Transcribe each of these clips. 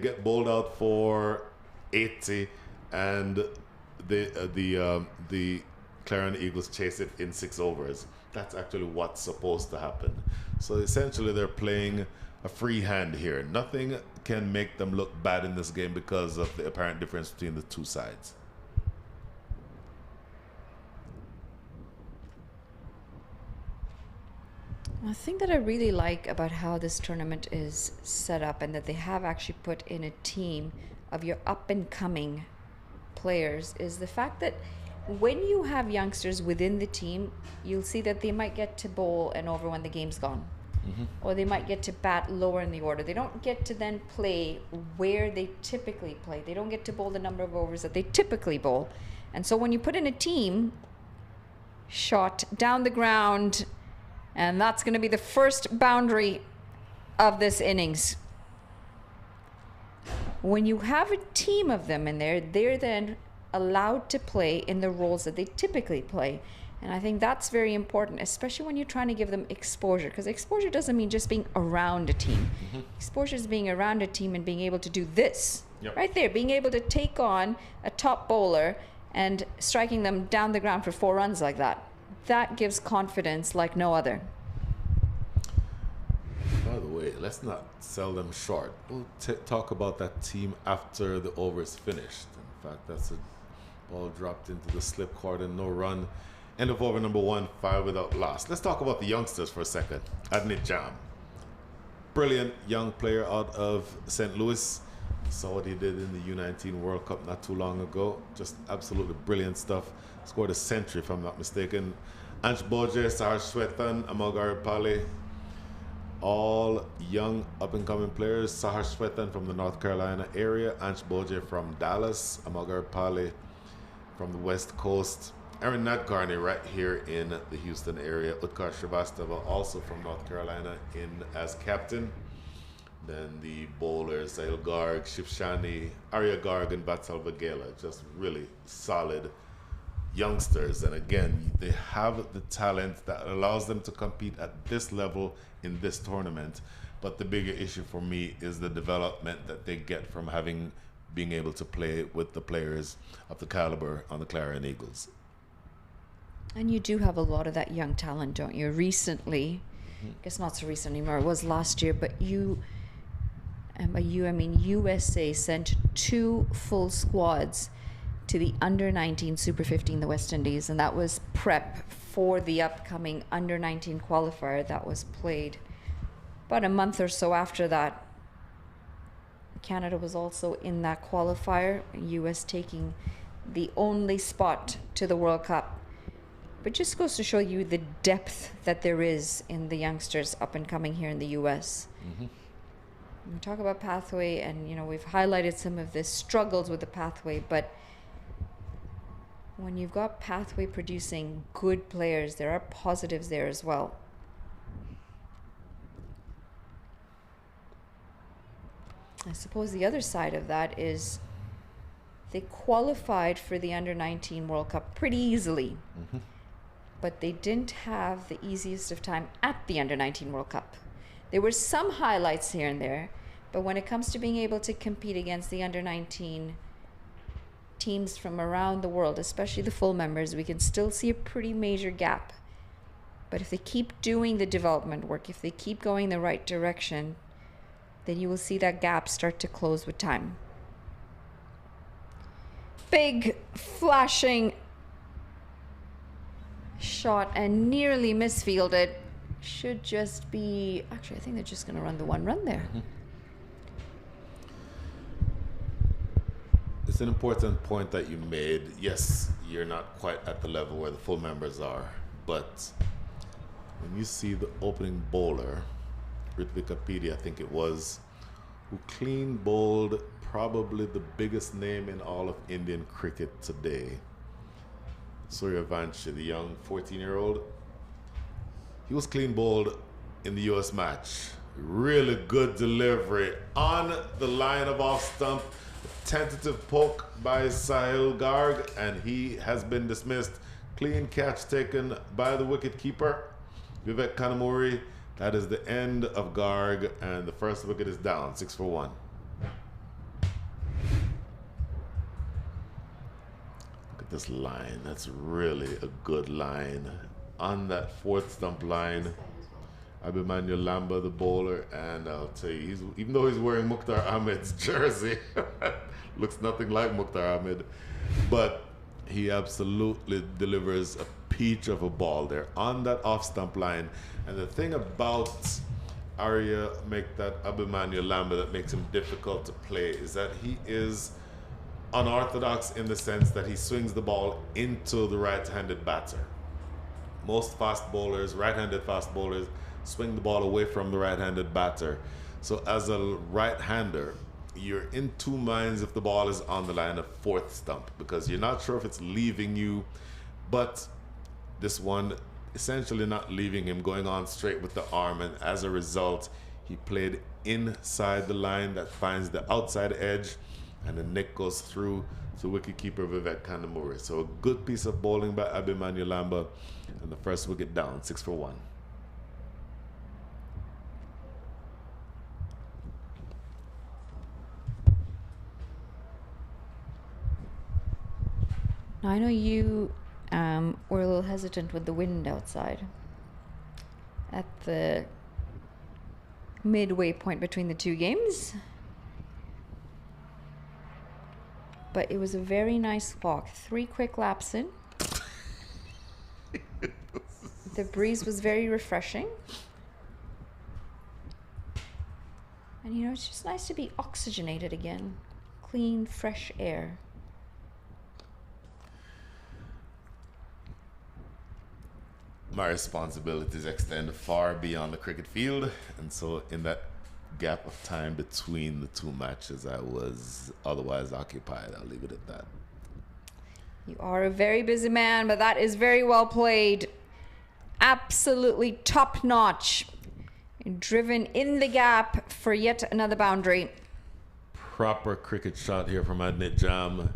get bowled out for 80, and the Clarion Eagles chase it in 6 overs. That's actually what's supposed to happen. So essentially, they're playing a free hand here. Nothing can make them look bad in this game because of the apparent difference between the two sides. The thing that I really like about how this tournament is set up, and that they have actually put in a team of your up and coming players, is the fact that when you have youngsters within the team, you'll see that they might get to bowl and over when the game's gone. Or they might get to bat lower in the order. They don't get to then play where they typically play. They don't get to bowl the number of overs that they typically bowl. And so when you put in a team, shot down the ground, and that's going to be the first boundary of this innings. When you have a team of them in there, they're then allowed to play in the roles that they typically play. And I think that's very important, especially when you're trying to give them exposure, because exposure doesn't mean just being around a team. Exposure is being around a team and being able to do this. Yep. Right there, being able to take on a top bowler and striking them down the ground for 4 runs like that. That gives confidence like no other. By the way, let's not sell them short. We'll talk about that team after the over is finished. In fact, that's a ball dropped into the slip cord and no run. End of over number 1, 5 without loss. Let's talk about the youngsters for a second. Adnit Jam. Brilliant young player out of St. Louis. Saw what he did in the U19 World Cup not too long ago. Just absolutely brilliant stuff. Scored a century, if I'm not mistaken. Ansh Boje, Sahar Shwetan, Amagar Pali. All young up-and-coming players. Sahar Shwetan from the North Carolina area. Ansh Boje from Dallas. Amagar Pali from the West Coast. Aaron Nadkarni right here in the Houston area. Utkar Shrivastava also from North Carolina in as captain. Then the bowlers, Sahil Garg, Shivshani, Arya Garg, and Vatsal Vagela. Just really solid youngsters. And again, they have the talent that allows them to compete at this level in this tournament. But the bigger issue for me is the development that they get from being able to play with the players of the caliber on the Clarion Eagles. And you do have a lot of that young talent, don't you? Recently, I guess not so recent anymore, it was last year, but USA sent 2 full squads to the under-19 Super 15, the West Indies, and that was prep for the upcoming under-19 qualifier that was played about a month or so after that. Canada was also in that qualifier, US taking the only spot to the World Cup. But just goes to show you the depth that there is in the youngsters up and coming here in the US. We talk about pathway, and we've highlighted some of the struggles with the pathway, but when you've got pathway producing good players, there are positives there as well. I suppose the other side of that is they qualified for the under-19 World Cup pretty easily. But they didn't have the easiest of time at the under-19 World Cup. There were some highlights here and there, but when it comes to being able to compete against the under-19 teams from around the world, especially the full members, we can still see a pretty major gap. But if they keep doing the development work, if they keep going the right direction, then you will see that gap start to close with time. Big, flashing shot and nearly misfielded. Should just be, actually I think they're just going to run the 1 run there. It's an important point that you made. Yes, you're not quite at the level where the full members are, but when you see the opening bowler, Ritvikapedia I think it was, who clean bowled probably the biggest name in all of Indian cricket today, Suryavanshi, the young 14-year-old. He was clean bowled in the US match. Really good delivery on the line of off stump. Tentative poke by Sahil Garg, and he has been dismissed. Clean catch taken by the wicket keeper, Vivek Kanamuri. That is the end of Garg, and the first wicket is down, 6 for 1. at this line. That's really a good line. On that fourth stump line, Abimanuel Lamba, the bowler, and I'll tell you, even though he's wearing Mukhtar Ahmed's jersey, looks nothing like Mukhtar Ahmed, but he absolutely delivers a peach of a ball there on that off stump line. And the thing about Arya make that Abimanuel Lamba that makes him difficult to play is that he is unorthodox in the sense that he swings the ball into the right-handed batter. Most fast bowlers, right-handed fast bowlers, swing the ball away from the right-handed batter. So as a right-hander, you're in two minds if the ball is on the line of fourth stump because you're not sure if it's leaving you, but this one essentially not leaving him, going on straight with the arm, and as a result, he played inside the line that finds the outside edge, and the nick goes through to wicketkeeper Vivek Kandamuri. So a good piece of bowling by Abimanuel Lamba, and the first wicket down, 6 for 1. Now, I know you were a little hesitant with the wind outside at the midway point between the two games. But it was a very nice walk. 3 quick laps in. The breeze was very refreshing. And you know, it's just nice to be oxygenated again. Clean, fresh air. My responsibilities extend far beyond the cricket field, and so in that gap of time between the two matches, I was otherwise occupied. I'll leave it at that. You are a very busy man, but that is very well played. Absolutely top notch. Driven in the gap for yet another boundary. Proper cricket shot here from Adnit Jam.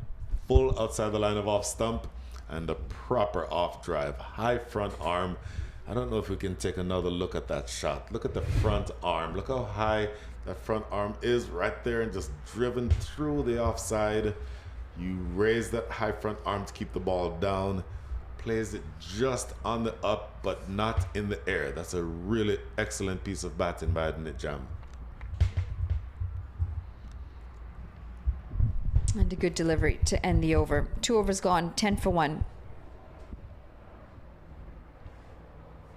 Full outside the line of off stump, and a proper off drive. High front arm. I don't know if we can take another look at that shot. Look at the front arm. Look how high that front arm is right there, and just driven through the offside. You raise that high front arm to keep the ball down. Plays it just on the up, but not in the air. That's a really excellent piece of batting by Adnit Jam. And a good delivery to end the over. 2 overs gone, 10 for 1.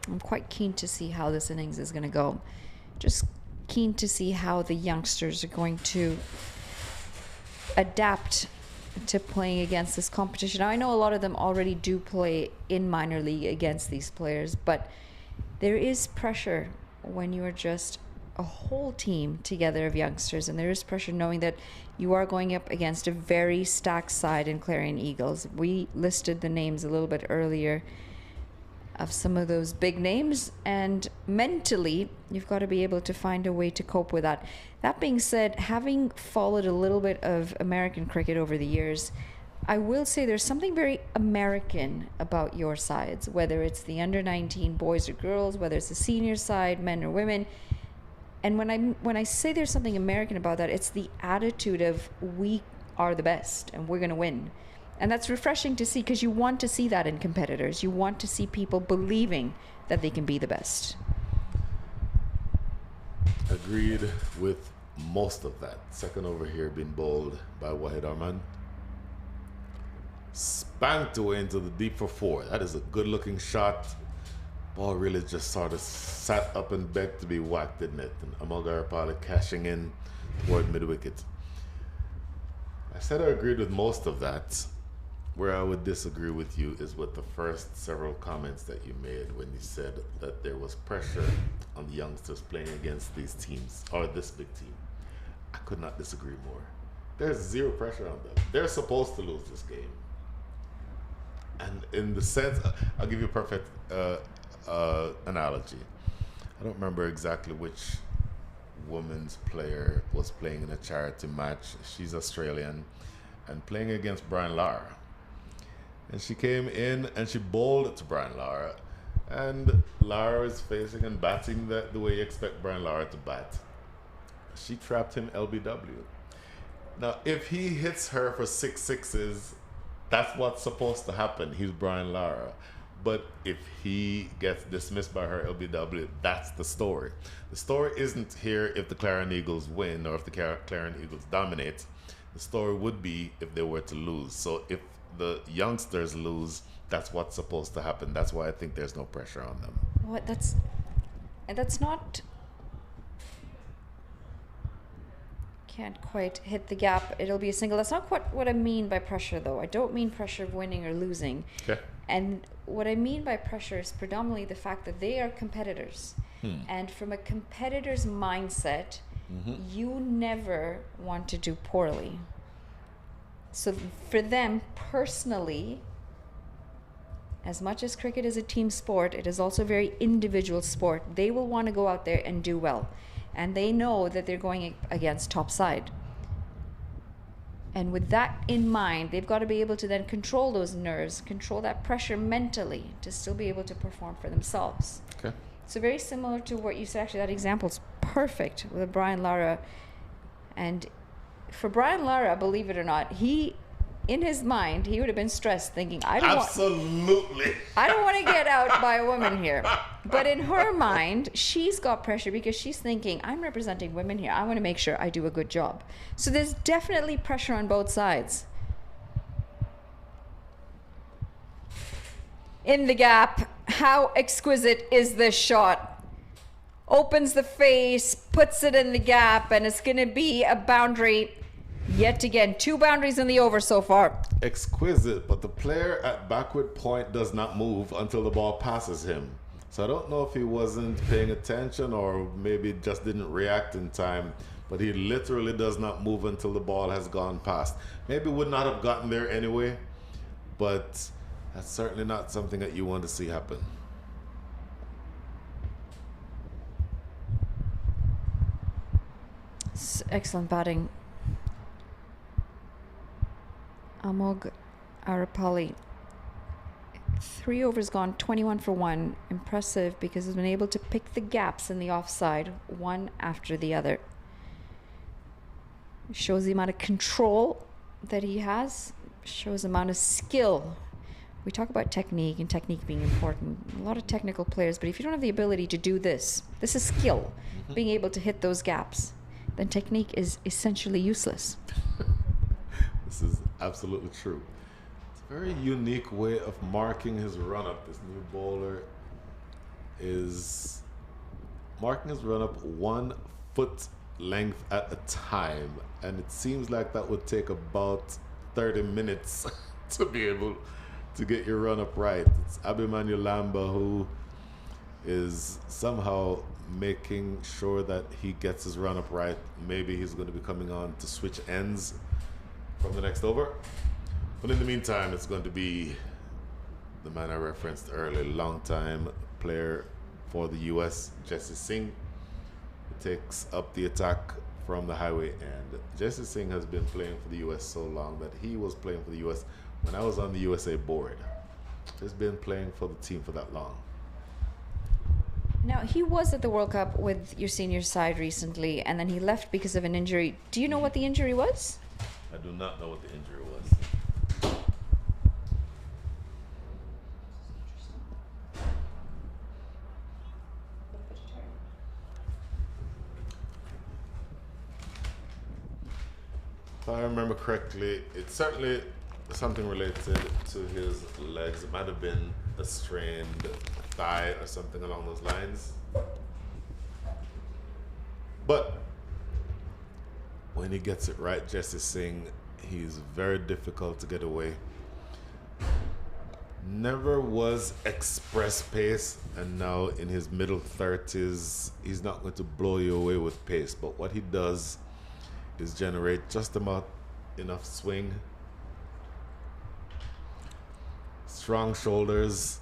I'm quite keen to see how this innings is going to go. Just keen to see how the youngsters are going to adapt to playing against this competition. Now, I know a lot of them already do play in minor league against these players, but there is pressure when you are just a whole team together of youngsters, and there is pressure knowing that you are going up against a very stacked side in Clarion Eagles. We listed the names a little bit earlier of some of those big names, and mentally you've got to be able to find a way to cope with that. That being said, having followed a little bit of American cricket over the years, I will say there's something very American about your sides, whether it's the under 19 boys or girls, whether it's the senior side, men or women. And when I say there's something American about that, it's the attitude of we are the best and we're going to win. And that's refreshing to see, because you want to see that in competitors. You want to see people believing that they can be the best. Agreed with most of that. Second over here being bowled by Wahid Arman. Spanked away into the deep for 4. That is a good looking shot. Ball really just sort of sat up and begged to be whacked, didn't it? And Amal Garapali cashing in toward mid-wicket. I said I agreed with most of that. Where I would disagree with you is with the first several comments that you made when you said that there was pressure on the youngsters playing against these teams, or this big team. I could not disagree more. There's zero pressure on them. They're supposed to lose this game. And in the sense, I'll give you a perfect analogy. I don't remember exactly which women's player was playing in a charity match. She's Australian and playing against Brian Lara. And she came in and she bowled to Brian Lara. And Lara is facing and batting the way you expect Brian Lara to bat. She trapped him LBW. Now, if he hits her for 6 sixes That's what's supposed to happen. He's Brian Lara. But if he gets dismissed by her LBW, that's the story. The story isn't here if the Clarion Eagles win or if the Clarion Eagles dominate. The story would be if they were to lose. So if the youngsters lose, that's what's supposed to happen. That's why I think there's no pressure on them. What that's not. Can't quite hit the gap. It'll be a single. That's not quite what I mean by pressure, though. I don't mean pressure of winning or losing. Okay. And what I mean by pressure is predominantly the fact that they are competitors. And from a competitor's mindset, you never want to do poorly. So for them personally, as much as cricket is a team sport, it is also a very individual sport. They will want to go out there and do well. And they know that they're going against top side. And with that in mind, they've got to be able to then control those nerves, control that pressure mentally to still be able to perform for themselves. Okay. So very similar to what you said. Actually, that example is perfect with Brian Lara. And for Brian Lara, believe it or not, in his mind, he would have been stressed, thinking, I don't want to get out by a woman here. But in her mind, she's got pressure because she's thinking, I'm representing women here. I want to make sure I do a good job. So there's definitely pressure on both sides. In the gap, how exquisite is this shot? Opens the face, puts it in the gap, and it's going to be a boundary. Yet again, 2 boundaries in the over so far. Exquisite, but the player at backward point does not move until the ball passes him. So I don't know if he wasn't paying attention or maybe just didn't react in time, but he literally does not move until the ball has gone past. Maybe would not have gotten there anyway, but that's certainly not something that you want to see happen. Excellent batting. Amog Arapali. 3 overs gone, 21 for 1. Impressive because he's been able to pick the gaps in the offside one after the other. Shows the amount of control that he has. Shows the amount of skill. We talk about technique and technique being important. A lot of technical players, but if you don't have the ability to do this is skill. Being able to hit those gaps, then technique is essentially useless. This is absolutely true. It's a very unique way of marking his run-up. This new bowler is marking his run-up 1 foot length at a time. And it seems like that would take about 30 minutes to be able to get your run-up right. It's Abhimanyu Lamba who is somehow making sure that he gets his run-up right. Maybe he's going to be coming on to switch ends from the next over. But in the meantime, it's going to be the man I referenced earlier, long-time player for the U.S., Jesse Singh, who takes up the attack from the highway end. Jesse Singh has been playing for the U.S. so long that he was playing for the U.S. when I was on the USA board. He's been playing for the team for that long. Now, he was at the World Cup with your senior side recently, and then he left because of an injury. Do you know what the injury was? I do not know what the injury was. If I remember correctly, it's certainly something related to his legs. It might have been a strained thigh or something along those lines. But when he gets it right, Jesse Singh, he's very difficult to get away. Never was express pace, and now in his middle 30s, he's not going to blow you away with pace. But what he does is generate just about enough swing, strong shoulders,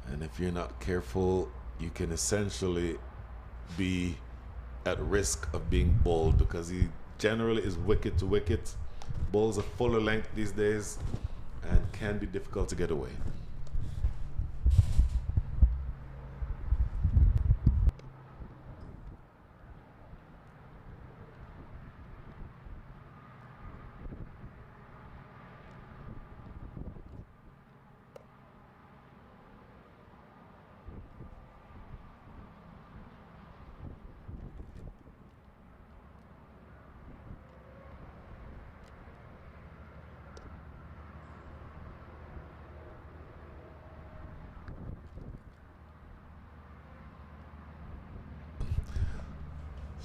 and if you're not careful, you can essentially be at risk of being bowled because he generally is wicket to wicket. Bowls are fuller length these days and can be difficult to get away.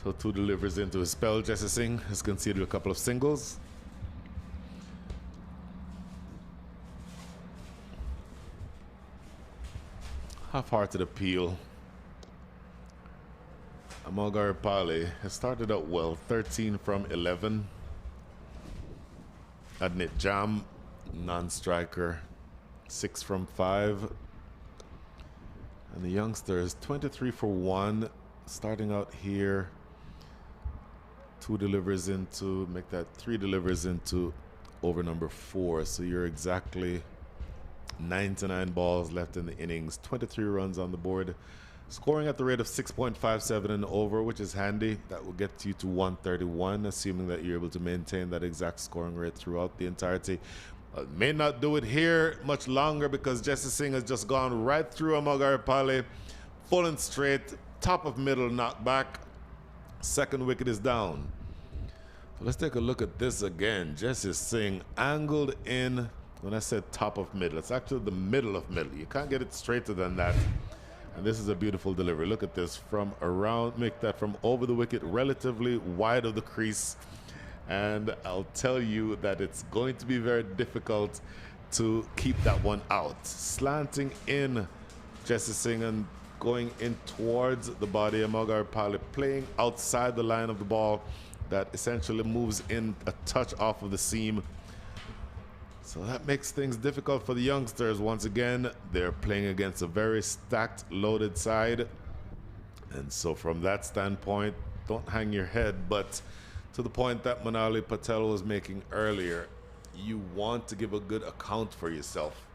So 2 delivers into his spell. Jesse Singh has conceded a couple of singles. Half-hearted appeal. Amogar Pale has started out well, 13 from 11. Adnit Jam, non-striker, 6 from 5. And the youngsters, 23 for 1, starting out here. 2 delivers into, make that 3 delivers into over number 4. So you're exactly 99 balls left in the innings, 23 runs on the board. Scoring at the rate of 6.57 and over, which is handy. That will get you to 131, assuming that you're able to maintain that exact scoring rate throughout the entirety. May not do it here much longer because Jesse Singh has just gone right through Amogar Pale, full and straight, top of middle knockback. Second wicket is down. So let's take a look at this again. Jesse Singh angled in. When I said top of middle, it's actually the middle of middle. You can't get it straighter than that. And this is a beautiful delivery. Look at this from around, make that from over the wicket, relatively wide of the crease. And I'll tell you that it's going to be very difficult to keep that one out. Slanting in, Jesse Singh, and going in towards the body. Amogar Pale playing outside the line of the ball that essentially moves in a touch off of the seam. So that makes things difficult for the youngsters. Once again, they're playing against a very stacked, loaded side. And so from that standpoint, don't hang your head. But to the point that Manali Patel was making earlier, you want to give a good account for yourself.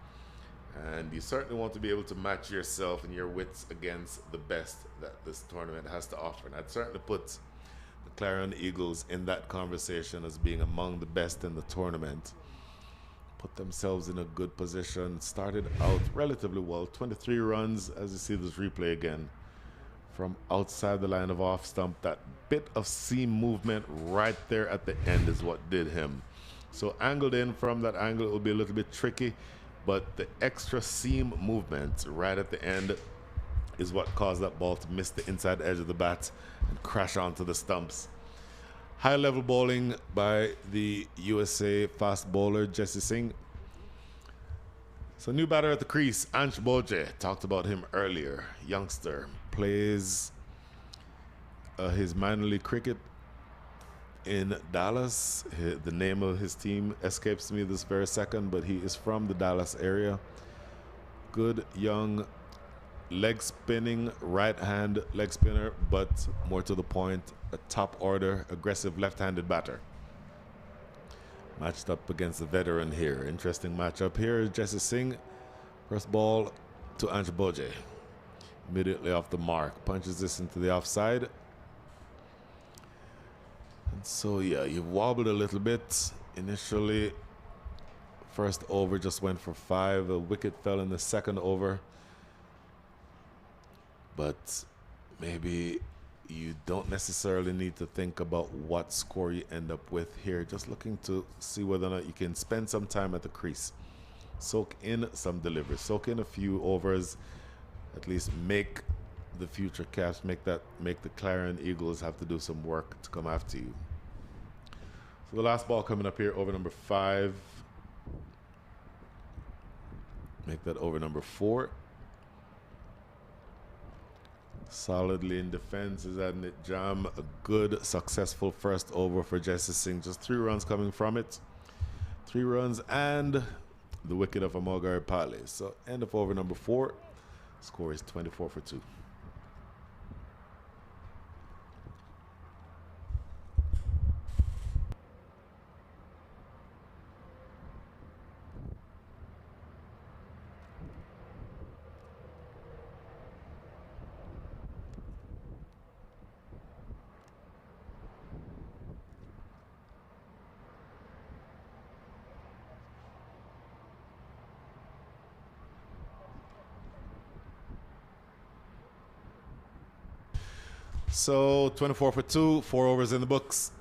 And you certainly want to be able to match yourself and your wits against the best that this tournament has to offer. And I'd certainly put the Clarion Eagles in that conversation as being among the best in the tournament. Put themselves in a good position. Started out relatively well. 23 runs, as you see this replay again. From outside the line of off stump, that bit of seam movement right there at the end is what did him. So angled in from that angle, it will be a little bit tricky, but the extra seam movement right at the end is what caused that ball to miss the inside edge of the bat and crash onto the stumps. High level bowling by the USA fast bowler Jesse Singh. So new batter at the crease, Ansh Boje. Talked about him earlier. Youngster, plays his minor league cricket in Dallas. The name of his team escapes me this very second, but he is from the Dallas area. Good young leg spinning right hand leg spinner, but more to the point, a top order aggressive left-handed batter. Matched up against the veteran here. Interesting matchup here. Jesse Singh, first ball to Ansh Boje. Immediately off the mark, punches this into the offside. And so yeah, you wobbled a little bit initially. First over just went for 5. A wicket fell in the second over. But maybe you don't necessarily need to think about what score you end up with here. Just looking to see whether or not you can spend some time at the crease. Soak in some deliveries. Soak in a few overs. At least make the future Cavs, make the Clarion Eagles have to do some work to come after you. So the last ball coming up here, over number 5. Make that over number 4. Solidly in defense is Adnit Jam. A good, successful first over for Jesse Singh. Just 3 runs coming from it. 3 runs and the wicket of Amogar Pale. So end of over number 4. Score is 24 for 2. So 24 for 2, 4 overs in the books.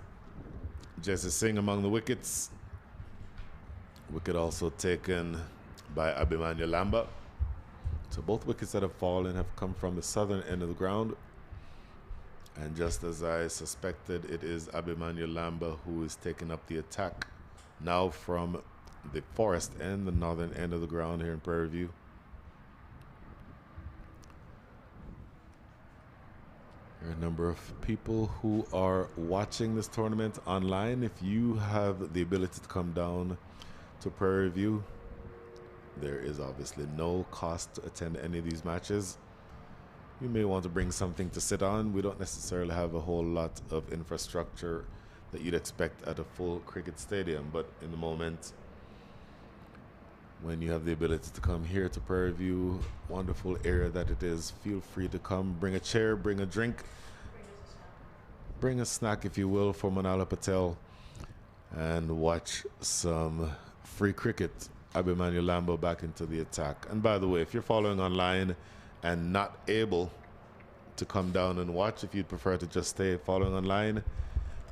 Jesse Singh among the wickets. Wicket also taken by Abhimanyu Lamba. So both wickets that have fallen have come from the southern end of the ground. And just as I suspected, it is Abimanuel Lamba who is taking up the attack now from the forest end, the northern end of the ground here in Prairie View. There are a number of people who are watching this tournament online. If you have the ability to come down to Prairie View, there is obviously no cost to attend any of these matches. You may want to bring something to sit on. We don't necessarily have a whole lot of infrastructure that you'd expect at a full cricket stadium, but in the moment, when you have the ability to come here to Prairie View, wonderful area that it is, feel free to come. Bring a chair, bring a drink, bring a snack, if you will, for Manala Patel, and watch some free cricket. Abimanuel Lambo back into the attack. And by the way, if you're following online and not able to come down and watch, if you'd prefer to just stay following online,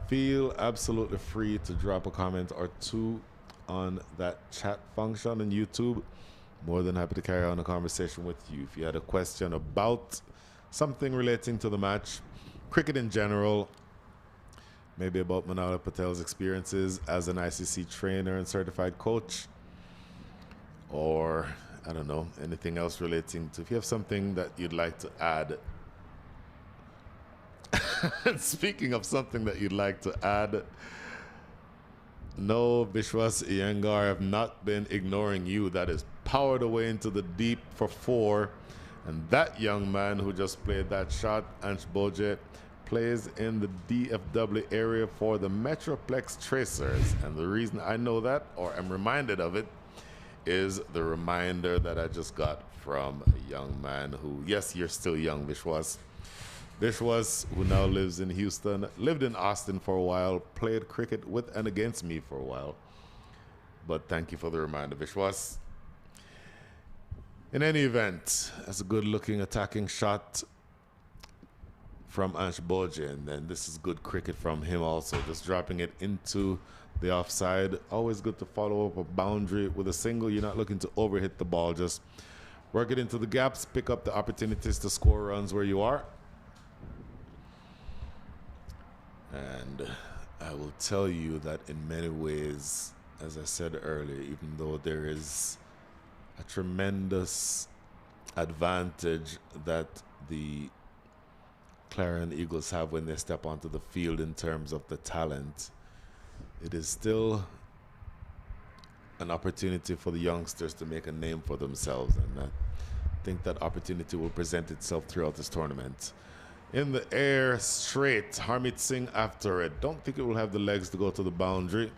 feel absolutely free to drop a comment or two on that chat function on YouTube. More than happy to carry on a conversation with you. If you had a question about something relating to the match, cricket in general, maybe about Manala Patel's experiences as an ICC trainer and certified coach, or I don't know, anything else relating to, if you have something that you'd like to add. And speaking of something that you'd like to add, no, Vishwas Iyengar, I have not been ignoring you. That is powered away into the deep for 4. And that young man who just played that shot, Ansh Boje, plays in the DFW area for the Metroplex Tracers. And the reason I know that, or am reminded of it, is the reminder that I just got from a young man who, yes, you're still young, Vishwas. Vishwas, who now lives in Houston, lived in Austin for a while, played cricket with and against me for a while. But thank you for the reminder, Vishwas. In any event, that's a good-looking attacking shot from Ansh Boje, and then this is good cricket from him also, just dropping it into the offside. Always good to follow up a boundary with a single. You're not looking to overhit the ball, just work it into the gaps, pick up the opportunities to score runs where you are. And I will tell you that in many ways, as I said earlier, even though there is a tremendous advantage that the Clarion Eagles have when they step onto the field in terms of the talent, it is still an opportunity for the youngsters to make a name for themselves, and I think that opportunity will present itself throughout this tournament. In the air, straight, Harmeet Singh after it. Don't think it will have the legs to go to the boundary,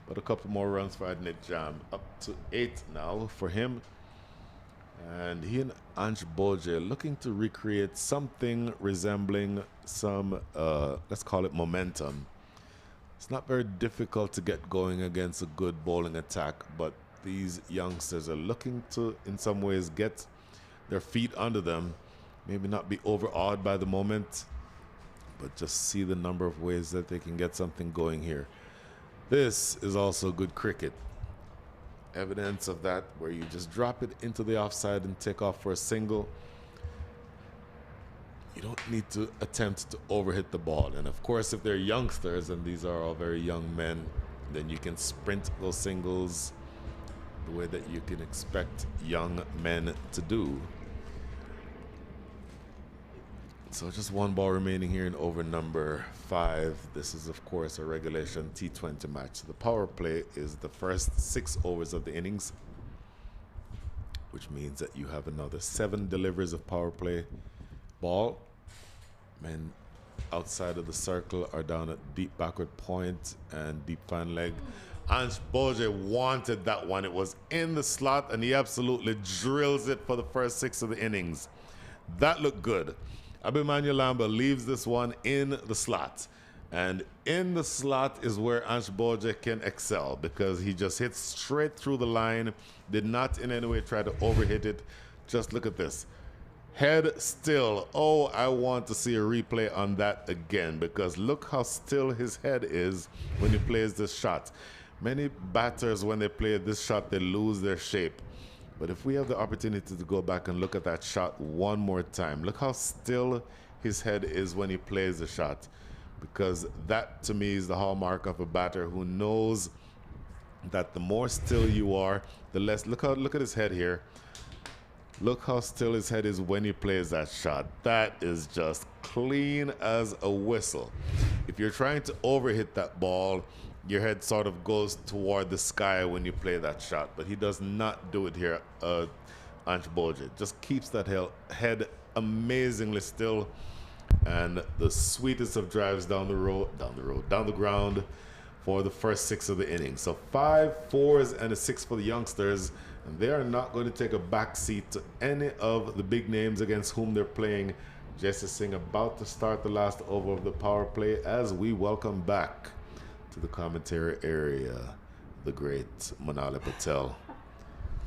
but a couple more runs for Adnit Jam. Up to 8 now for him. And he and Ansh Boje looking to recreate something resembling some, let's call it momentum. It's not very difficult to get going against a good bowling attack, but these youngsters are looking to, in some ways, get their feet under them. Maybe not be overawed by the moment, but just see the number of ways that they can get something going here. This is also good cricket. Evidence of that, where you just drop it into the offside and take off for a single. You don't need to attempt to overhit the ball. And of course, if they're youngsters, and these are all very young men, then you can sprint those singles the way that you can expect young men to do. So just one ball remaining here in over number 5. This is, of course, a regulation T20 match. The power play is the first 6 overs of the innings, which means that you have another 7 deliveries of power play ball. Men outside of the circle are down at deep backward point and deep fan leg. Ansh Boje wanted that one. It was in the slot, and he absolutely drills it for the first 6 of the innings. That looked good. Abimanuel Lamba leaves this one in the slot. And in the slot is where Ansh Boje can excel, because he just hits straight through the line, did not in any way try to overhit it. Just look at this. Head still. Oh, I want to see a replay on that again, because look how still his head is when he plays this shot. Many batters, when they play this shot, they lose their shape. But if we have the opportunity to go back and look at that shot one more time, look how still his head is when he plays the shot, because that to me is the hallmark of a batter who knows that the more still you are, the less. Look at his head here. Look how still his head is when he plays that shot. That is just clean as a whistle. If you're trying to overhit that ball, your head sort of goes toward the sky when you play that shot. But he does not do it here, Ange Boje. Just keeps that head amazingly still. And the sweetest of drives down the ground for the first 6 of the inning. So 5 4s and a 6 for the youngsters. And they are not going to take a back seat to any of the big names against whom they're playing. Jesse Singh about to start the last over of the power play as we welcome back to the commentary area the great Manali Patel.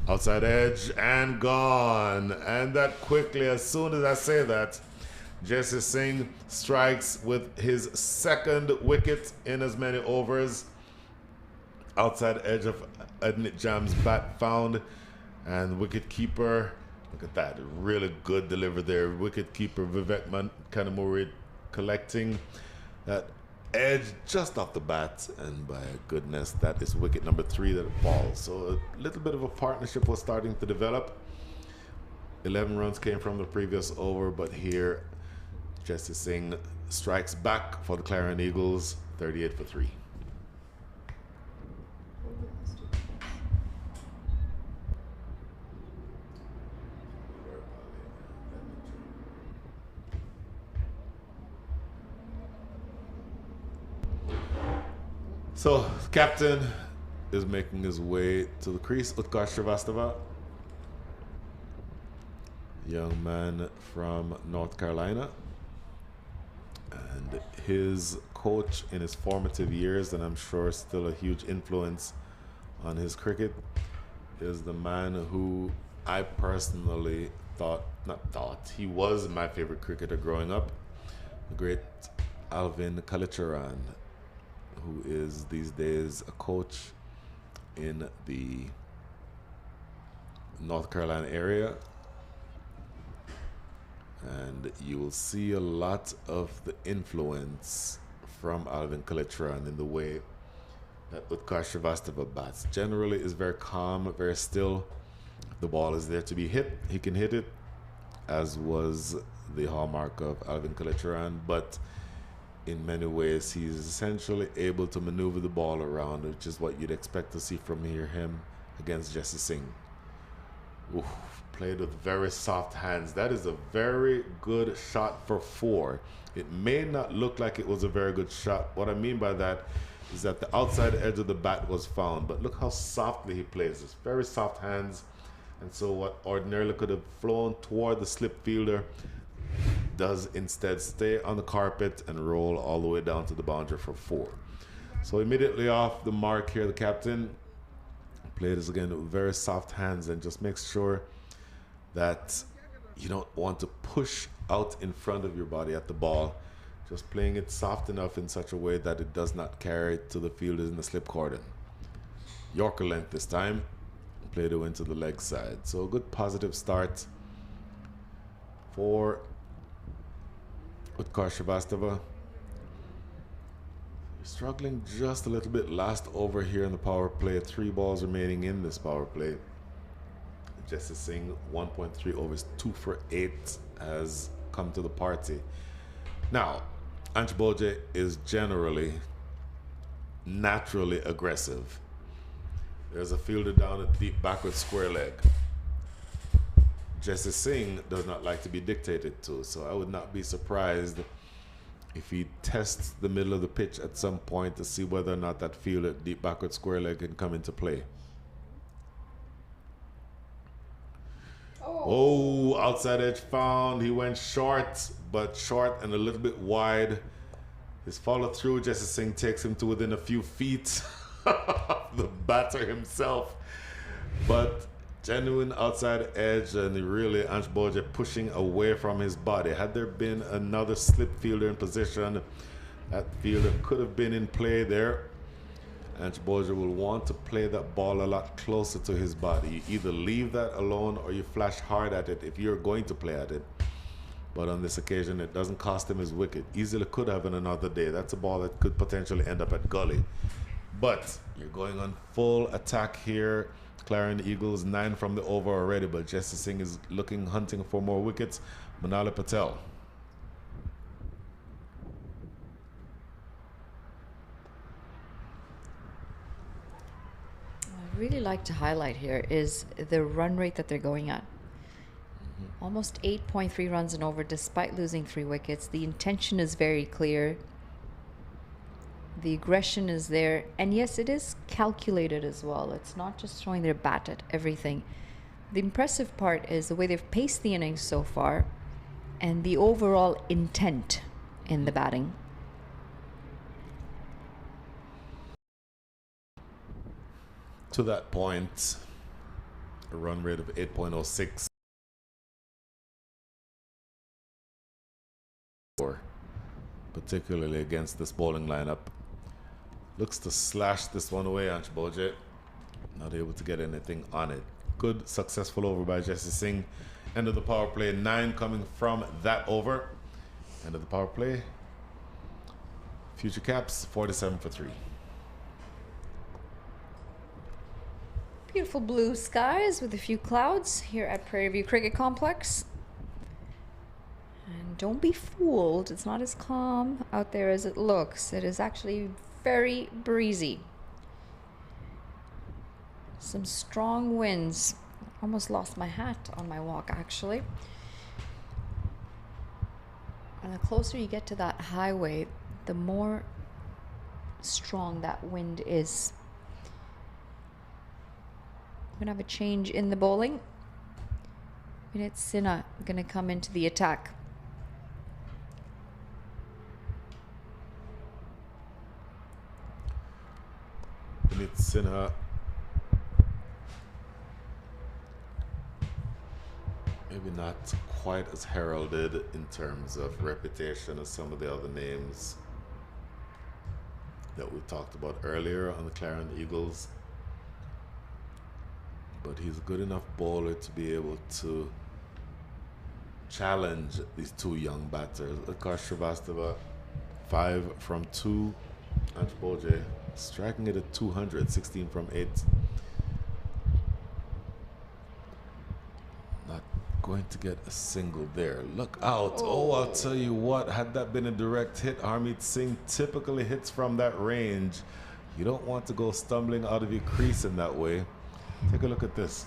Outside edge and gone. And that quickly, as soon as I say that, Jesse Singh strikes with his 2nd wicket in as many overs. Outside edge of Adnit Jam's bat found, and wicketkeeper, look at that, really good delivery there. Wicketkeeper Vivek Kanamuri collecting that edge just off the bat, and by goodness, that is wicket number 3 that falls. So a little bit of a partnership was starting to develop. 11 runs came from the previous over, but here Jesse Singh strikes back for the Clarion Eagles, 38 for 3. So, captain is making his way to the crease. Utkarsh Srivastava, young man from North Carolina, and his coach in his formative years, and I'm sure still a huge influence on his cricket, is the man who I personally he was my favorite cricketer growing up, the great Alvin Kalicharan, who is these days a coach in the North Carolina area. And you will see a lot of the influence from Alvin Kalicharan in the way that Utkarsh Srivastava bats. Generally is very calm, very still. The ball is there to be hit. He can hit it, as was the hallmark of Alvin Kalicharan, but in many ways, he's essentially able to maneuver the ball around, which is what you'd expect to see from him against Jesse Singh. Oof, played with very soft hands. That is a very good shot for 4. It may not look like it was a very good shot. What I mean by that is that the outside edge of the bat was found, but look how softly he plays this. Very soft hands. And so what ordinarily could have flown toward the slip fielder does instead stay on the carpet and roll all the way down to the boundary for 4. So immediately off the mark here, the captain played this again with very soft hands and just makes sure that you don't want to push out in front of your body at the ball. Just playing it soft enough in such a way that it does not carry to the fielders in the slip cordon. Yorker length this time. Played it into the leg side. So a good positive start for Utkarsh Srivastava. Struggling just a little bit last over here in the power play. 3 balls remaining in this power play. Jesse Singh, 1.3 overs, 2 for 8 has come to the party. Now, Ange Boje is naturally aggressive. There's a fielder down at deep backward square leg. Jesse Singh does not like to be dictated to, so I would not be surprised if he tests the middle of the pitch at some point to see whether or not that fielder at deep backward square leg can come into play. Oh, outside edge found. He went short, but short and a little bit wide. His follow through, Jesse Singh takes him to within a few feet of the batter himself. But genuine outside edge, and really Ange Boje pushing away from his body. Had there been another slip fielder in position, that fielder could have been in play there. Ange Boje will want to play that ball a lot closer to his body. You either leave that alone or you flash hard at it if you're going to play at it. But on this occasion, it doesn't cost him his wicket. Easily could have in another day. That's a ball that could potentially end up at gully. But you're going on full attack here. Clarion Eagles 9 from the over already, but Jesse Singh is hunting for more wickets. Manali Patel. I'd really like to highlight here is the run rate that they're going at. Almost 8.3 runs and over despite losing 3 wickets. The intention is very clear. The aggression is there. And yes, it is calculated as well. It's not just throwing their bat at everything. The impressive part is the way they've paced the innings so far and the overall intent in the batting. To that point, a run rate of 8.06. Particularly against this bowling lineup. Looks to slash this one away, Ansh Boje. Not able to get anything on it. Good, successful over by Jesse Singh. End of the power play. 9 coming from that over. End of the power play. Future Caps, 47 for 3. Beautiful blue skies with a few clouds here at Prairie View Cricket Complex. And don't be fooled, it's not as calm out there as it looks. It is actually very breezy. Some strong winds. Almost lost my hat on my walk, actually. And the closer you get to that highway, the more strong that wind is. We're gonna have a change in the bowling. Vinit Sinha gonna come into the attack. Vinit Sinha maybe not quite as heralded in terms of reputation as some of the other names that we talked about earlier on the Clarion Eagles. But he's a good enough bowler to be able to challenge these 2 young batters. Akash Srivastava, 5 from 2. Ansh Boje striking it at 200, 16 from 8. Not going to get a single there. Look out. Oh, I'll tell you what, had that been a direct hit, Harmeet Singh typically hits from that range. You don't want to go stumbling out of your crease in that way. Take a look at this.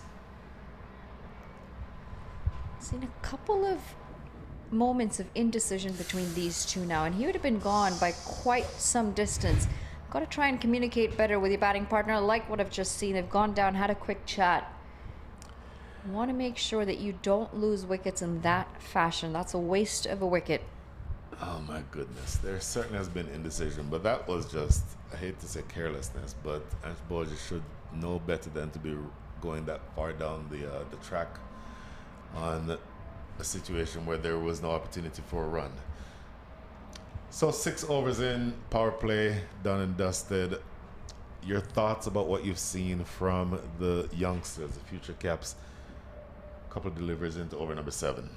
Seen a couple of moments of indecision between these two now, and he would have been gone by quite some distance. Got to try and communicate better with your batting partner. I like what I've just seen. They've gone down, had a quick chat. You want to make sure that you don't lose wickets in that fashion. That's a waste of a wicket. Oh my goodness. There certainly has been indecision, but that was just, I hate to say carelessness, but Ansh Boje should know better than to be going that far down the track on a situation where there was no opportunity for a run. So 6 overs in, power play done and dusted. Your thoughts about what you've seen from the youngsters, the future Caps? A couple of deliveries into over number 7.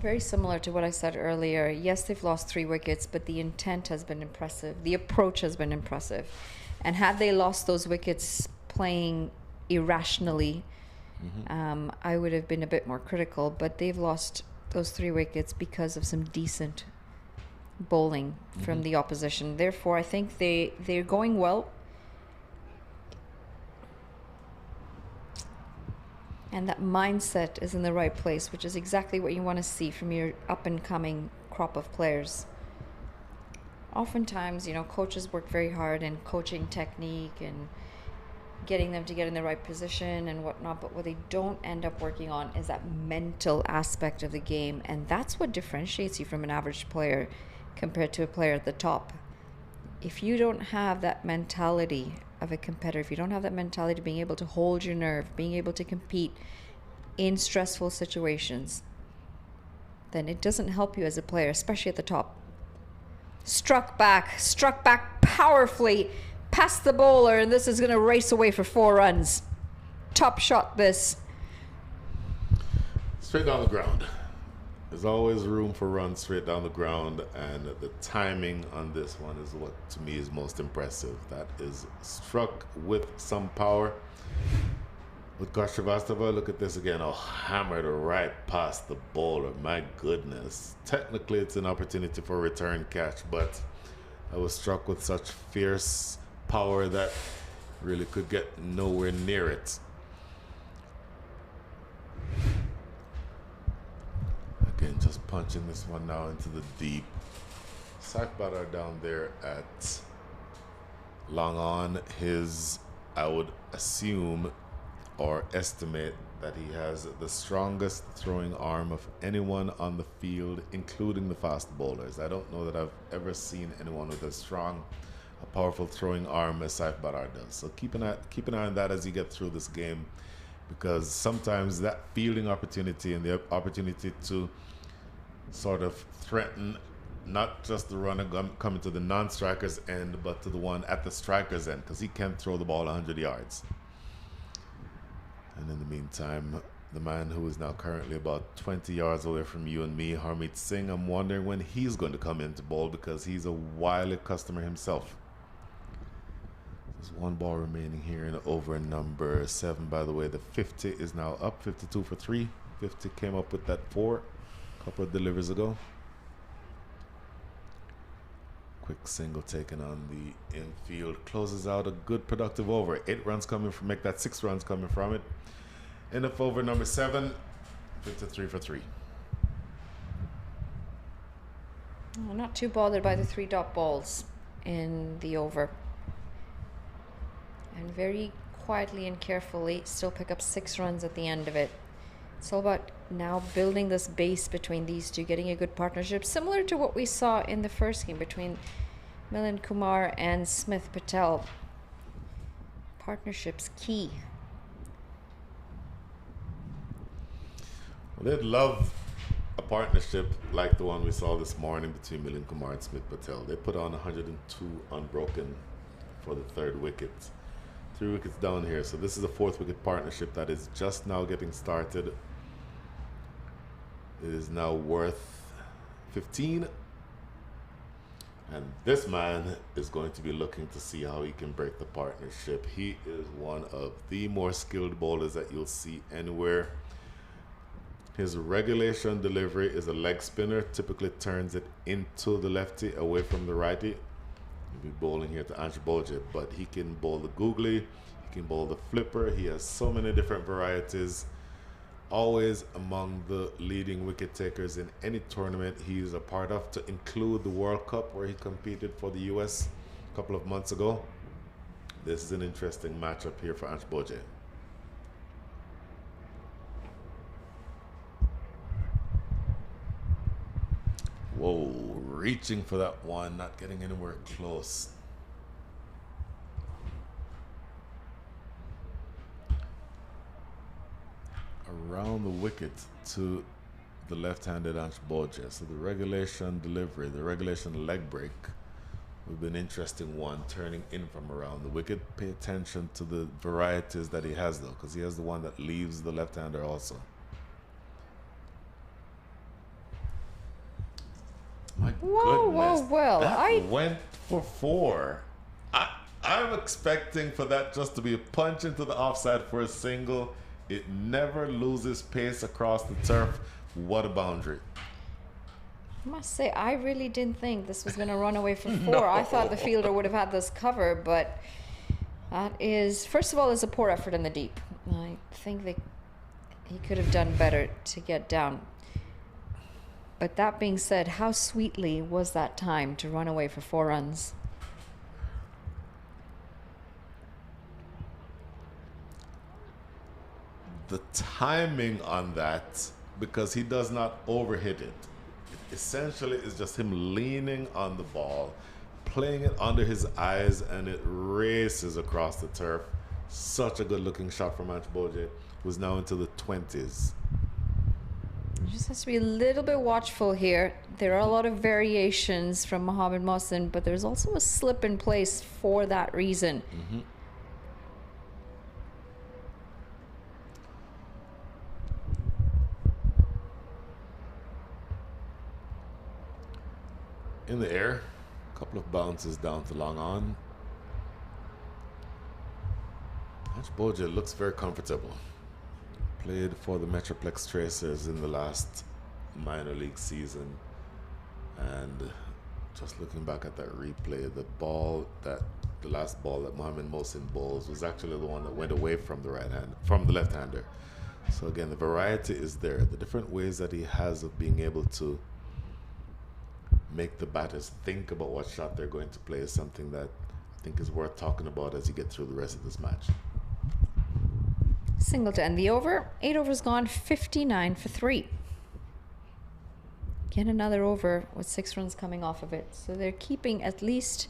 Very similar to what I said earlier. Yes, they've lost 3 wickets, but the intent has been impressive. The approach has been impressive. And had they lost those wickets playing irrationally, I would have been a bit more critical. But they've lost those 3 wickets because of some decent bowling from the opposition. Therefore, I think they're going well. And that mindset is in the right place, which is exactly what you want to see from your up-and-coming crop of players. Oftentimes, coaches work very hard in coaching technique and getting them to get in the right position and whatnot, but what they don't end up working on is that mental aspect of the game, and that's what differentiates you from an average player compared to a player at the top. If you don't have that mentality of a competitor, if you don't have that mentality of being able to hold your nerve, being able to compete in stressful situations, then it doesn't help you as a player, especially at the top. Struck back powerfully past the bowler, and this is going to race away for 4 runs. Top shot this. Straight down the ground. There's always room for runs straight down the ground, and the timing on this one is what to me is most impressive. That is struck with some power. With Kostrevastova, look at this again. Oh, hammered right past the bowler. My goodness. Technically, it's an opportunity for a return catch, but I was struck with such fierce power that really could get nowhere near it. Again, just punching this one now into the deep. Saif Badar down there at long on. I would assume or estimate that he has the strongest throwing arm of anyone on the field, including the fast bowlers. I don't know that I've ever seen anyone with as strong, a powerful throwing arm as Saif Badar does. So keep an eye on that as you get through this game, because sometimes that fielding opportunity and the opportunity to sort of threaten not just the runner coming to the non-striker's end, but to the one at the striker's end, because he can throw the ball 100 yards. And in the meantime, the man who is now currently about 20 yards away from you and me, Harmeet Singh, I'm wondering when he's going to come into bowl, because he's a wily customer himself. There's one ball remaining here in over number 7. By the way, the 50 is now up, 52 for 3. 50 came up with that 4 a couple of deliveries ago. Quick single taken on the infield. Closes out a good productive over. 8 runs coming from, make that 6 runs coming from it. End of over number 7, 53 for 3. I'm not too bothered by the 3 dot balls in the over. And very quietly and carefully still pick up 6 runs at the end of it. It's all about now building this base between these two, getting a good partnership, similar to what we saw in the first game between Milind Kumar and Smith Patel. Partnership's key. Well, they'd love a partnership like the one we saw this morning between Milind Kumar and Smith Patel. They put on 102 unbroken for the 3rd wicket. 3 wickets down here. So this is a 4th wicket partnership that is just now getting started. It is now worth 15. And this man is going to be looking to see how he can break the partnership. He is one of the more skilled bowlers that you'll see anywhere. His regulation delivery is a leg spinner. Typically turns it into the lefty, away from the righty. He'll be bowling here to Ansh Boje, but he can bowl the googly, he can bowl the flipper. He has so many different varieties. Always among the leading wicket takers in any tournament he's a part of, to include the World Cup where he competed for the US a couple of months ago. This is an interesting matchup here for Ansh Boje. Whoa, reaching for that one, not getting anywhere close. Around the wicket to the left-handed Ansh Boje. So the regulation delivery, the regulation leg break would be an interesting one, turning in from around the wicket. Pay attention to the varieties that he has, though, because he has the one that leaves the left-hander also. My goodness, well, that went for 4. I'm expecting for that just to be a punch into the offside for a single. It never loses pace across the turf. What a boundary. I must say, I really didn't think this was going to run away for 4. I thought the fielder would have had this cover, but that is, first of all, it's a poor effort in the deep. I think he could have done better to get down. But that being said, how sweetly was that time to run away for 4 runs? The timing on that, because he does not overhit it. It essentially is just him leaning on the ball, playing it under his eyes, and it races across the turf. Such a good looking shot from Ansh Boje, who's now into the 20s. Just has to be a little bit watchful here. There are a lot of variations from Mohammad Mohsin, but there's also a slip in place for that reason. Mm-hmm. in the air. A couple of bounces down to long on. Boja looks very comfortable. Played for the Metroplex Tracers in the last minor league season. And just looking back at that replay, the last ball that Mohamed Mohsin bowls was actually the one that went away from the left-hander. So again, the variety is there. The different ways that he has of being able to make the batters think about what shot they're going to play is something that I think is worth talking about as you get through the rest of this match. Single to end the over. 8 overs gone, 59 for 3. Again, another over with 6 runs coming off of it. So they're keeping at least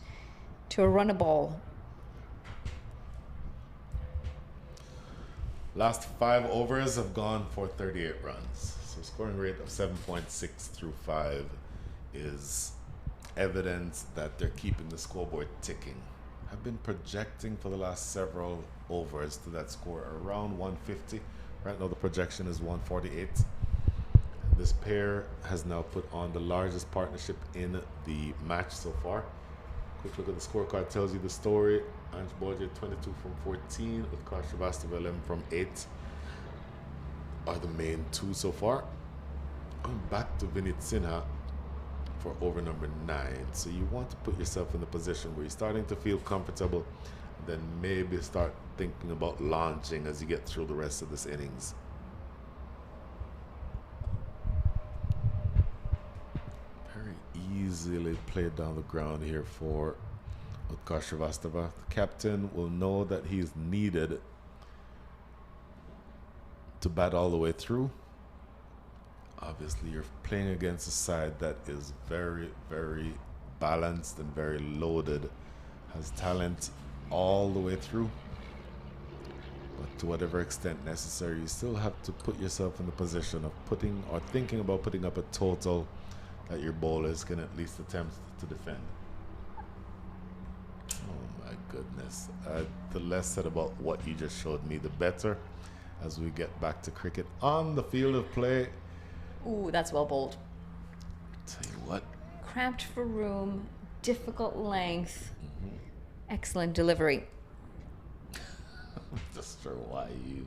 to a run a ball. Last 5 overs have gone for 38 runs. So scoring rate of 7.6 through 5 is evidence that they're keeping the scoreboard ticking. I've been projecting for the last several overs to that score around 150. Right now the projection is 148. This pair has now put on the largest partnership in the match so far. Quick look at the scorecard tells you the story. Ange Boje 22 from 14 with Kar Shrivastava 11 from 8 are the main 2 so far. I'm back to Vinit Sinha for over number 9. So you want to put yourself in the position where you're starting to feel comfortable, then maybe start thinking about launching as you get through the rest of this innings. Very easily played down the ground here for Kar Shrivastava. The captain will know that he's needed to bat all the way through. Obviously, you're playing against a side that is very, very balanced and very loaded, has talent all the way through. But to whatever extent necessary, you still have to put yourself in the position of putting or thinking about putting up a total that your bowlers can at least attempt to defend. Oh my goodness. The less said about what you just showed me, the better as we get back to cricket on the field of play. Ooh, that's well bowled. Tell you what. Cramped for room, difficult length, excellent delivery. I'm just sure why you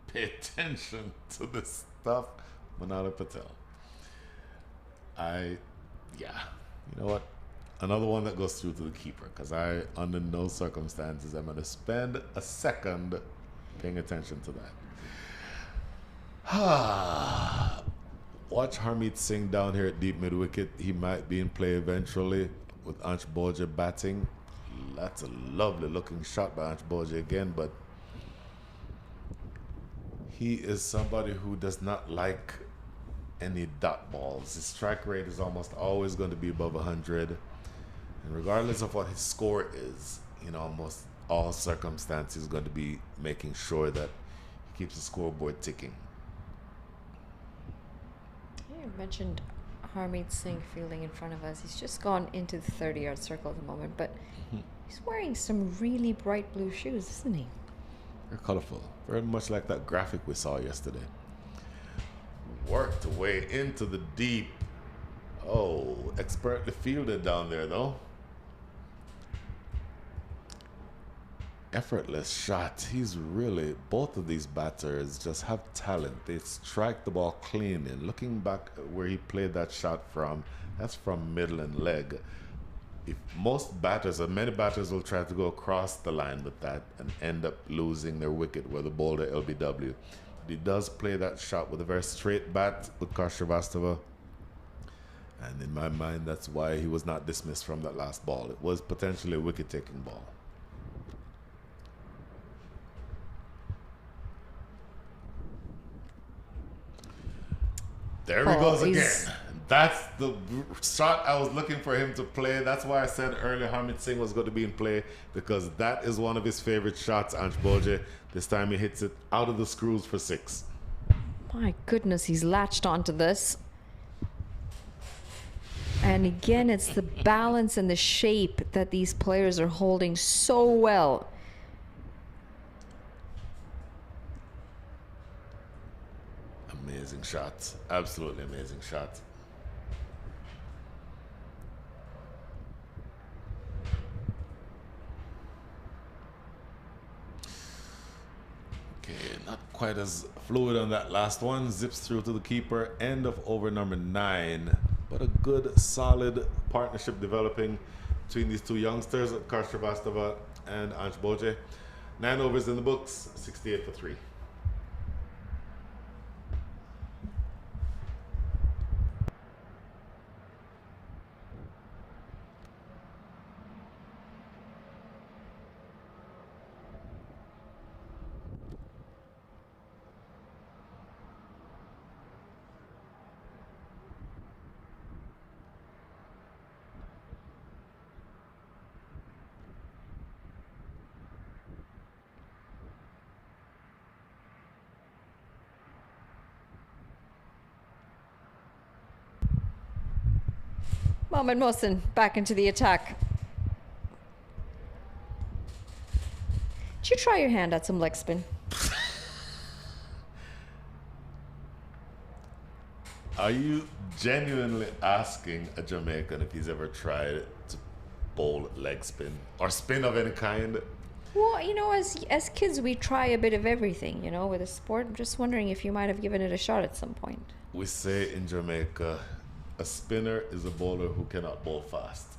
pay attention to this stuff, Manala Patel. You know what? Another one that goes through to the keeper, because I, under no circumstances, I'm going to spend a second paying attention to that. Watch Harmeet Singh down here at deep mid wicket. He might be in play eventually with Ansh Boje batting. That's a lovely looking shot by Ansh Boje again, but he is somebody who does not like any dot balls. His strike rate is almost always going to be above 100, and regardless of what his score is, in almost all circumstances, he's going to be making sure that he keeps the scoreboard ticking. You mentioned Harmeet Singh fielding in front of us. He's just gone into the 30-yard circle at the moment, but he's wearing some really bright blue shoes, isn't he? They're colorful, very much like that graphic we saw yesterday. Worked away into the deep. Oh, expertly fielded down there though. Effortless shot. He's really, both of these batters just have talent. They strike the ball clean, and looking back at where he played that shot from, that's from middle and leg. If most batters, or many batters, will try to go across the line with that and end up losing their wicket where the bowler LBW. But he does play that shot with a very straight bat with Kar Shrivastava. And in my mind, that's why he was not dismissed from that last ball. It was potentially a wicket-taking ball. There he goes again. That's the shot I was looking for him to play. That's why I said earlier Harmeet Singh was going to be in play, because that is one of his favorite shots, Ansh Boje. This time he hits it out of the screws for 6. My goodness, he's latched onto this. And again, it's the balance and the shape that these players are holding so well. Amazing shot. Absolutely amazing shot. not quite as fluid on that last one. Zips through to the keeper. End of over number 9. But a good, solid partnership developing between these two youngsters, Kar Shrivastava and Ansh Boje. 9 overs in the books, 68 for 3. Mohamed Mohsen back into the attack. Did you try your hand at some leg spin? Are you genuinely asking a Jamaican if he's ever tried to bowl leg spin or spin of any kind? Well, you know, as kids, we try a bit of everything, you know, with a sport. I'm just wondering if you might have given it a shot at some point. We say in Jamaica, a spinner is a bowler who cannot bowl fast.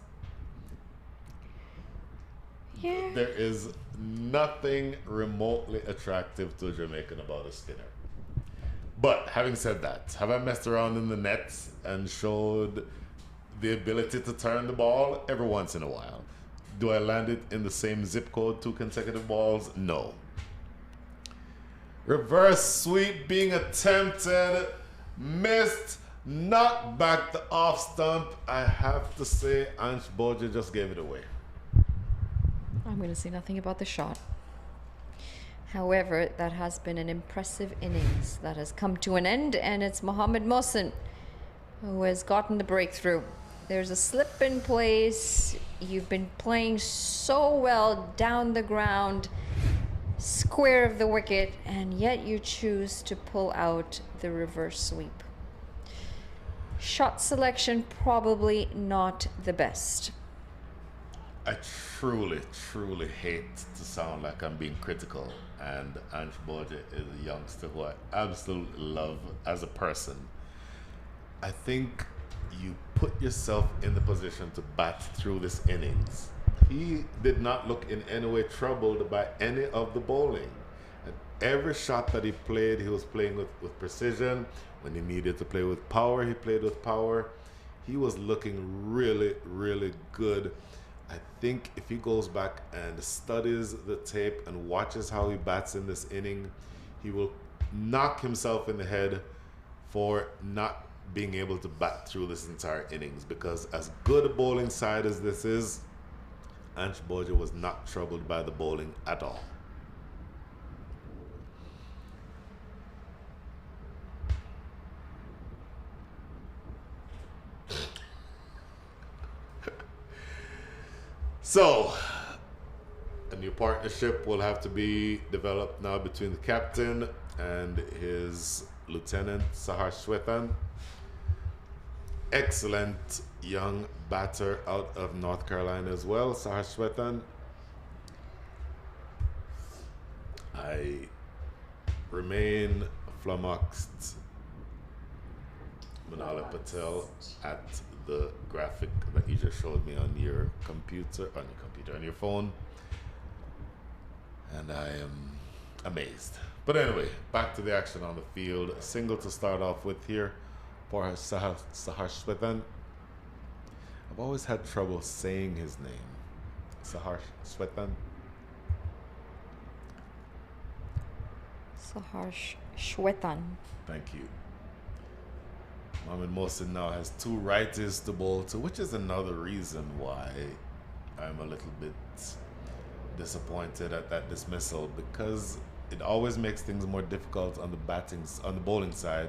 Yeah. There is nothing remotely attractive to a Jamaican about a spinner. But having said that, have I messed around in the nets and showed the ability to turn the ball? Every once in a while. Do I land it in the same zip code 2 consecutive balls? No. Reverse sweep being attempted. Missed. Knocked back the off stump. I have to say, Ansh Boje just gave it away. I'm going to say nothing about the shot. However, that has been an impressive innings that has come to an end, and it's Mohamed Mohsen who has gotten the breakthrough. There's a slip in place. You've been playing so well down the ground, square of the wicket, and yet you choose to pull out the reverse sweep. Shot selection probably not the best. I truly, truly hate to sound like I'm being critical, and Ansh Boje is a youngster who I absolutely love as a person. I think you put yourself in the position to bat through this innings. He did not look in any way troubled by any of the bowling. And every shot that he played, he was playing with precision. When he needed to play with power, he played with power. He was looking really, really good. I think if he goes back and studies the tape and watches how he bats in this inning, he will knock himself in the head for not being able to bat through this entire innings, because as good a bowling side as this is, Ansh Boje was not troubled by the bowling at all. So, a new partnership will have to be developed now between the captain and his lieutenant, Sahar Shwetan. Excellent young batter out of North Carolina as well, Sahar Shwetan. I remain flummoxed, Manala Patel, at the graphic that you just showed me on your computer, on your phone, and I am amazed. But anyway, back to the action on the field. A single to start off with here for Sahar Shwetan. I've always had trouble saying his name. Sahar Shwetan. Sahar Shwetan. Thank you. Mohamed Mohsen now has 2 righties to bowl to, which is another reason why I'm a little bit disappointed at that dismissal, because it always makes things more difficult on the bowling side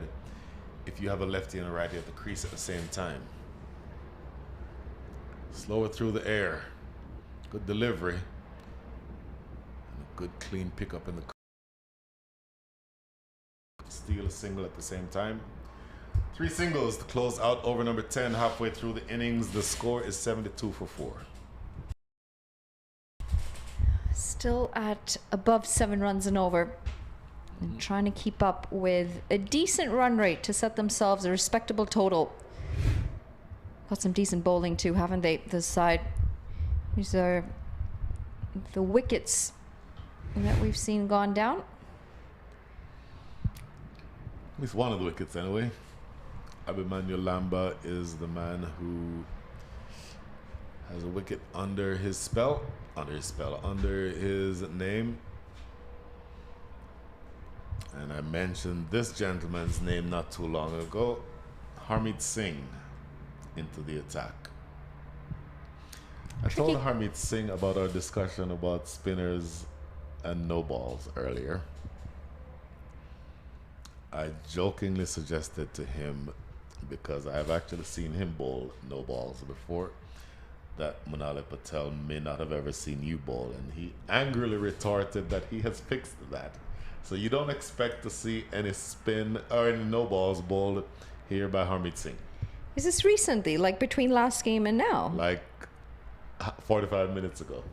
if you have a lefty and a righty at the crease at the same time. Slower through the air. Good delivery. And a good clean pickup in the steal a single at the same time. 3 singles to close out over number 10 halfway through the innings. The score is 72 for 4. Still at above 7 runs and over. and trying to keep up with a decent run rate to set themselves a respectable total. Got some decent bowling too, haven't they, this side? These are the wickets that we've seen gone down. At least one of the wickets anyway. Abimanyu Lamba is the man who has a wicket under his name. And I mentioned this gentleman's name not too long ago. Harmeet Singh into the attack. I told Harmeet Singh about our discussion about spinners and no balls earlier. I jokingly suggested to him, because I have actually seen him bowl no balls before, that Munali Patel may not have ever seen you bowl, and he angrily retorted that he has fixed that. So you don't expect to see any spin or any no balls bowled here by Harmeet Singh. Is this recently, like between last game and now? Like 45 minutes ago.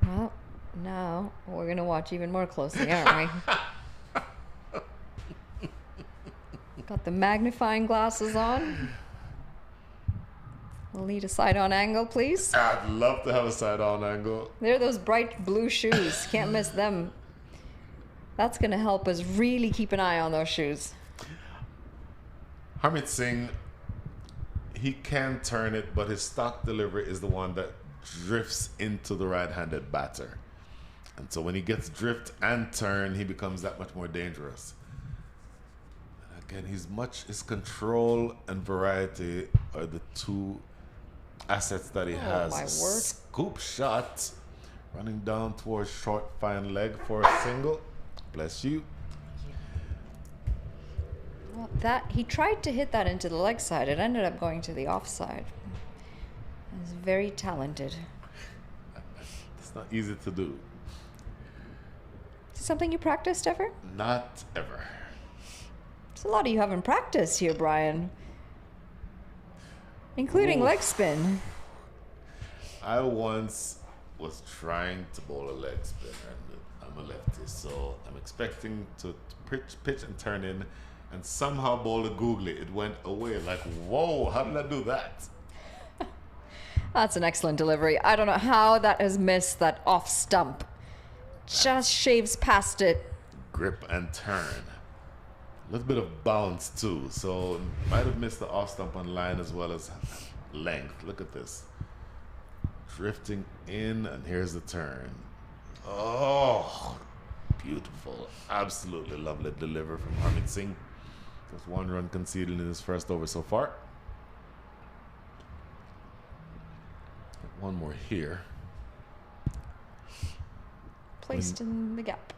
Well, now we're going to watch even more closely, aren't we? Got the magnifying glasses on. We'll need a side-on angle, please. I'd love to have a side-on angle. They're those bright blue shoes. Can't miss them. That's going to help us really keep an eye on those shoes. Harmeet Singh, he can turn it, but his stock delivery is the one that drifts into the right-handed batter. And so when he gets drift and turn, he becomes that much more dangerous. And again, his control and variety are the two assets that he has. My word. Scoop shot, running down towards short fine leg for a single. Bless you. Well, he tried to hit that into the leg side. It ended up going to the offside. He's very talented. It's not easy to do. Is it something you practiced ever? Not ever. There's a lot of you haven't practiced here, Brian. Including leg spin. I once was trying to bowl a leg spin, and I'm a lefty, so I'm expecting to pitch and turn in, and somehow bowl a googly. It went away. Like, whoa, how did I do that? That's an excellent delivery. I don't know how that has missed that off stump. Just shaves past it. Grip and turn. A little bit of bounce too, so might have missed the off stump on line as well as length. Look at this. Drifting in, and here's the turn. Oh, beautiful. Absolutely lovely delivery from Harmeet Singh. Just one run conceded in his first over so far. One more here. Placed in the gap.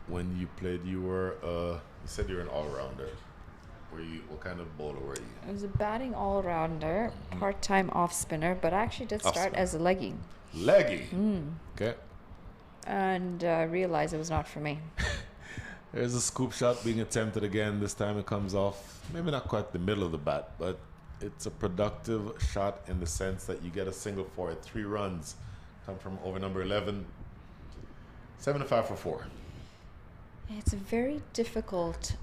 When you played, you said you were an all-rounder. What kind of bowler were you? I was a batting all-rounder, part-time off-spinner, but I actually did start as a leggy. Leggy? Okay. And realized it was not for me. There's a scoop shot being attempted again. This time it comes off, maybe not quite the middle of the bat, but it's a productive shot in the sense that you get a single for it. 3 runs come from over number 11. 7-5 for 4. It's a very difficult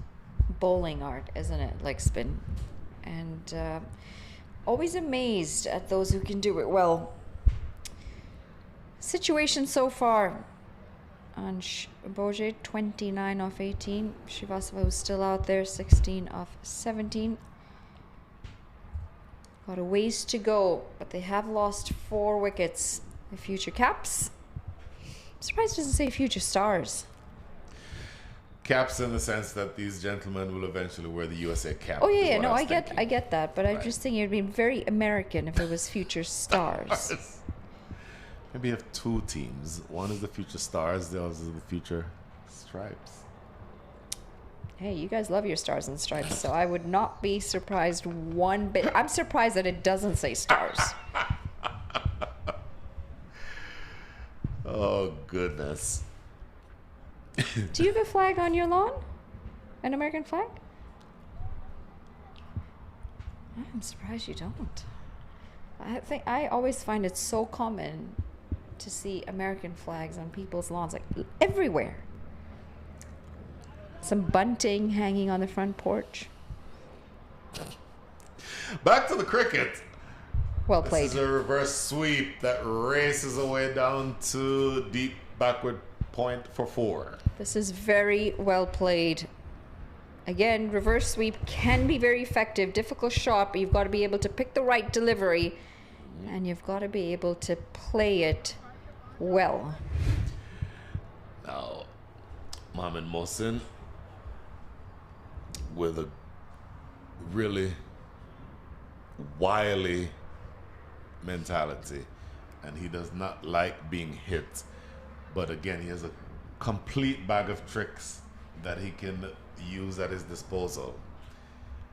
bowling art, isn't it? Leg spin. And always amazed at those who can do it well. Situation so far on Boje, 29 off 18. Srivastava was still out there, 16 off 17. Got a ways to go, but they have lost 4 wickets. The future caps. I'm surprised it doesn't say future stars. Caps in the sense that these gentlemen will eventually wear the USA cap. Oh yeah, no, I get that, but right. I'm just thinking it'd be very American if it was future stars. Maybe you have 2 teams. One is the future stars, the other is the future stripes. Hey, you guys love your stars and stripes, so I would not be surprised one bit. I'm surprised that it doesn't say stars. Oh, goodness. Do you have a flag on your lawn? An American flag? I'm surprised you don't. I always find it so common to see American flags on people's lawns, like everywhere. Some bunting hanging on the front porch. Back to the cricket. Well played. This is a reverse sweep that races away down to deep backward point for 4. This is very well played. Again, reverse sweep can be very effective. Difficult shot, but you've got to be able to pick the right delivery, and you've got to be able to play it well. Now, Mohamed Mohsin with a really wily mentality, and he does not like being hit. But again, he has a complete bag of tricks that he can use at his disposal.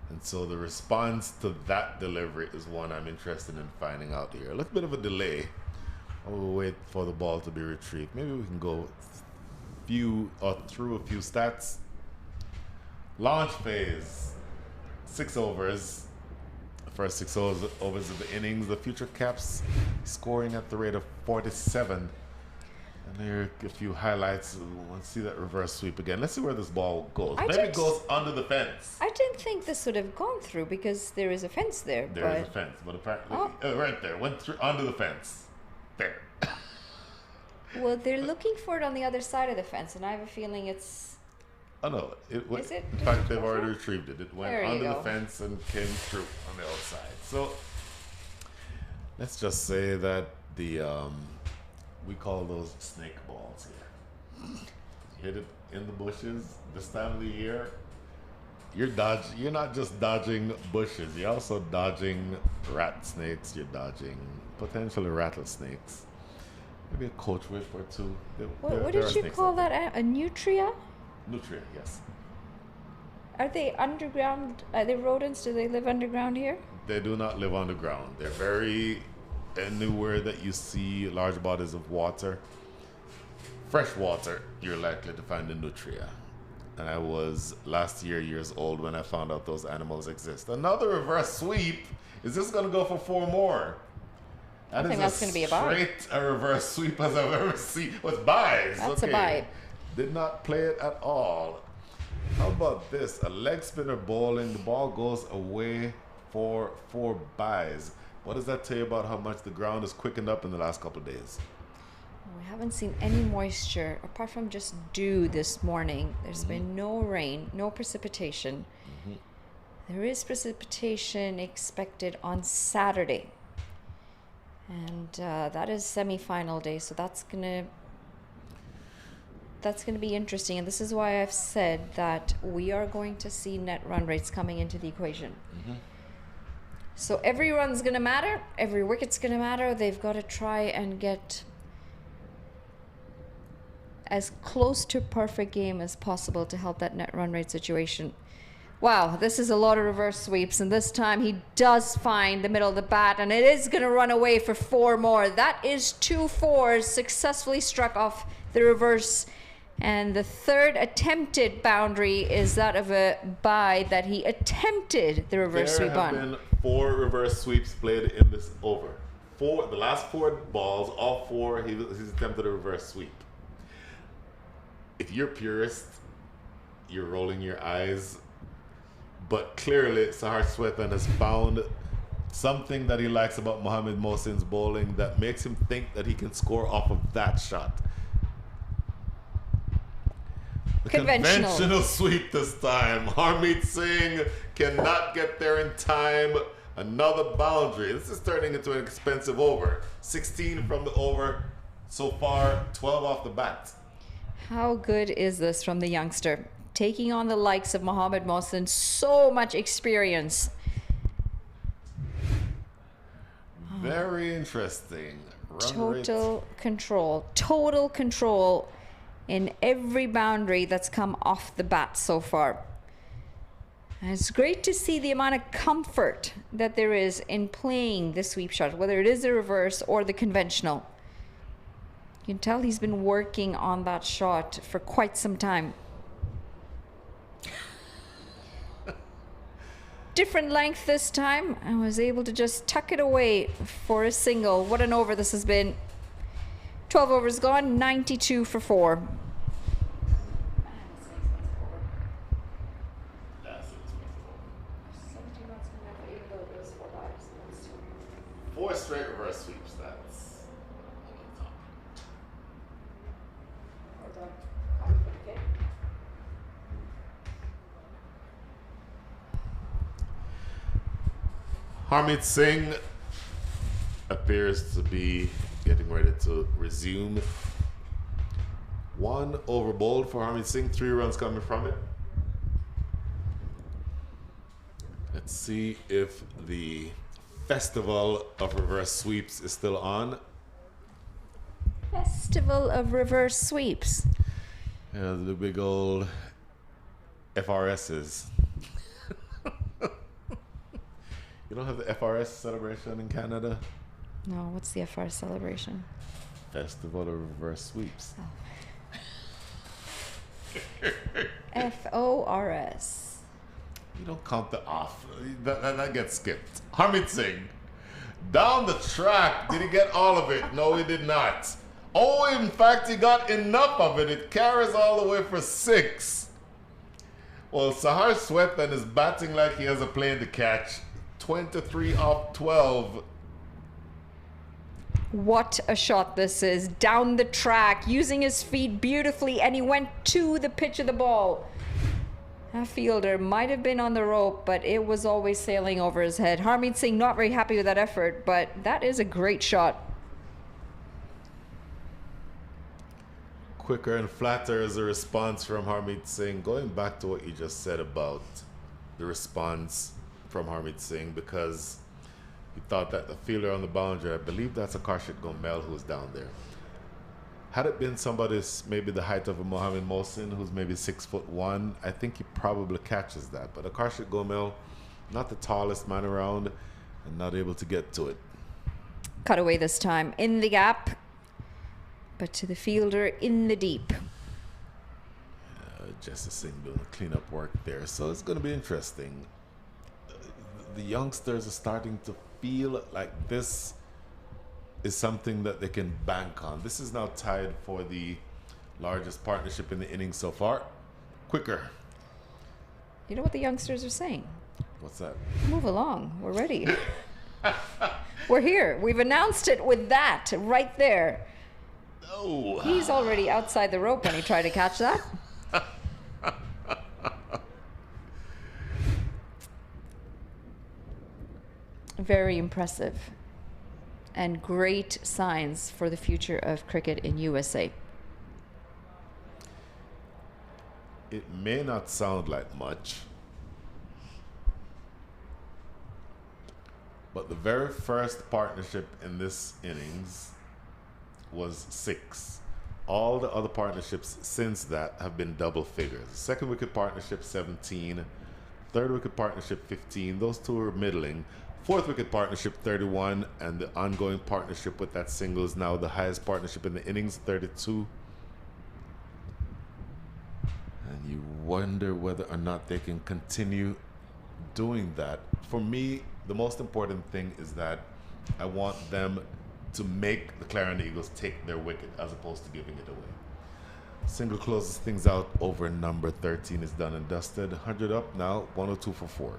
And so the response to that delivery is one I'm interested in finding out here. A little bit of a delay. We'll wait for the ball to be retrieved. Maybe we can go through a few stats. Launch phase, 6 overs. The first 6 overs of the innings. The Future Caps scoring at the rate of 47. And there are a few highlights. Let's see that reverse sweep again. Let's see where this ball goes. Maybe it goes under the fence. I didn't think this would have gone through because there is a fence there. There is a fence, but apparently, right there, went through under the fence. There. Well, they're looking for it on the other side of the fence, and I have a feeling it's... Oh no, it went. Is it? In fact, they've already retrieved it. It went There you under the go. fence and came through on the outside. So let's just say that the we call those snake balls here. Hit it in the bushes this time of the year. You're not just dodging bushes. You're also dodging rat snakes. You're dodging potentially rattlesnakes. Maybe a coach whip or two. What did you call that? A nutria? Nutria, yes. Are they underground? Are they rodents? Do they live underground here? They do not live on the ground. They're very anywhere that you see large bodies of water, fresh water, you're likely to find a nutria. And I was last years old when I found out those animals exist. Another reverse sweep. Is this going to go for 4 more? I think that's going to be a bye. Straight a reverse sweep as I've ever seen. What's buys? That's a bye. Did not play it at all. How about this? A leg spinner bowling. The ball goes away for 4 buys. What does that tell you about how much the ground has quickened up in the last couple of days? We haven't seen any moisture apart from just dew this morning. There's been no rain, no precipitation. There is precipitation expected on Saturday. And that is semi-final day, so that's gonna be interesting. And this is why I've said that we are going to see net run rates coming into the equation. So every run's gonna matter, every wicket's gonna matter. They've got to try and get as close to a perfect game as possible to help that net run rate situation. Wow, this is a lot of reverse sweeps, and this time he does find the middle of the bat, and it is going to run away for 4 more. That is 2 fours successfully struck off the reverse, and the third attempted boundary is that of a bye that he attempted the reverse sweep on. There have been 4 reverse sweeps played in this over. The last 4 balls, all 4, he's attempted a reverse sweep. If you're purist, you're rolling your eyes. But clearly, Sahar Swetan has found something that he likes about Mohamed Mohsin's bowling that makes him think that he can score off of that shot. The conventional sweep this time. Harmeet Singh cannot get there in time. Another boundary. This is turning into an expensive over. 16 from the over so far, 12 off the bat. How good is this from the youngster? Taking on the likes of Mohamed Mohsin, so much experience. Very interesting. Total control in every boundary that's come off the bat so far. And it's great to see the amount of comfort that there is in playing the sweep shot, whether it is the reverse or the conventional. You can tell he's been working on that shot for quite some time. Different length this time, and was able to just tuck it away for a single. What an over this has been. 12 overs gone, 92 for 4. Four straight reverse sweeps. That's Harmeet Singh appears to be getting ready to resume. 1 over bowled for Harmeet Singh. 3 runs coming from it. Let's see if the Festival of Reverse Sweeps is still on. Festival of Reverse Sweeps. Yeah, the big old FRSs. You don't have the FRS celebration in Canada? No, what's the FR celebration? Festival of Reverse Sweeps. FORS. You don't count the off. That gets skipped. Harmeet Singh, down the track. Did he get all of it? No, he did not. Oh, in fact, he got enough of it. It carries all the way for 6. Well, Sahar Swethan is batting like he has a plane to catch. 23 off 12. What a shot this is. Down the track, using his feet beautifully, and he went to the pitch of the ball. That fielder might have been on the rope, but it was always sailing over his head. Harmeet Singh not very happy with that effort, but that is a great shot. Quicker and flatter is a response from Harmeet Singh. Going back to what you just said about the response from Harmeet Singh, because he thought that the fielder on the boundary, I believe that's a Karshit Gomel who's down there. Had it been somebody maybe the height of a Mohammed Mohsin, who's maybe 6'1", I think he probably catches that. But Akarshit Gomel, not the tallest man around, and not able to get to it. Cut away this time in the gap, but to the fielder in the deep. Jesse Singh doing the cleanup work there. So it's going to be interesting. The youngsters are starting to feel like this is something that they can bank on. This is now tied for the largest partnership in the innings so far. Quicker. You know what the youngsters are saying? What's that? Move along. We're ready. We're here. We've announced it with that right there. No. He's already outside the rope when he tried to catch that. Very impressive. And great signs for the future of cricket in USA. It may not sound like much, but the very first partnership in this innings was 6. All the other partnerships since that have been double figures. Second wicket partnership 17, third wicket partnership 15. Those two are middling. Fourth wicket partnership 31, and the ongoing partnership with that single is now the highest partnership in the innings, 32. And you wonder whether or not they can continue doing that. For me, the most important thing is that I want them to make the Clarion Eagles take their wicket as opposed to giving it away. Single closes things out over number 13 is done and dusted. 100 up now, 102 for 4.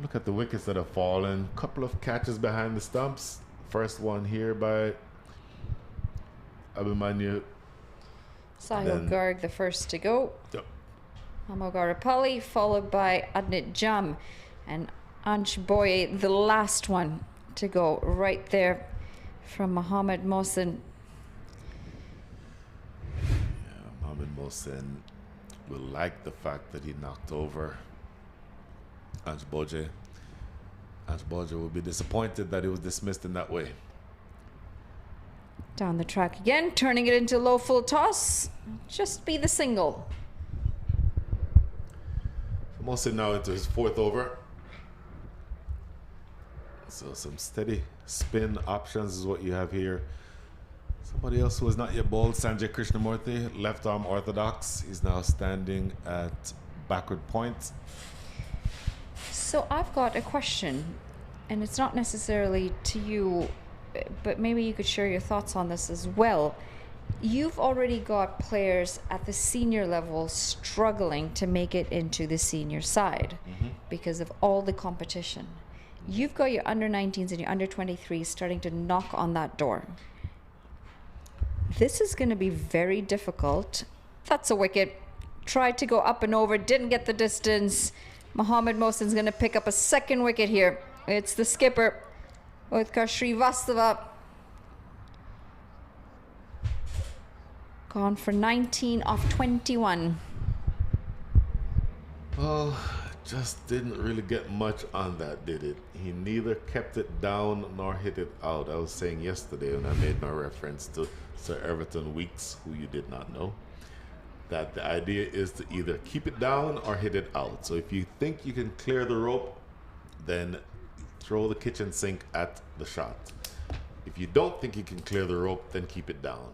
Look at the wickets that have fallen. Couple of catches behind the stumps. First one here by Abhimanyu. Sahil Garg, the first to go. Yep. Amogarapalli, followed by Adnit Jam. And Ansh Boye, the last one to go right there from Mohammed Mohsin. Yeah, Mohammed Mohsin will like the fact that he knocked over Ansh Boje. Ansh Boje will be disappointed that he was dismissed in that way. Down the track again, turning it into low full toss. Just be the single. Mohsin now into his 4th over. So some steady spin options is what you have here. Somebody else who has not yet bowled, Sanjay Krishnamurthy, left arm orthodox. He's now standing at backward point. So I've got a question, and it's not necessarily to you but maybe you could share your thoughts on this as well. You've already got players at the senior level struggling to make it into the senior side because of all the competition. You've got your under 19s and your under 23s starting to knock on that door. This is going to be very difficult. That's a wicket. Tried to go up and over, didn't get the distance. Mohammad Mohsin's going to pick up a second wicket here. It's the skipper, Utkar Srivastava. Gone for 19 off 21. Well, just didn't really get much on that, did it? He neither kept it down nor hit it out. I was saying yesterday when I made my reference to Sir Everton Weeks, who you did not know, that the idea is to either keep it down or hit it out. So if you think you can clear the rope, then throw the kitchen sink at the shot. If you don't think you can clear the rope, then keep it down.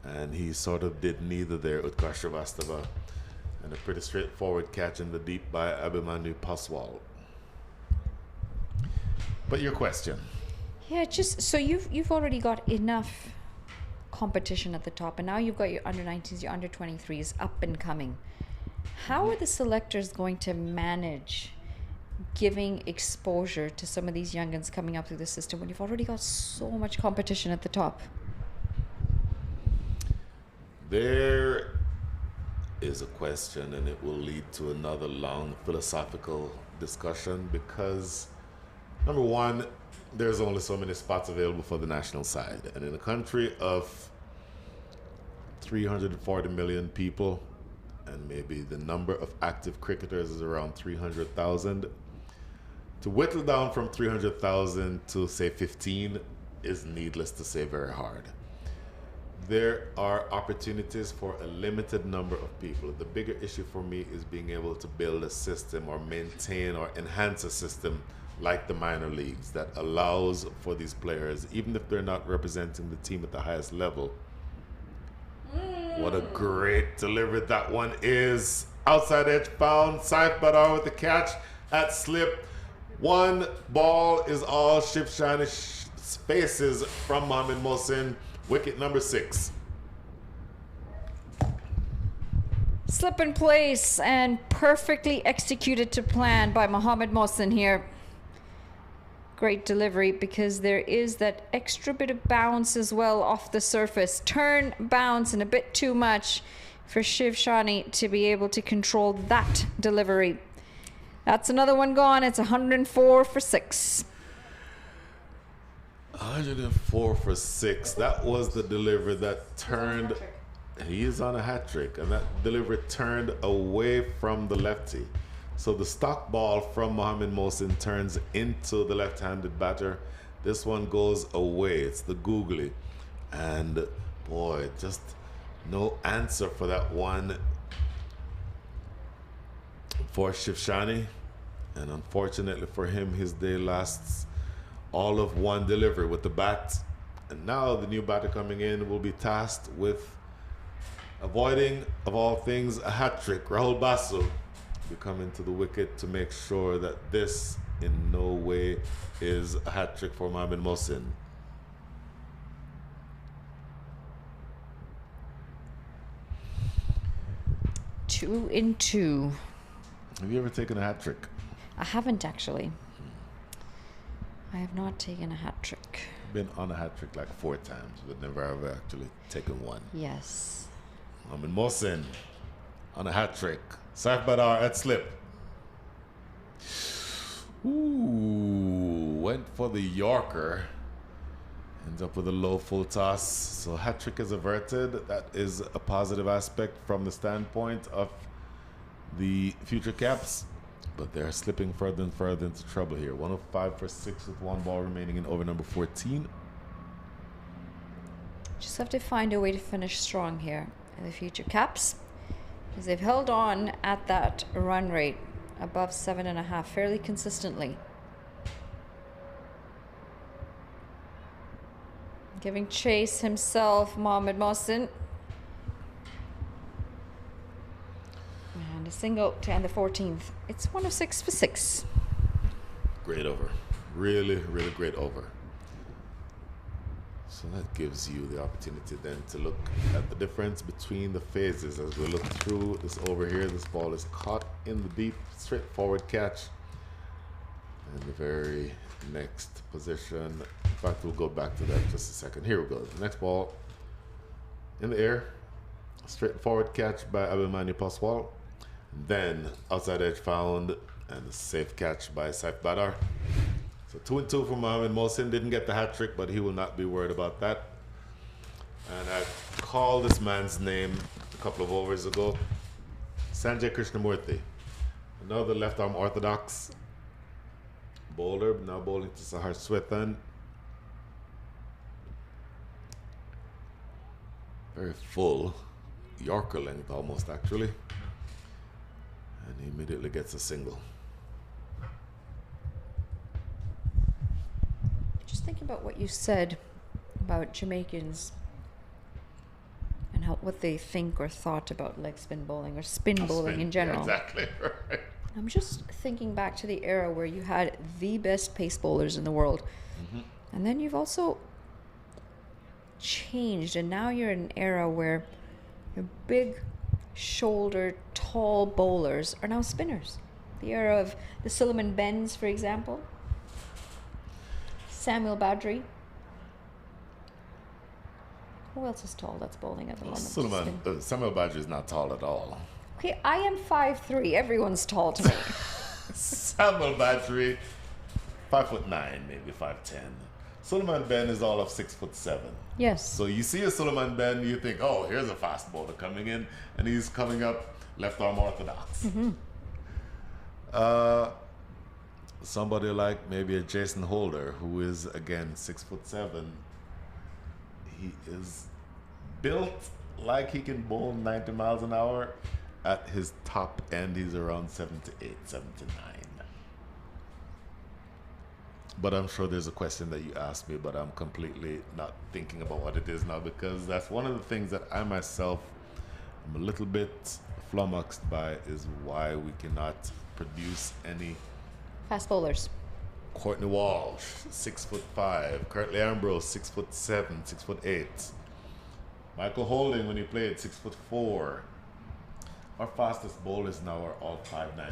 And he sort of did neither there, Utkar Srivastava. And a pretty straightforward catch in the deep by Abhimanyu Paswal. But your question. Yeah, just so you've already got enough competition at the top, and now you've got your under 19s, your under 23s up and coming. How are the selectors going to manage giving exposure to some of these youngins coming up through the system when you've already got so much competition at the top? There is a question, and it will lead to another long philosophical discussion, because number one, there's only so many spots available for the national side, and in a country of 340 million people, and maybe the number of active cricketers is around 300,000, to whittle down from 300,000 to say 15 is, needless to say, very hard. There are opportunities for a limited number of people. The bigger issue for me is being able to build a system or maintain or enhance a system like the minor leagues that allows for these players, even if they're not representing the team at the highest level. What a great delivery that one is. Outside edge found. Saif Badar with the catch at slip. One ball is all Shiv Shani faces from Mohammad Mohsin. Wicket number 6. Slip in place and perfectly executed to plan by Mohammad Mohsin here. Great delivery, because there is that extra bit of bounce as well off the surface. Turn, bounce, and a bit too much for Shiv Shani to be able to control that delivery. That's another one gone. It's 104 for 6. 104 for 6. That was the delivery that turned. He is on a hat trick, and that delivery turned away from the lefty. So the stock ball from Mohammad Mohsin turns into the left-handed batter. This one goes away. It's the googly. And boy, just no answer for that one for Shiv Shani. And unfortunately for him, his day lasts all of one delivery with the bat. And now the new batter coming in will be tasked with avoiding, of all things, a hat trick. Rahul Basu be coming to the wicket to make sure that this in no way is a hat trick for Mohammad Mohsin. Two in two. Have you ever taken a hat trick? I haven't actually. I have not taken a hat trick. Been on a hat trick like 4 times, but never ever actually taken one. Yes. Mohammad Mohsin on a hat trick. Saif Badar at slip. Ooh, went for the Yorker. Ends up with a low full toss. So hat trick is averted. That is a positive aspect from the standpoint of the future caps. But they're slipping further and further into trouble here. 105 for 6 with 1 ball remaining in over number 14. Just have to find a way to finish strong here in the future caps, because they've held on at that run rate above 7.5 fairly consistently. Giving chase himself, Mohammad Mohsin. And a single to end the 14th. It's 106 for 6. Great over. Really, really great over. So that gives you the opportunity then to look at the difference between the phases. As we look through this over here, this ball is caught in the deep, straightforward catch. And the very next position, in fact, we'll go back to that in just a second. Here we go. The next ball in the air, straightforward catch by Abimani Paswal. Then outside edge found and a safe catch by Saif Badar. So 2-2 for Mohamed Mohsin. Didn't get the hat trick, but he will not be worried about that. And I called this man's name a couple of overs ago. Sanjay Krishnamurthy, another left arm orthodox bowler, now bowling to Sahar Swethan. Very full, Yorker length almost actually. And he immediately gets a single. Just thinking about what you said about Jamaicans and what they think or thought about leg spin bowling or spin bowling in general. Yeah, exactly, right. I'm just thinking back to the era where you had the best pace bowlers in the world. Mm-hmm. And then you've also changed, and now you're in an era where your big shoulder, tall bowlers are now spinners. The era of the Suleiman Benz, for example. Samuel Badri. Who else is tall that's bowling at the moment? Samuel Badri is not tall at all. Okay, I am 5'3". Everyone's tall to me. Samuel Badri, 5'9", maybe 5'10". Suleiman Ben is all of 6'7". Yes. So you see a Suleiman Ben, you think, oh, here's a fast bowler coming in, and he's coming up left arm orthodox. Mm-hmm. Somebody like maybe a Jason Holder, who is again 6'7". He is built like he can bowl 90 miles an hour. At his top end, he's around 7 to 8, 7 to 9. But I'm sure there's a question that you asked me, but I'm completely not thinking about what it is now, because that's one of the things that I myself am a little bit flummoxed by, is why we cannot produce any fast bowlers. Courtney Walsh, 6'5". Curtly Ambrose, 6'7", 6'8". Michael Holding, when he played, 6'4". Our fastest bowlers now are all 5'9", 5'10",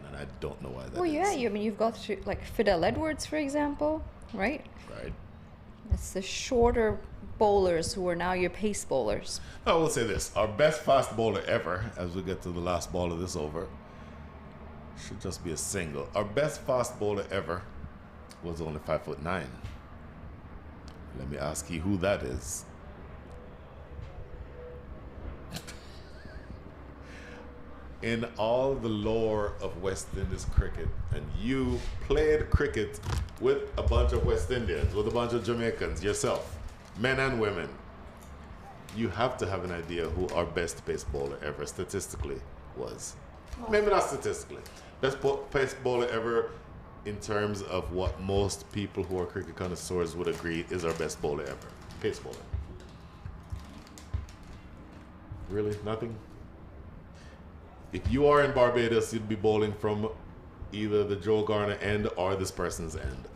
and I don't know why that is. Well, yeah, you've got like Fidel Edwards, for example, right? Right. It's the shorter bowlers who are now your pace bowlers. I will say this. Our best fast bowler ever, as we get to the last ball of this over, should just be a single. Our best fast bowler ever was only 5'9". Let me ask you who that is. In all the lore of West Indies cricket, and you played cricket with a bunch of West Indians, with a bunch of Jamaicans, yourself, men and women, you have to have an idea who our best pace bowler ever statistically was. Maybe not statistically. Best pace bowler ever in terms of what most people who are cricket connoisseurs would agree is our best bowler ever. Pace bowler. Really? Nothing? If you are in Barbados, you'd be bowling from either the Joe Garner end or this person's end.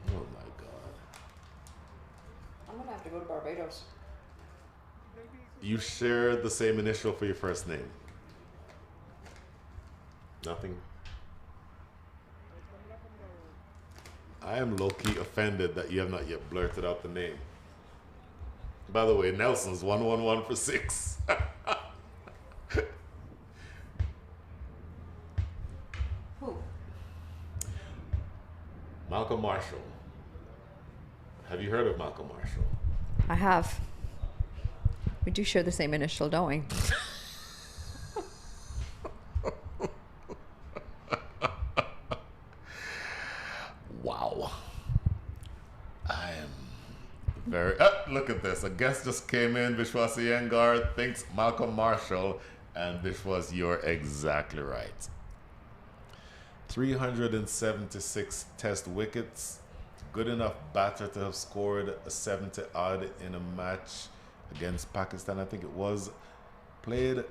Oh my God. I'm going to have to go to Barbados. You share the same initial for your first name. Nothing. I am low-key offended that you have not yet blurted out the name. By the way, Nelson's 111 for 6. Who? Malcolm Marshall. Have you heard of Malcolm Marshall? I have. We do share the same initial, don't we? Wow. I am very... look at this. A guest just came in. Vishwas Iyengar thinks Malcolm Marshall. And Vishwas, you're exactly right. 376 test wickets. Good enough batter to have scored a 70 odd in a match against Pakistan, I think it was. Played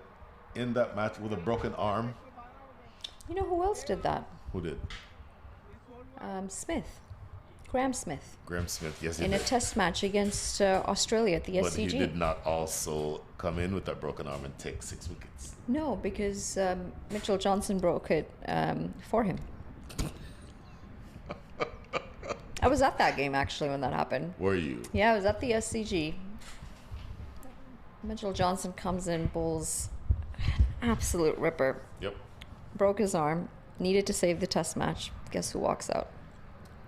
in that match with a broken arm. You know who else did that? Who did? Smith. Graham Smith. Graham Smith, yes, he In a did. test match against Australia at the But SCG. he did not also come in with that broken arm and take 6 wickets. No, because Mitchell Johnson broke it for him. I was at that game actually when that happened. Were you? Yeah, I was at the SCG. Mitchell Johnson comes in, bowls absolute ripper. Yep. Broke his arm, needed to save the test match. Guess who walks out?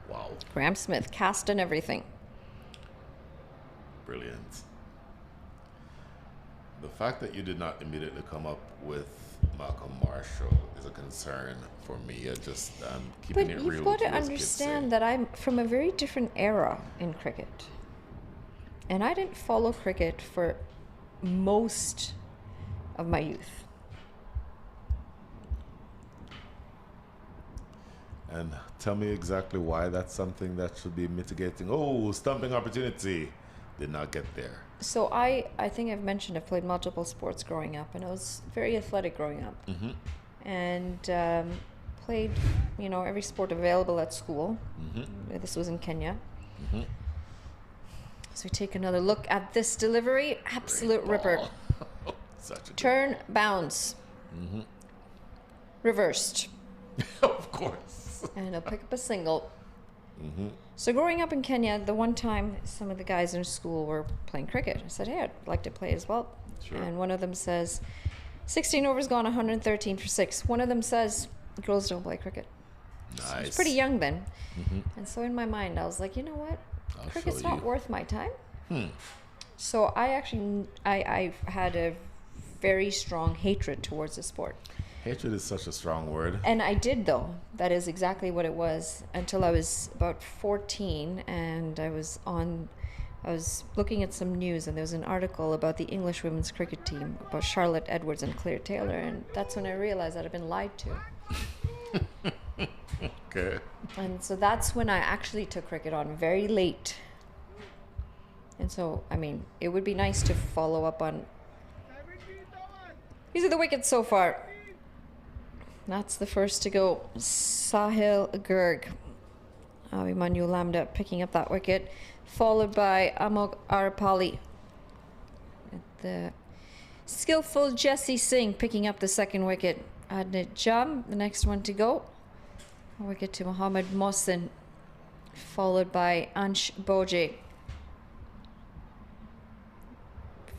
Wow. Graham Smith, cast and everything. Brilliant. The fact that you did not immediately come up with Malcolm Marshall is a concern for me. I'm keeping But it real. you've got with to you, as kids understand say. that I'm from a very different era in cricket. And I didn't follow cricket for most of my youth. And tell me exactly why that's something that should be mitigating. Oh, stumping opportunity. Did not get there. So I think I've mentioned I've played multiple sports growing up, and I was very athletic growing up. Mm-hmm. And played, every sport available at school. Mm-hmm. This was in Kenya. Mm-hmm. So we take another look at this delivery. Absolute ripper. Such a good Turn, bounce. Mm-hmm. Reversed. Of course. And I'll pick up a single. Mm-hmm. So growing up in Kenya, the one time some of the guys in school were playing cricket. I said, hey, I'd like to play as well. Sure. And one of them says, 16 overs gone, 113 for 6. One of them says, girls don't play cricket. Nice. So I was pretty young then. Mm-hmm. And so in my mind, I was like, you know what? I'll Cricket's show not you. worth my time. Hmm. So I had a very strong hatred towards the sport. Hatred is such a strong word. And I did, though. That is exactly what it was until I was about 14, and I was looking at some news, and there was an article about the English women's cricket team, about Charlotte Edwards and Claire Taylor, and that's when I realized that I'd been lied to. Okay. And so that's when I actually took cricket on very late. And so, it would be nice to follow up on... These are the wickets so far. That's the first to go. Sahil Girg. Emmanuel Lambda picking up that wicket. Followed by Amog Arapali. The skillful Jesse Singh picking up the second wicket. Adnit Jam, the next one to go. A wicket to Mohammed Mohsin. Followed by Ansh Boje.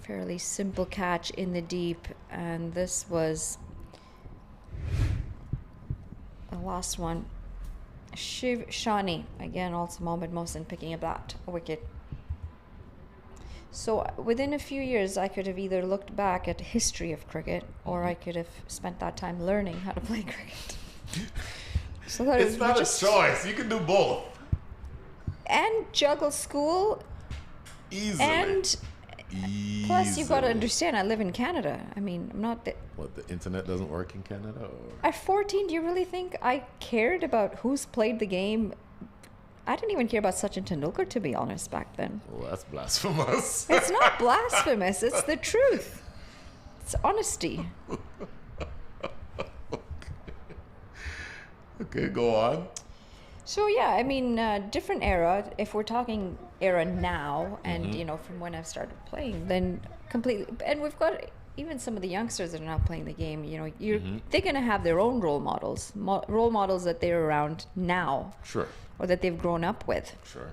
Fairly simple catch in the deep. And this was... the last one, Shiv Shani, again also Mohammed Mohsin picking up that wicket. So within a few years I could have either looked back at history of cricket or I could have spent that time learning how to play cricket. So that It's not a choice. You can do both. And juggle school. Easily. And plus you've got to Easily. understand I live in Canada. I'm not... What, the internet doesn't work in Canada? Or? At 14, do you really think I cared about who's played the game? I didn't even care about Sachin Tendulkar, to be honest, back then. Well, that's blasphemous. It's not blasphemous. It's the truth. It's honesty. Okay, go on. So, yeah, different era. If we're talking era now and, from when I've started playing, then completely. And we've got... even some of the youngsters that are not playing the game, they're going to have their own role models, role models that they're around now. Sure. Or that they've grown up with. Sure.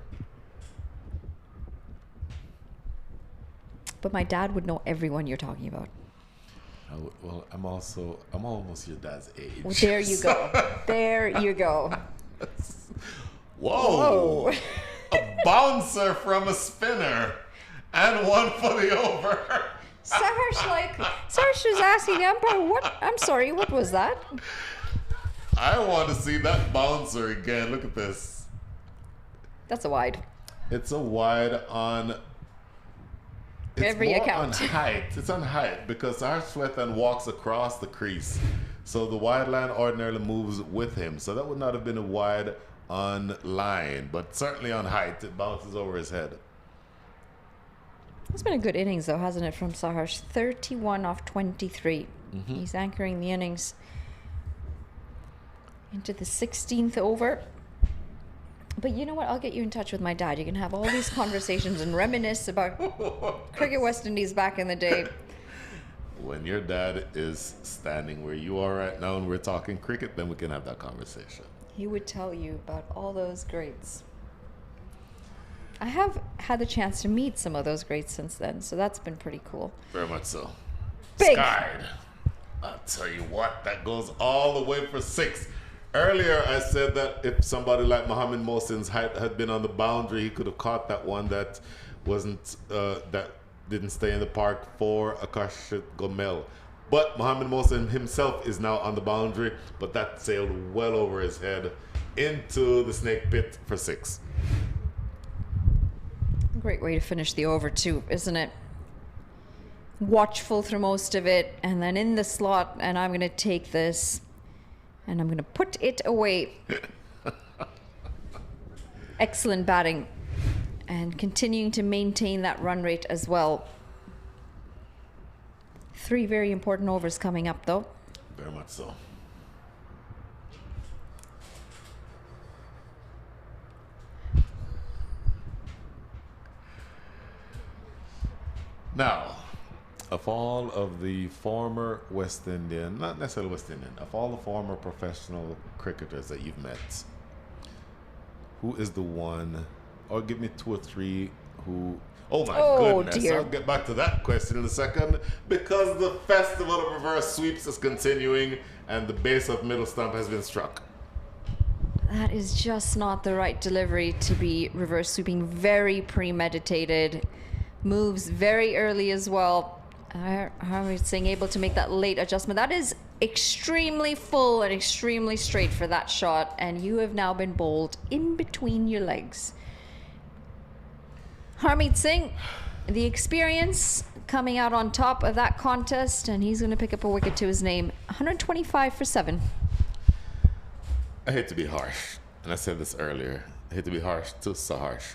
But my dad would know everyone you're talking about. Well, I'm almost your dad's age. Well, there you go. There you go. Whoa. Whoa. A bouncer from a spinner and one for the over. Sarge was asking the umpire, what was that? I want to see that bouncer again. Look at this. That's a wide. It's a wide on... It's Every more account. on height. It's on height because Harshwethan walks across the crease. So the wide line ordinarily moves with him. So that would not have been a wide on line, but certainly on height. It bounces over his head. It's been a good innings, though, hasn't it, from Saharsh? 31 off 23. Mm-hmm. He's anchoring the innings into the 16th over. But you know what? I'll get you in touch with my dad. You can have all these conversations and reminisce about cricket West Indies back in the day. When your dad is standing where you are right now and we're talking cricket, then we can have that conversation. He would tell you about all those greats. I have had the chance to meet some of those greats since then, so that's been pretty cool. Very much so. Big. Skied. I'll tell you what, that goes all the way for 6. Earlier, I said that if somebody like Mohammed Mohsin's had been on the boundary, he could have caught that one that wasn't that didn't stay in the park for Akashit Gomel. But Mohammed Mohsin himself is now on the boundary, but that sailed well over his head into the snake pit for 6. Great way to finish the over too, isn't it? Watchful through most of it, and then in the slot, and I'm going to take this and I'm going to put it away. Excellent batting, and continuing to maintain that run rate as well. 3 very important overs coming up though. Very much so. Now, of all of the former West Indian, not necessarily West Indian, of all the former professional cricketers that you've met, who is the one, or give me 2 or 3 who, oh my goodness, dear. I'll get back to that question in a second, because the festival of reverse sweeps is continuing and the base of middle stump has been struck. That is just not the right delivery to be reverse sweeping. Very premeditated. Moves very early as well. Harmeet Singh able to make that late adjustment. That is extremely full and extremely straight for that shot, and you have now been bowled in between your legs. Harmeet Singh, the experience coming out on top of that contest, and he's going to pick up a wicket to his name. 125 for 7. I hate to be harsh, and I said this earlier. I hate to be harsh, too so harsh.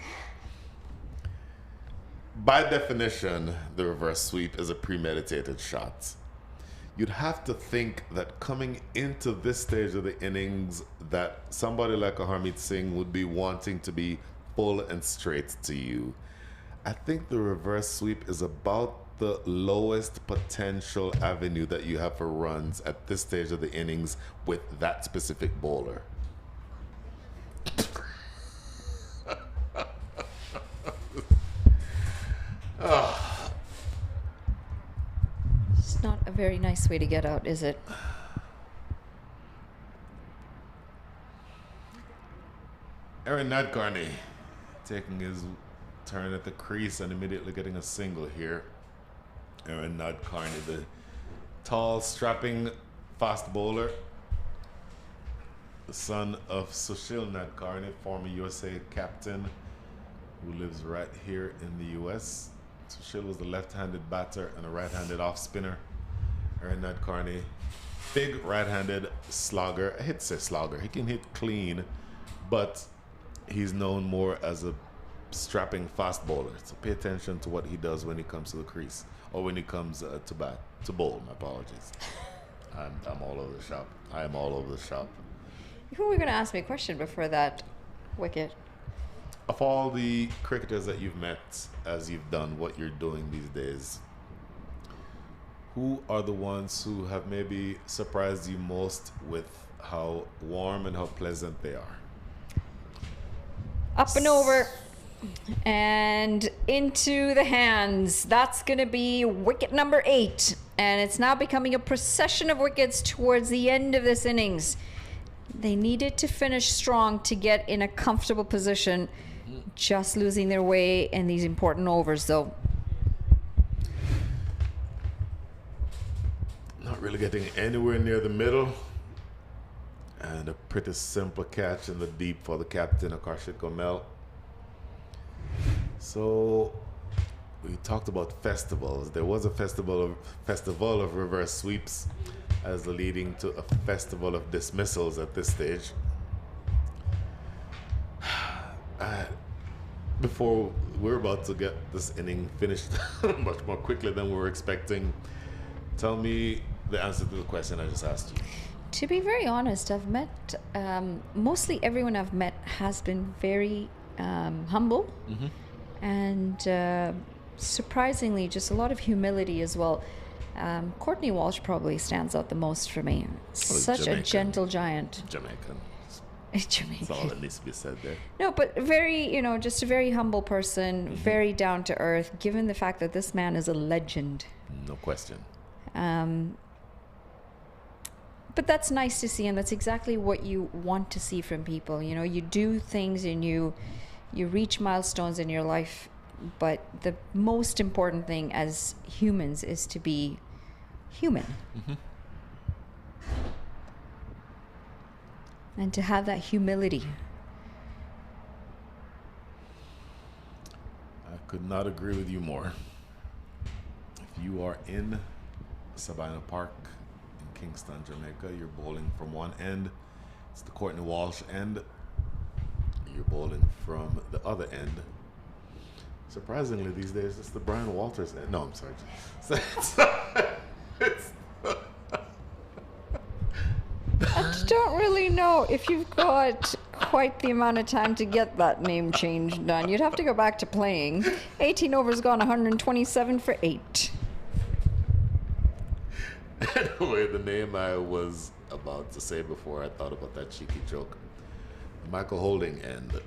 By definition, the reverse sweep is a premeditated shot. You'd have to think that coming into this stage of the innings, that somebody like a Harmeet Singh would be wanting to be full and straight to you. I think the reverse sweep is about the lowest potential avenue that you have for runs at this stage of the innings with that specific bowler. It's not a very nice way to get out, is it? Aaron Nadkarni taking his turn at the crease and immediately getting a single here. Aaron Nadkarni, the tall, strapping fast bowler, the son of Sushil Nadkarni, former USA captain, who lives right here in the US. Sushil was a left-handed batter and a right-handed off-spinner. Aaron Nadkarni, big right-handed slogger. I hate to say slogger. He can hit clean, but he's known more as a strapping fast bowler. So pay attention to what he does when he comes to the crease, or when he comes to bowl. My apologies. I'm all over the shop. I am all over the shop. You were going to ask me a question before that wicket. Of all the cricketers that you've met as you've done what you're doing these days, who are the ones who have maybe surprised you most with how warm and how pleasant they are? Up and over and into the hands. That's going to be wicket number 8. And it's now becoming a procession of wickets towards the end of this innings. They needed to finish strong to get in a comfortable position. Just losing their way in these important overs, though. Not really getting anywhere near the middle. And a pretty simple catch in the deep for the captain, Akashit Gomel. So we talked about festivals. There was a festival of reverse sweeps as leading to a festival of dismissals at this stage. Before we're about to get this inning finished much more quickly than we were expecting, tell me the answer to the question I just asked you. To be very honest, I've met mostly everyone I've met has been very humble and surprisingly just a lot of humility as well. Courtney Walsh probably stands out the most for me. Such a Jamaican. gentle giant. Jamaican. Jamaican. That's all that needs to be said there. No, but very, just a very humble person, very down to earth, given the fact that this man is a legend. No question. But that's nice to see, and that's exactly what you want to see from people. You do things and you reach milestones in your life, but the most important thing as humans is to be human. And to have that humility. I could not agree with you more. If you are in Savannah Park in Kingston, Jamaica, you're bowling from one end. It's the Courtney Walsh end. You're bowling from the other end. Surprisingly, these days, it's the Brian Walters end. No, I'm sorry. I don't really know if you've got quite the amount of time to get that name change done. You'd have to go back to playing. 18 overs gone, 127 for 8. Anyway, the name I was about to say before I thought about that cheeky joke. Michael Holding end.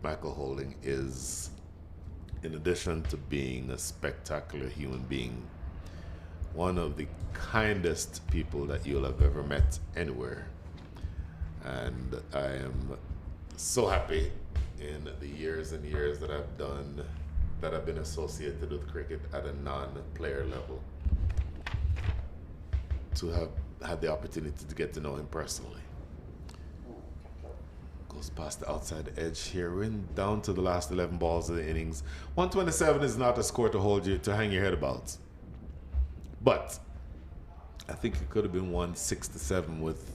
Michael Holding is, in addition to being a spectacular human being, one of the kindest people that you'll have ever met anywhere. And I am so happy in the years and years that I've been associated with cricket at a non-player level, to have had the opportunity to get to know him personally. Goes past the outside edge here. We're down to the last 11 balls of the innings. 127 is not a score to hang your head about. But I think it could have been 167 with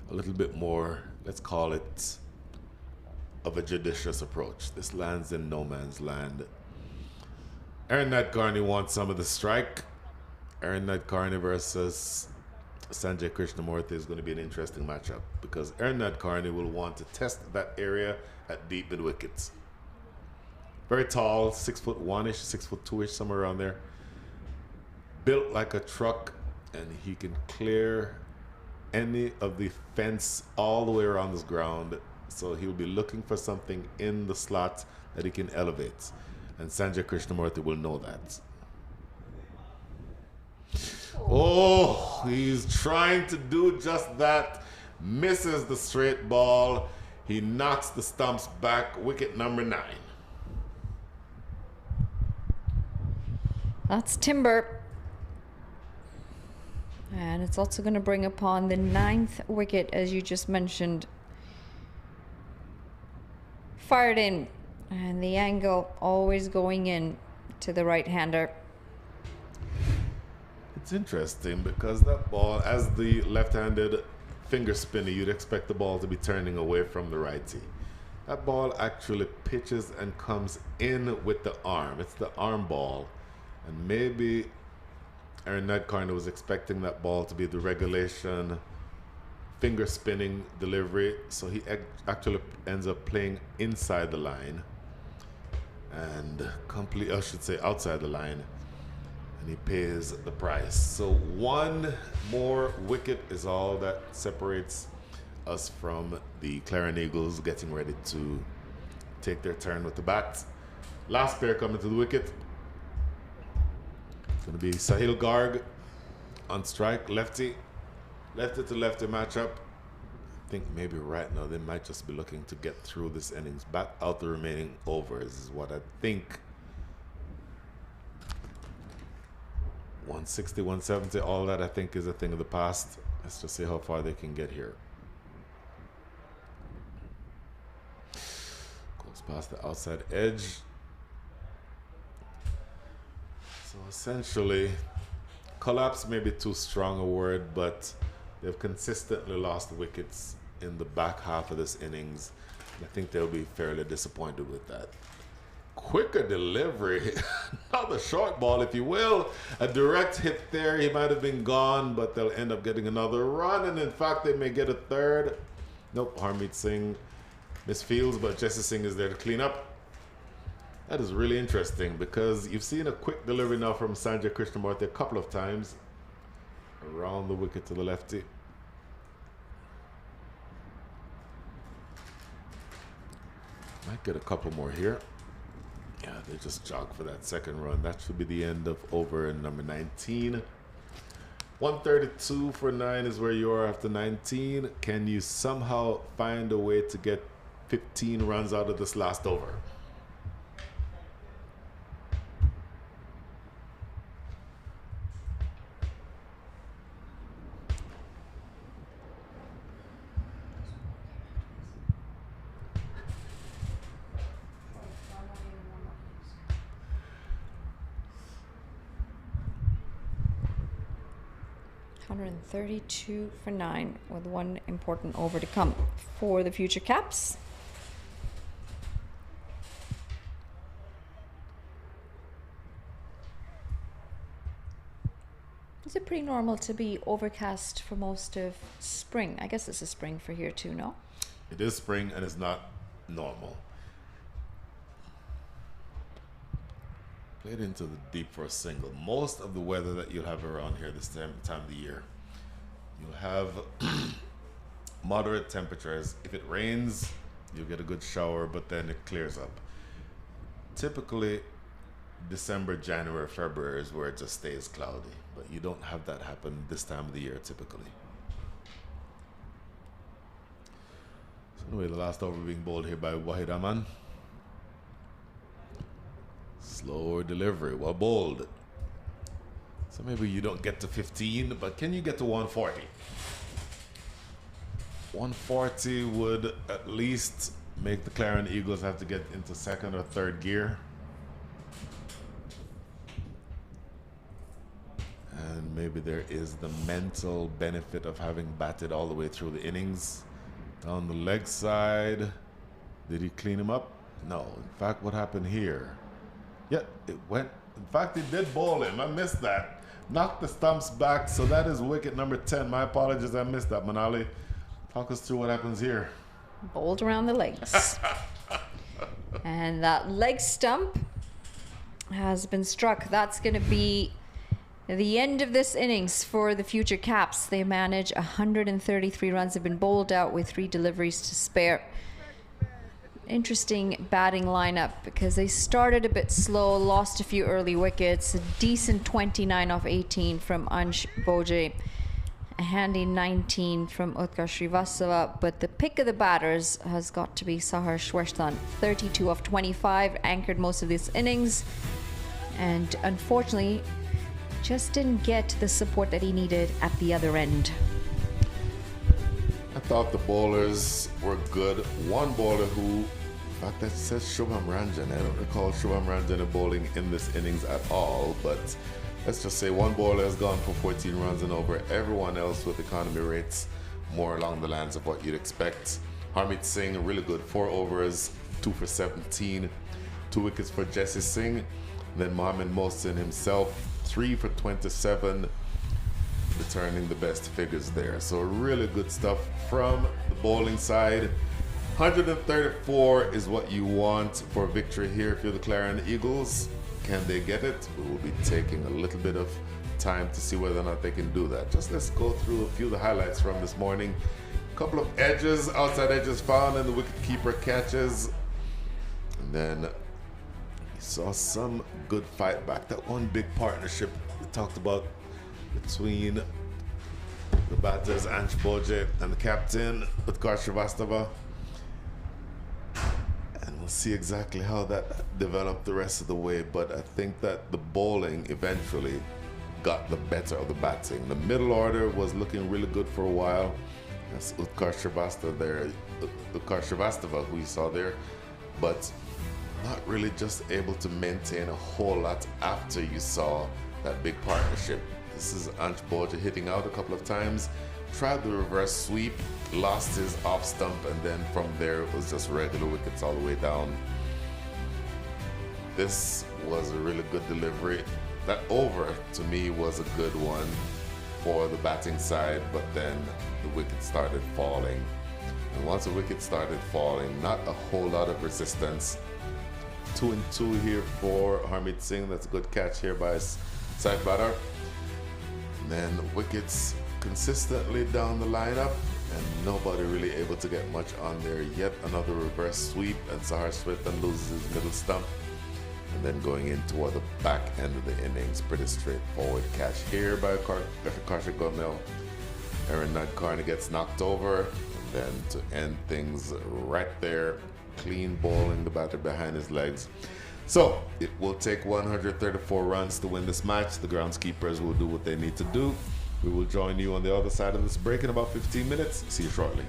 a little bit more, let's call it, of a judicious approach. This lands in no man's land. Aaron Nadkarni wants some of the strike. Aaron Nadkarni versus Sanjay Krishnamurthy is going to be an interesting matchup because Aaron Nadkarni will want to test that area at deep mid wickets. Very tall, 6'1"-ish, 6'2"-ish, somewhere around there. Built like a truck, and he can clear any of the fence all the way around this ground. So he'll be looking for something in the slot that he can elevate. And Sanjay Krishnamurthy will know that. Oh, he's trying to do just that. Misses the straight ball. He knocks the stumps back. Wicket number 9. That's timber. And it's also going to bring upon the 9th wicket, as you just mentioned. Fired in. And the angle always going in to the right-hander. It's interesting because that ball, as the left-handed finger spinner, you'd expect the ball to be turning away from the righty. That ball actually pitches and comes in with the arm. It's the arm ball. And maybe Aaron Nadkarni was expecting that ball to be the regulation finger spinning delivery, so he actually ends up playing inside the line and outside the line, and he pays the price. So one more wicket is all that separates us from the Clarion Eagles getting ready to take their turn with the bat. Last pair coming to the wicket. It's going to be Sahil Garg on strike, lefty to lefty matchup. I think maybe right now they might just be looking to get through this innings, bat out the remaining overs is what I think. 160, 170, all that I think is a thing of the past. Let's just see how far they can get here. Goes past the outside edge. So essentially, collapse may be too strong a word, but they've consistently lost wickets in the back half of this innings. I think they'll be fairly disappointed with that. quicker delivery. Not a short ball, if you will. A direct hit there. He might have been gone, but they'll end up getting another run. And in fact, they may get a third. Nope, Harmeet Singh misfields, but Jesse Singh is there to clean up. That is really interesting because you've seen a quick delivery now from Sanjay Krishnamurthy a couple of times. Around the wicket to the lefty. Might get a couple more here. Yeah, they just jog for that second run. That should be the end of over number 19. 132 for 9 is where you are after 19. Can you somehow find a way to get 15 runs out of this last over? $132 for 9 with one important over to come for the future Caps. Is it pretty normal to be overcast for most of spring? I guess it's a spring for here too, no? It is spring and it's not normal. Played into the deep for a single. Most of the weather that you'll have around here this time of the year, you'll have moderate temperatures. If it rains, you'll get a good shower, but then it clears up. Typically, December, January, February is where it just stays cloudy, but you don't have that happen this time of the year typically. So anyway, the last over being bowled here by Wahid Aman. Slower delivery, well bowled. So maybe you don't get to 15, but can you get to 140? 140 would at least make the Clarion Eagles have to get into second or third gear. And maybe there is the mental benefit of having batted all the way through the innings. Down the leg side, did he clean him up? No. In fact, what happened here? Yeah, it went. In fact, he did bowl him. I missed that. Knocked the stumps back, so that is wicket number 10. My apologies, I missed that. Manali, talk us through what happens here. Bowled around the legs. And that leg stump has been struck. That's going to be the end of this innings for the future Caps. They manage 133 runs. Have been bowled out with 3 deliveries to spare. Interesting batting lineup because they started a bit slow, lost a few early wickets, a decent 29 off 18 from Ansh Boje, a handy 19 from Utkarsh Srivastava, but the pick of the batters has got to be Sahar Shweshtan, 32 off 25, anchored most of this innings, and unfortunately just didn't get the support that he needed at the other end. I thought the bowlers were good. One bowler who, in fact, that says Shubham Ranjan. I don't recall Shubham Ranjan bowling in this innings at all, but let's just say one bowler has gone for 14 runs and over. Everyone else with economy rates more along the lines of what you'd expect. Harmeet Singh, really good. 4 overs, 2 for 17. 2 wickets for Jesse Singh. Then Mohammad Mohsin himself, 3 for 27. Returning the best figures there. So really good stuff from the bowling side. 134 is what you want for victory here if you're the Clarion Eagles. Can they get it? We will be taking a little bit of time to see whether or not they can do that. Just let's go through a few of the highlights from this morning. A couple of edges, outside edges found, and the wicketkeeper catches. And then we saw some good fight back. That one big partnership we talked about between the batters Ansh Boje and the captain Utkarsh Srivastava, and we'll see exactly how that developed the rest of the way. But I think that the bowling eventually got the better of the batting. The middle order was looking really good for a while. That's Utkarsh Srivastava who you saw there, but not really just able to maintain a whole lot after you saw that big partnership. This is Ansh Boje hitting out a couple of times, tried the reverse sweep, lost his off stump, and then from there it was just regular wickets all the way down. this was a really good delivery. That over, to me, was a good one for the batting side, but then the wicket started falling. And once the wicket started falling, not a whole lot of resistance. 2 and 2 here for Harmeet Singh. That's a good catch here by his side batter. And then the wickets consistently down the lineup, and nobody really able to get much on there. Yet another reverse sweep, and Sahar Swethan loses his middle stump. And then going in toward the back end of the innings, pretty straightforward catch here by Karthik Gomel. Aaron Nadkarni gets knocked over, and then to end things right there, clean bowling the batter behind his legs. So it will take 134 runs to win this match. The groundskeepers will do what they need to do. We will join you on the other side of this break in about 15 minutes. See you shortly.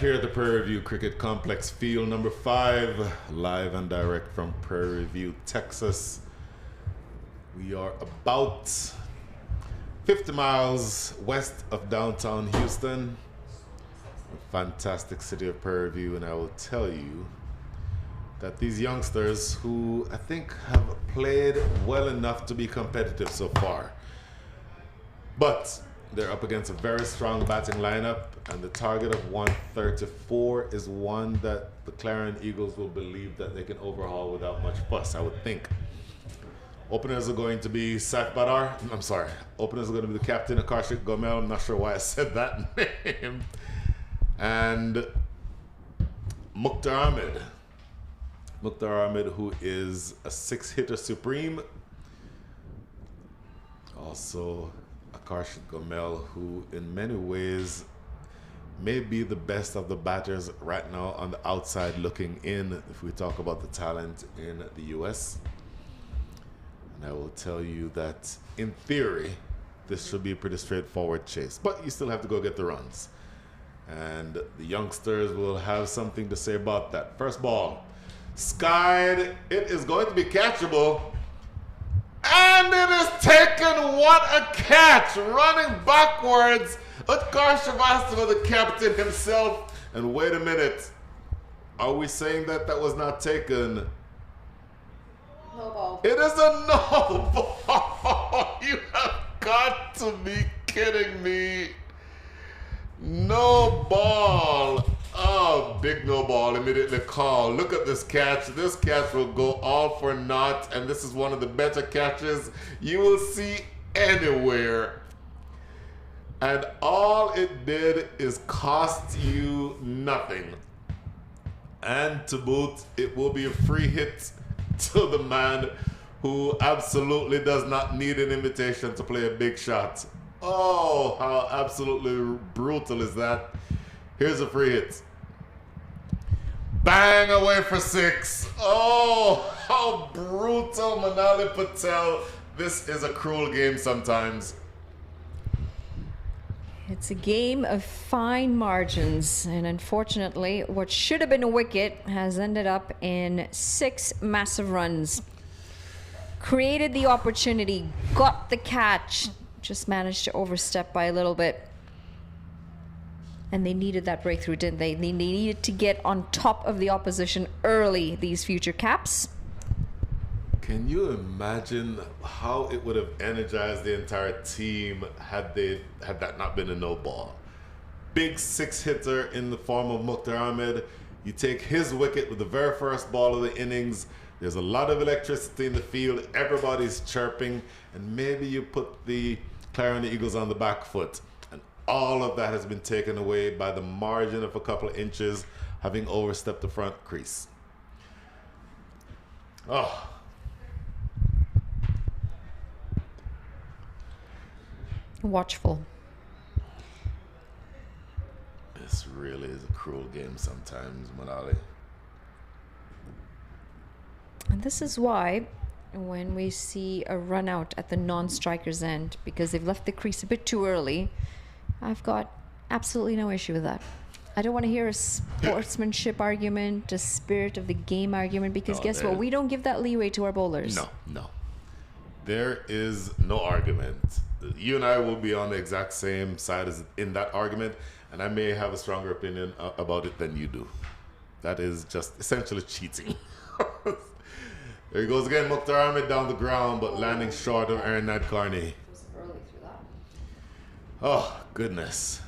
here at the Prairie View Cricket Complex, field number 5, live and direct from Prairie View, Texas. We are about 50 miles west of downtown Houston, the fantastic city of Prairie View, and I will tell you that these youngsters, who I think have played well enough to be competitive so far, but they're up against a very strong batting lineup, and the target of 134 is one that the Clarion Eagles will believe that they can overhaul without much fuss, I would think. Openers are going to be Saif Badar. I'm sorry. Openers are going to be the captain, Akarshik Gomel. I'm not sure why I said that name. And Mukhtar Ahmed. Mukhtar Ahmed, who is a 6-hitter supreme. Also, Akarshik Gomel, who in many ways may be the best of the batters right now on the outside looking in, if we talk about the talent in the US. And I will tell you that in theory, this should be a pretty straightforward chase, but you still have to go get the runs. And the youngsters will have something to say about that. First ball, skied. It is going to be catchable. And it is taken. What a catch! Running backwards. Utkar Shrivastava, the captain himself. And wait a minute. Are we saying that that was not taken? No ball. It is a no ball. You have got to be kidding me. No ball. Oh, big no ball immediately called. Look at this catch. This catch will go all for naught, and this is one of the better catches you will see anywhere. And all it did is cost you nothing. And to boot, it will be a free hit to the man who absolutely does not need an invitation to play a big shot. Oh, how absolutely brutal is that? Here's a free hit. Bang, away for 6. Oh, how brutal, Manali Patel. This is a cruel game sometimes. It's a game of fine margins, and unfortunately, what should have been a wicket has ended up in 6 massive runs. Created the opportunity, got the catch, just managed to overstep by a little bit. And they needed that breakthrough, didn't they? They needed to get on top of the opposition early, these future caps. Can you imagine how it would have energized the entire team had that not been a no ball? Big 6-hitter in the form of Mukhtar Ahmed. You take his wicket with the very first ball of the innings. There's a lot of electricity in the field. Everybody's chirping. And maybe you put the Clarion Eagles on the back foot. And all of that has been taken away by the margin of a couple of inches, having overstepped the front crease. Oh. Watchful. This really is a cruel game sometimes, Manali. And this is why when we see a run out at the non-striker's end, because they've left the crease a bit too early, I've got absolutely no issue with that. I don't want to hear a sportsmanship argument, a spirit of the game argument, because guess what? We don't give that leeway to our bowlers. No. There is no argument. You and I will be on the exact same side as in that argument, and I may have a stronger opinion about it than you do. That is just essentially cheating. There he goes again, Mukhtar Ahmed down the ground, but landing short of Aaron Nadkarni. Oh, goodness.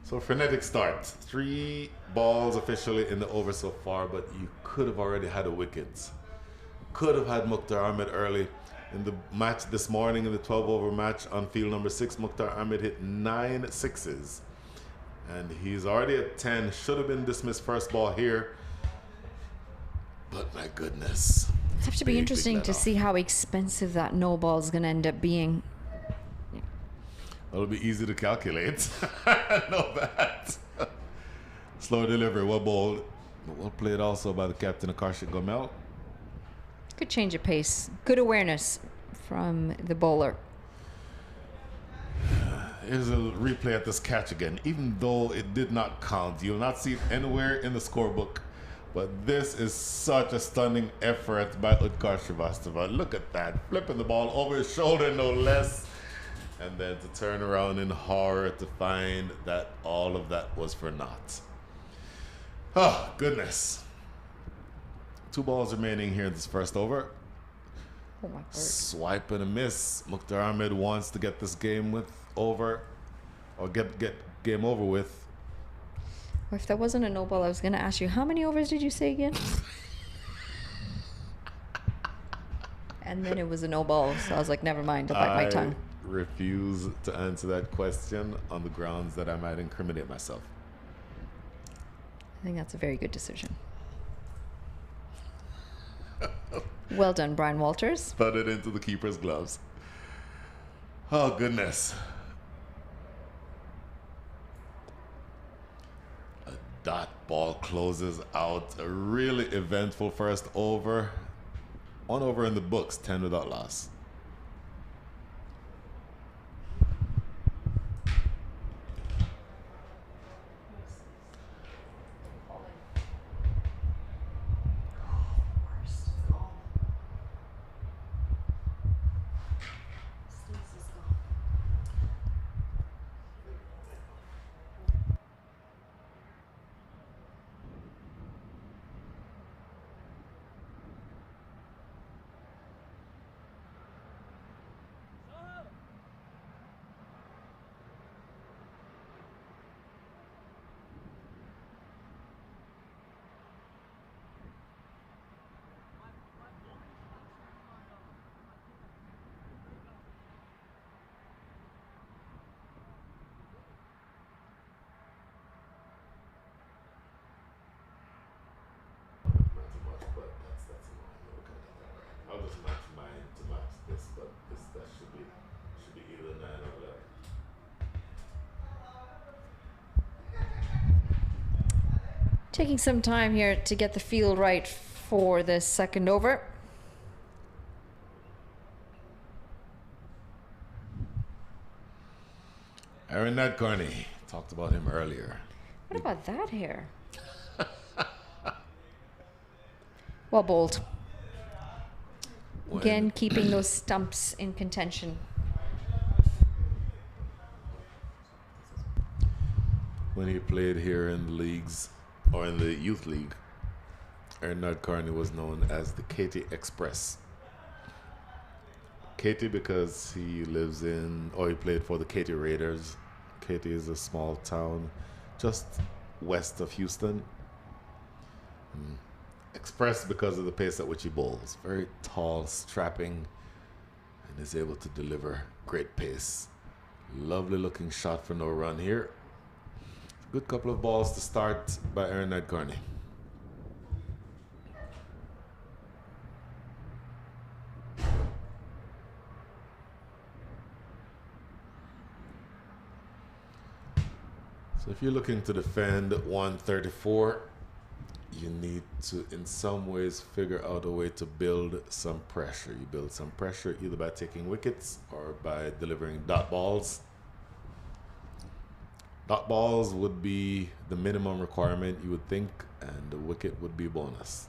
So frenetic start. 3 balls officially in the over so far, but you could have already had a wicket. Could have had Mukhtar Ahmed early. In the match this morning, in the 12-over match on field number 6, Mukhtar Ahmed hit 9 sixes. And he's already at 10. Should have been dismissed first ball here. But my goodness. It'll have to be interesting to see how expensive that no ball is going to end up being. It'll be easy to calculate. I know that. Slow delivery, well bowled. But well played also by the captain, Akarshik Gomel. Good change of pace. Good awareness from the bowler. Here's a replay at this catch again. Even though it did not count, you'll not see it anywhere in the scorebook. But this is such a stunning effort by Utkar Srivastava. Look at that, flipping the ball over his shoulder, no less. And then to turn around in horror to find that all of that was for naught. Oh, goodness. 2 balls remaining here in this first over. Oh my word. Swipe and a miss. Mukhtar Ahmed wants to get this game over, or get game over with. Well, if that wasn't a no ball, I was going to ask you, how many overs did you say again? And then it was a no ball, so I was like, never mind, I'll bite my tongue. I refuse to answer that question on the grounds that I might incriminate myself. I think that's a very good decision. Well done, Brian Walters. Put it into the keeper's gloves. Oh, goodness. A dot ball closes out a really eventful first over. 1 over in the books, 10 without loss. I'll just match mine to match this, but that should be either 9 or 11. Taking some time here to get the field right for this second over. Aaron Nadkarni, talked about him earlier. What about that hair? Well bowled. Again, keeping those stumps in contention. When he played here in the leagues, or in the youth league, Aaron Nadkarni was known as the Katy Express. Katy because he lives in, or he played for the Katy Raiders. Katy is a small town just west of Houston. Express because of the pace at which he bowls. Very tall, strapping, and is able to deliver great pace. Lovely looking shot for no run here. Good couple of balls to start by Aaron Nadkarni. So if you're looking to defend 134, you need to, in some ways, figure out a way to build some pressure. You build some pressure either by taking wickets or by delivering dot balls. Dot balls would be the minimum requirement, you would think, and the wicket would be a bonus.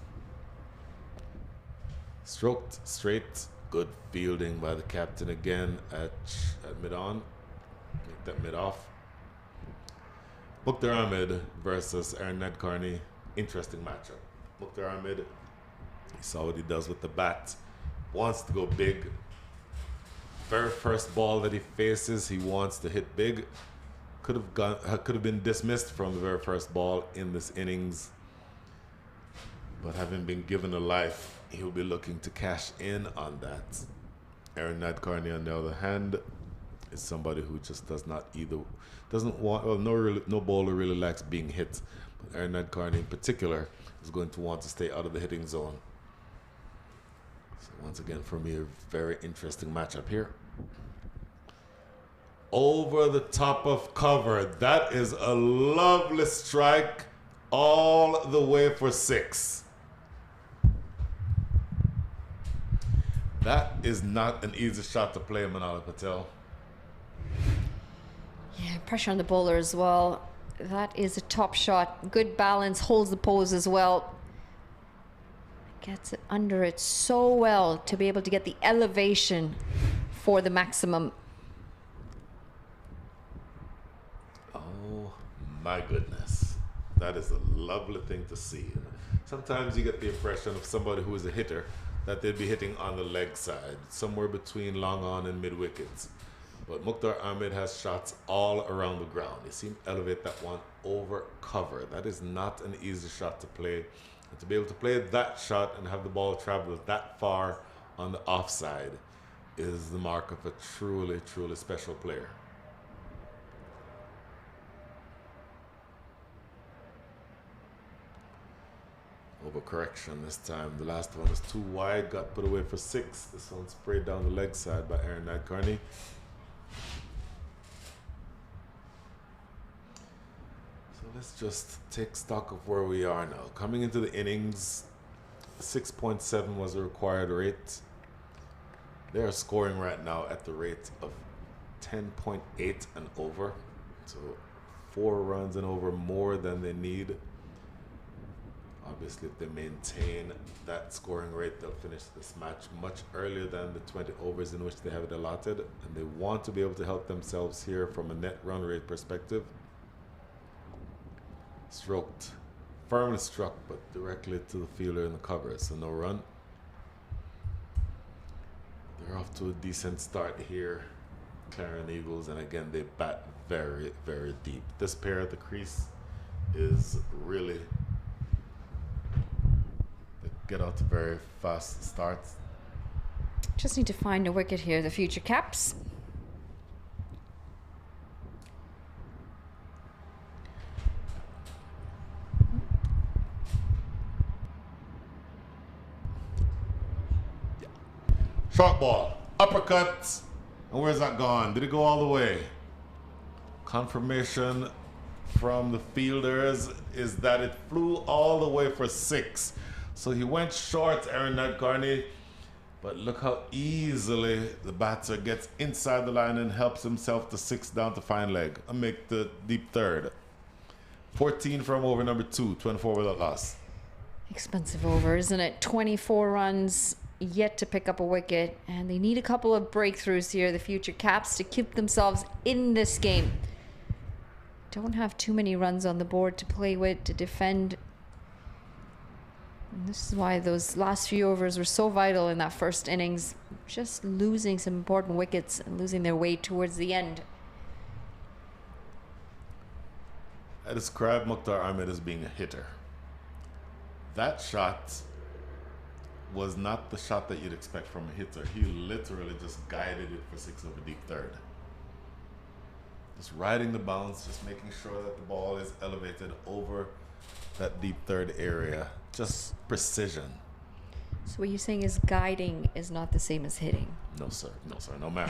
Stroked straight, good fielding by the captain again at mid-on. Make that mid-off. Mukhtar Ahmed versus Aaron Nadkarni. Interesting matchup. Mukhtar Ahmed, you saw what he does with the bat. Wants to go big. Very first ball that he faces, he wants to hit big. Could have been dismissed from the very first ball in this innings. But having been given a life, he'll be looking to cash in on that. Aaron Nadkarni, on the other hand, is somebody who just doesn't want, well, no bowler really likes being hit. But Aaron Nadkarni in particular is going to want to stay out of the hitting zone. So once again, for me, a very interesting matchup here. Over the top of cover. That is a lovely strike all the way for 6. That is not an easy shot to play, Manala Patel. Yeah, pressure on the bowler as well. That is a top shot. Good balance, holds the pose as well. Gets it under it so well to be able to get the elevation for the maximum. Oh my goodness. That is a lovely thing to see. Sometimes you get the impression of somebody who is a hitter that they'd be hitting on the leg side, somewhere between long on and mid wickets. But Mukhtar Ahmed has shots all around the ground. You see him elevate that one over cover. That is not an easy shot to play. And to be able to play that shot and have the ball travel that far on the offside is the mark of a truly, truly special player. Overcorrection this time. The last one was too wide, got put away for 6. This one sprayed down the leg side by Aaron Nadkarni. Let's just take stock of where we are now. Coming into the innings, 6.7 was the required rate. They are scoring right now at the rate of 10.8 and over. So 4 runs and over more than they need. Obviously, if they maintain that scoring rate, they'll finish this match much earlier than the 20 overs in which they have it allotted. And they want to be able to help themselves here from a net run rate perspective. Stroked, firmly struck, but directly to the fielder in the cover, so no run. They're off to a decent start here, Clarion Eagles, and again they bat very, very deep. This pair at the crease is really, they get out to very fast starts. Just need to find a wicket here, the future caps. Short ball, uppercut, and where's that gone? Did it go all the way? Confirmation from the fielders is that it flew all the way for 6. So he went short, Aaron Nadkarni, but look how easily the batter gets inside the line and helps himself to 6 down to fine leg and make the deep third. 14 from over number 2, 24 without loss. Expensive over, isn't it? 24 runs. Yet to pick up a wicket, and they need a couple of breakthroughs here, the future caps, to keep themselves in this game. Don't have too many runs on the board to play with, to defend. And this is why those last few overs were so vital in that first innings, just losing some important wickets and losing their way towards the end. I describe Mukhtar Ahmed as being a hitter. That shot was not the shot that you'd expect from a hitter. He literally just guided it for 6 over deep third. Just riding the bounce, just making sure that the ball is elevated over that deep third area. Just precision. So what you're saying is guiding is not the same as hitting? No, sir. No, sir. No, ma'am.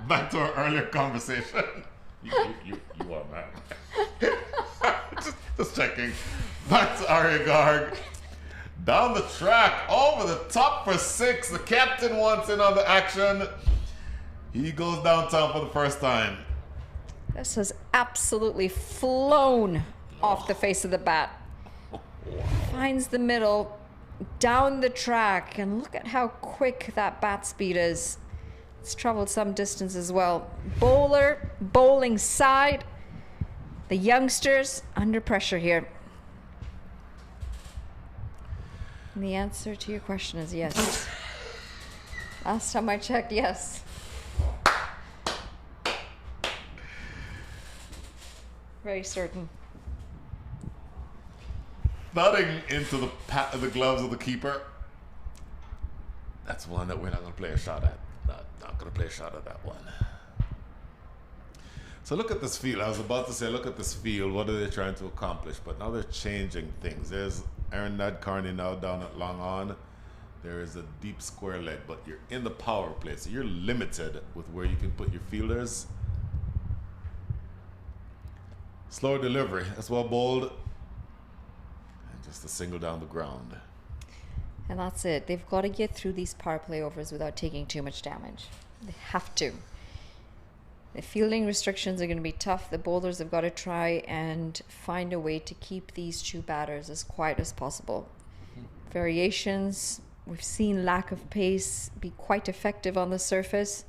Back to our earlier conversation. You are, ma'am. just checking. Back to Arya Garg. Down the track, over the top for 6. The captain wants in on the action. He goes downtown for the first time. This has absolutely flown off the face of the bat. Finds the middle, down the track, and look at how quick that bat speed is. It's traveled some distance as well. Bowler, bowling side. The youngsters under pressure here. And the answer to your question is yes. Last time I checked, yes. Very certain. Nodding into the gloves of the keeper. That's one that we're not going to play a shot at. Not going to play a shot at that one. So look at this field. I was about to say, look at this field. What are they trying to accomplish? But now they're changing things. There's Aaron Nadkarni now down at long on. There is a deep square leg, but you're in the power play, so you're limited with where you can put your fielders. Slower delivery. That's well bowled. And just a single down the ground. And that's it. They've got to get through these power play overs without taking too much damage. They have to. The fielding restrictions are going to be tough. The bowlers have got to try and find a way to keep these two batters as quiet as possible. Variations, we've seen lack of pace be quite effective on the surface.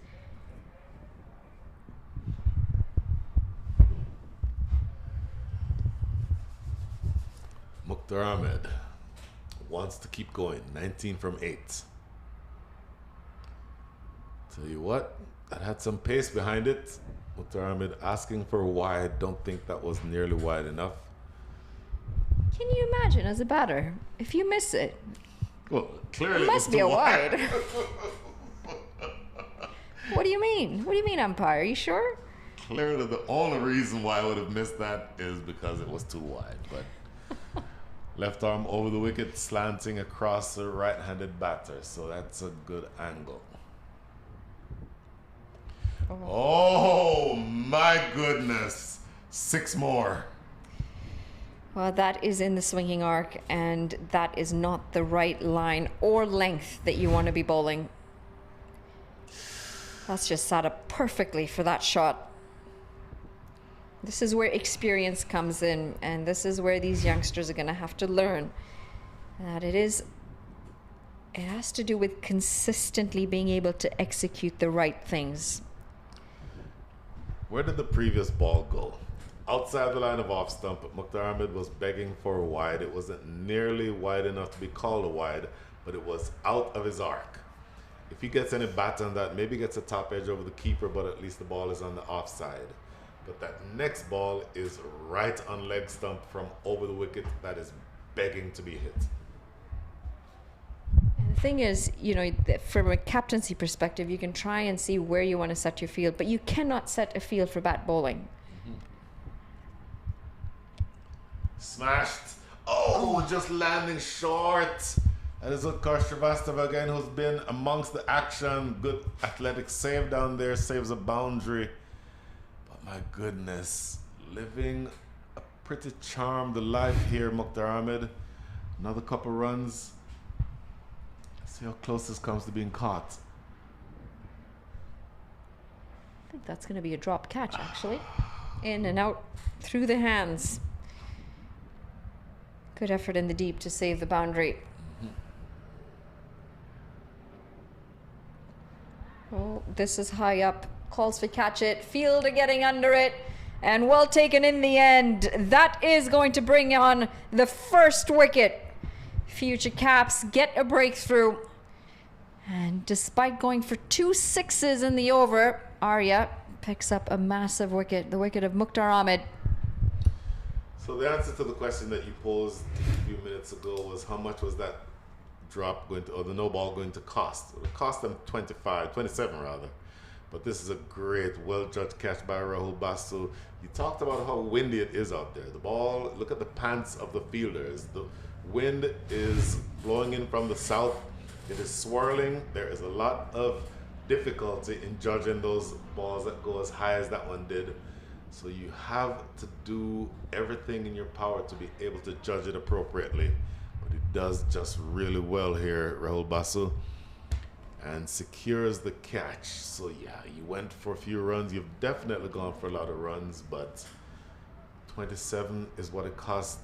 Mukhtar Ahmed wants to keep going. 19 from 8. Tell you what, that had some pace behind it. Mukhtar Ahmed asking for a wide. Don't think that was nearly wide enough. Can you imagine as a batter, if you miss it? Well, clearly It must be a wide. What do you mean? What do you mean, umpire? Are you sure? Clearly the only reason why I would have missed that is because it was too wide. But left arm over the wicket, slanting across the right-handed batter. So that's a good angle. Oh my goodness. 6 more. Well, that is in the swinging arc, and that is not the right line or length that you want to be bowling. That's just set up perfectly for that shot. This is where experience comes in, and this is where these youngsters are going to have to learn that it has to do with consistently being able to execute the right things. Where did the previous ball go? Outside the line of off stump, Mukhtar Ahmed was begging for a wide. It wasn't nearly wide enough to be called a wide, but it was out of his arc. If he gets any bat on that, maybe gets a top edge over the keeper, but at least the ball is on the offside. But that next ball is right on leg stump from over the wicket. That is begging to be hit. And the thing is, you know, from a captaincy perspective, you can try and see where you want to set your field, but you cannot set a field for bat bowling. Smashed. Oh, just landing short. That is Utkarsh Srivastava again, who's been amongst the action. Good athletic save down there, saves a boundary. But my goodness, living a pretty charmed life here, Mukhtar Ahmed. Another couple runs. Let's see how close this comes to being caught. I think that's going to be a drop catch, actually. In and out through the hands. Good effort in the deep to save the boundary. Oh, this is high up. Calls for catch it. Fielder getting under it. And well taken in the end. That is going to bring on the first wicket. Future Caps get a breakthrough. And despite going for 2 sixes in the over, Arya picks up a massive wicket. The wicket of Mukhtar Ahmed. So the answer to the question that you posed a few minutes ago was how much was that drop going to, or the no ball going to cost? It cost them 27 rather. But this is a great, well-judged catch by Rahul Basu. You talked about how windy it is out there. The ball, look at the pants of the fielders. The wind is blowing in from the south. It is swirling. There is a lot of difficulty in judging those balls that go as high as that one did. So you have to do everything in your power to be able to judge it appropriately. But it does just really well here, Rahul Basu, and secures the catch. So yeah, you went for a few runs. You've definitely gone for a lot of runs, but 27 is what it cost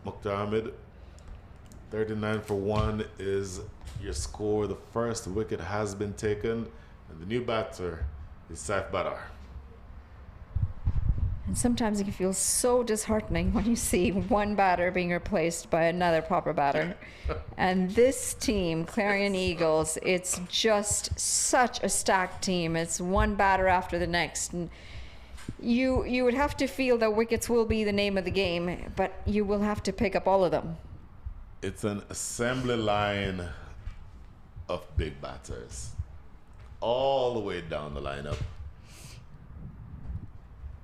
Mukhtar Ahmed. 39 for 1 is your score. The first wicket has been taken, and the new batter is Saif Badar. And sometimes it can feel so disheartening when you see one batter being replaced by another proper batter. And this team, Clarion Eagles, it's just such a stacked team. It's one batter after the next. And you would have to feel that wickets will be the name of the game, but you will have to pick up all of them. It's an assembly line of big batters all the way down the lineup.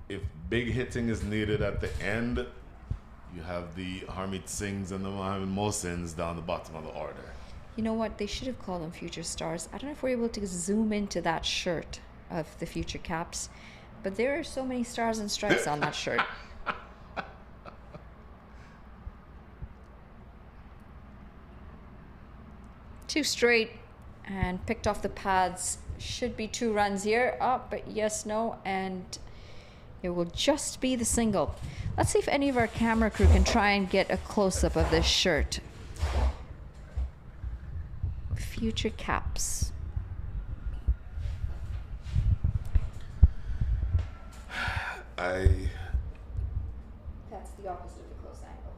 If big hitting is needed at the end, you have the Harmeet Singhs and the Mohammad Mohsins down the bottom of the order. You know what? They should have called them Future Stars. I don't know if we're able to zoom into that shirt of the Future Caps, but there are so many stars and stripes on that shirt. Two straight, and picked off the pads. Should be 2 runs here. Oh, but yes, no, and it will just be the single. Let's see if any of our camera crew can try and get a close-up of this shirt. Future caps. That's the opposite of the close angle.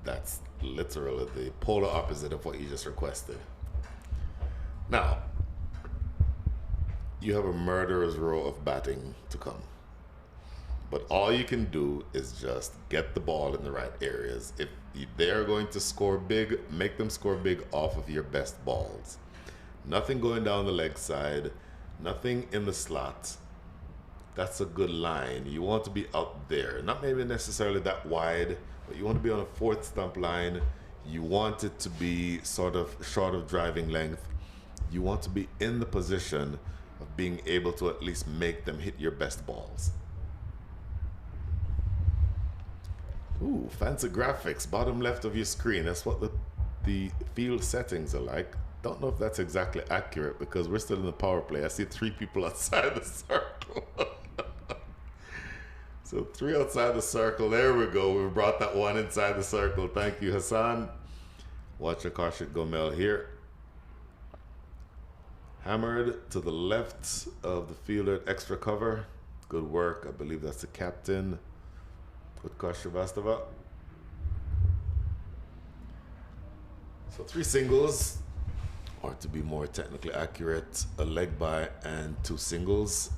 That's literally the polar opposite of what you just requested. Now, you have a murderer's row of batting to come. But all you can do is just get the ball in the right areas. If they're going to score big, make them score big off of your best balls. Nothing going down the leg side, nothing in the slot. That's a good line. You want to be out there. Not maybe necessarily that wide, but you want to be on a 4th stump line. You want it to be sort of short of driving length. You want to be in the position of being able to at least make them hit your best balls. Ooh, fancy graphics, bottom left of your screen. That's what the field settings are like. Don't know if that's exactly accurate because we're still in the power play. I see 3 people outside the circle. So 3 outside the circle. There we go. We brought that one inside the circle. Thank you, Hassan. Watch Akashik Gomel here. Hammered to the left of the fielder at extra cover. Good work. I believe that's the captain. Utkarsh Shrivastava. So 3 singles, or to be more technically accurate, a leg by and 2 singles.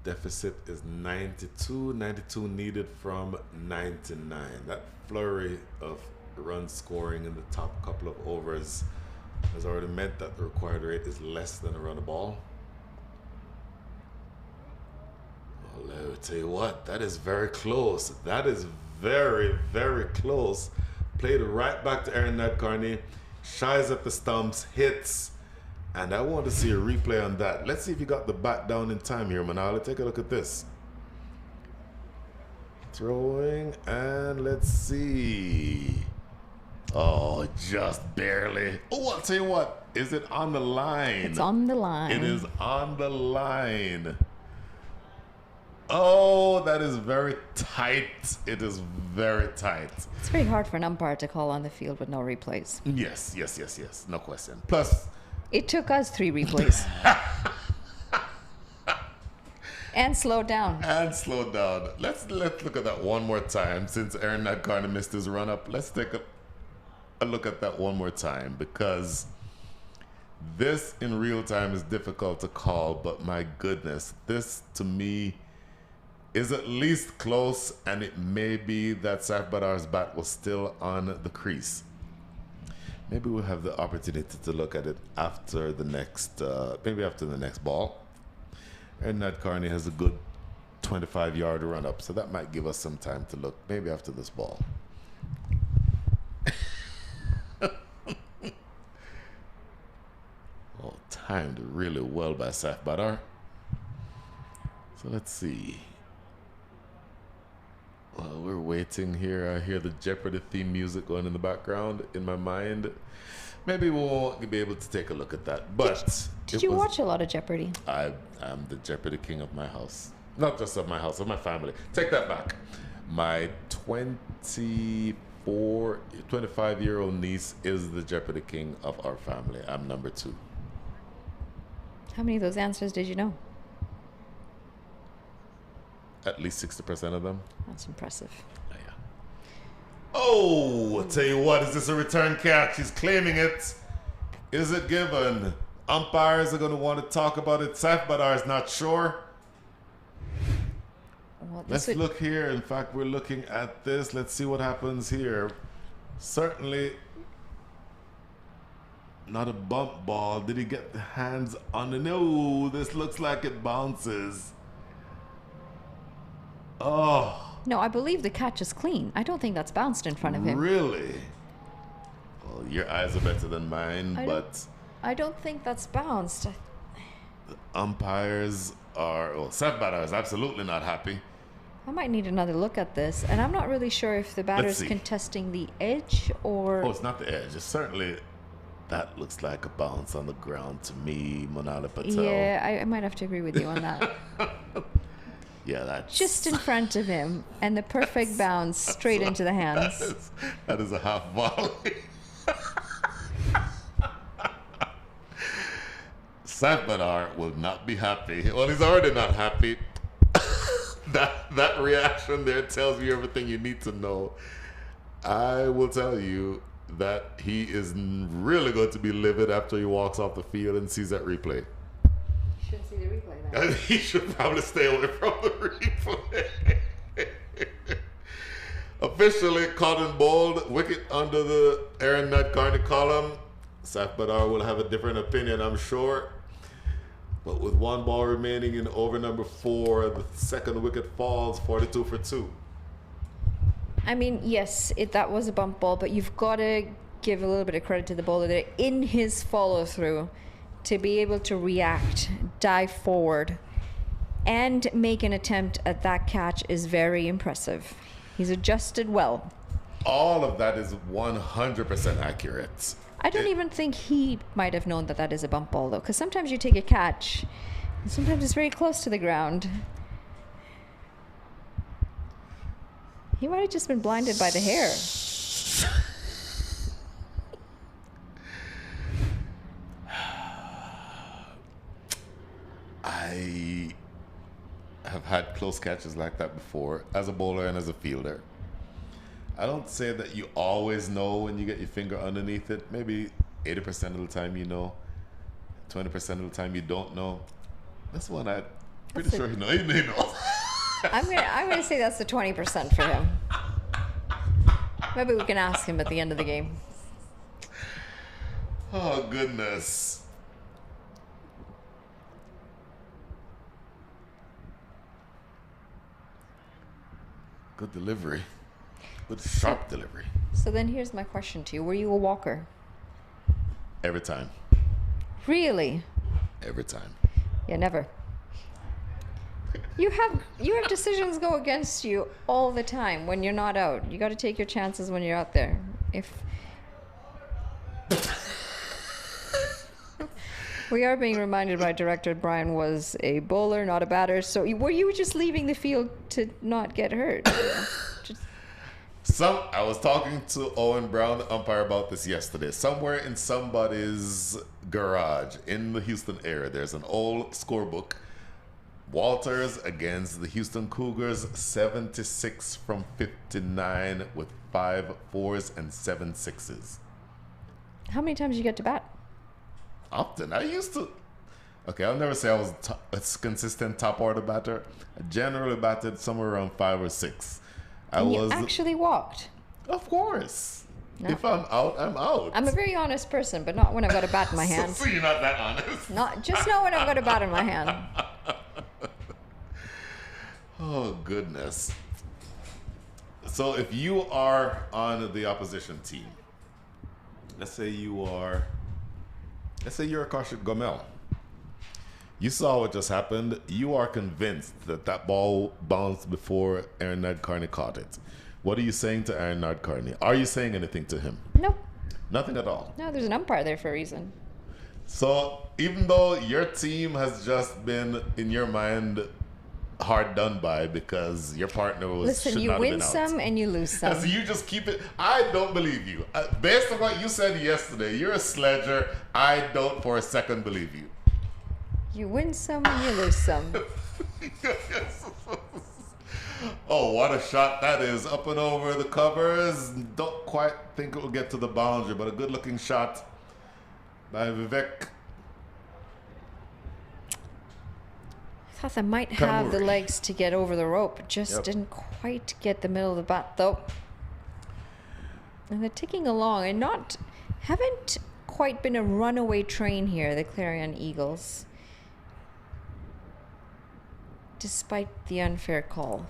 Deficit is 92. 92 needed from 99. That flurry of run scoring in the top couple of overs has already meant that the required rate is less than a run a ball. Well, I'll tell you what, that is very close. That is very, very close. Played right back to Aaron Nadkarni, shies at the stumps, hits, and I want to see a replay on that. Let's see if you got the bat down in time here, Manala. Take a look at this. Throwing, and let's see. Oh, just barely. Oh, I'll tell you what. Is it on the line? It's on the line. It is on the line. Oh, that is very tight. It is very tight. It's very hard for an umpire to call on the field with no replays. Yes. No question. Plus, it took us 3 replays. And slowed down. Let's look at that one more time. Since Aaron Nadkarni missed his run up, let's take a look at that one more time, because this in real time is difficult to call, but my goodness, this to me is at least close, and it may be that Saif Badar's bat was still on the crease. Maybe we'll have the opportunity to look at it after the next, maybe after the next ball. And Nadkarni has a good 25-yard run up, so that might give us some time to look, maybe after this ball. Oh, timed really well by Saif Badar. So let's see. While we're waiting here, I hear the Jeopardy theme music going in the background in my mind. Maybe we won't be able to take a look at that. But did you watch a lot of Jeopardy? I am the Jeopardy king of my house. Not just of my house, of my family. Take that back. My 25-year-old niece is the Jeopardy king of our family. I'm number 2. How many of those answers did you know? At least 60% of them. That's impressive. Yeah. Oh, I'll tell you what, is this a return catch? He's claiming it. Is it given? Umpires are going to want to talk about it. Saif Badar is not sure. Well, Let's look here. In fact, we're looking at this. Let's see what happens here. Certainly not a bump ball. Did he get the hands on the... No, this looks like it bounces. Oh. No, I believe the catch is clean. I don't think that's bounced in front of him. Really? Well, your eyes are better than mine, but... I don't think that's bounced. The umpires are... Well, Saif Badar is absolutely not happy. I might need another look at this, and I'm not really sure if the batter's see. contesting the edge or. Oh, it's not the edge. It's certainly that looks like a bounce on the ground to me, Monala Patel. Yeah, I might have to agree with you on that. Yeah, that's Just in front of him, and the perfect bounce straight into the hands. that is a half volley. Samprador will not be happy. Well, he's already not happy. That reaction there tells you everything you need to know. I will tell you that he is really going to be livid after he walks off the field and sees that replay. You should see the replay then. He should probably stay away from the replay. Officially caught and bowled, wicket under the Aaron Nadkarni column. Samprador will have a different opinion, I'm sure. But with one ball remaining in over number 4, the second wicket falls 42 for 2. I mean, yes, that was a bump ball, but you've got to give a little bit of credit to the bowler there in his follow through to be able to react, dive forward, and make an attempt at that catch is very impressive. He's adjusted well. All of that is 100% accurate. I don't even think he might have known that that is a bump ball, though, because sometimes you take a catch, and sometimes it's very close to the ground. He might have just been blinded by the hair. I have had close catches like that before as a bowler and as a fielder. I don't say that you always know when you get your finger underneath it. Maybe 80% of the time you know, 20% of the time you don't know. This one I'm pretty sure he knows. He knows. I'm gonna say that's the 20% for him. Maybe we can ask him at the end of the game. Oh, goodness. Good delivery. Good sharp delivery. So then here's my question to you. Were you a walker? Every time. Really? Every time. Yeah, never. You have decisions go against you all the time when you're not out. You got to take your chances when you're out there. If we are being reminded by director Brian was a bowler, not a batter. So were you just leaving the field to not get hurt? I was talking to Owen Brown, the umpire, about this yesterday. Somewhere in somebody's garage in the Houston area, there's an old scorebook. Walters against the Houston Cougars, 76 from 59 with 5 4s and 7 6s. How many times did you get to bat? Often. I used to. Okay, I'll never say I was a consistent top order batter. I generally batted somewhere around 5 or 6. You actually walked? Of course. No. If I'm out, I'm out. I'm a very honest person, but not when I've got a bat in my hand. So you're not that honest? Not when I've got a bat in my hand. Oh, goodness. So if you are on the opposition team, let's say you're Akashik Gomel. You saw what just happened. You are convinced that ball bounced before Aaron Nadkarni caught it. What are you saying to Aaron Nadkarni? Are you saying anything to him? No. Nothing at all? No, there's an umpire there for a reason. So even though your team has just been, in your mind, hard done by because your partner Listen, you win some and you lose some. So you just keep it. I don't believe you. Based on what you said yesterday, you're a sledger. I don't for a second believe you. You win some and you lose some. Oh, what a shot that is. Up and over the covers. Don't quite think it will get to the boundary, but a good looking shot by Vivek. I thought they might have the legs to get over the rope. Just didn't quite get the middle of the bat, though. And they're ticking along and haven't quite been a runaway train here, the Clarion Eagles, despite the unfair call.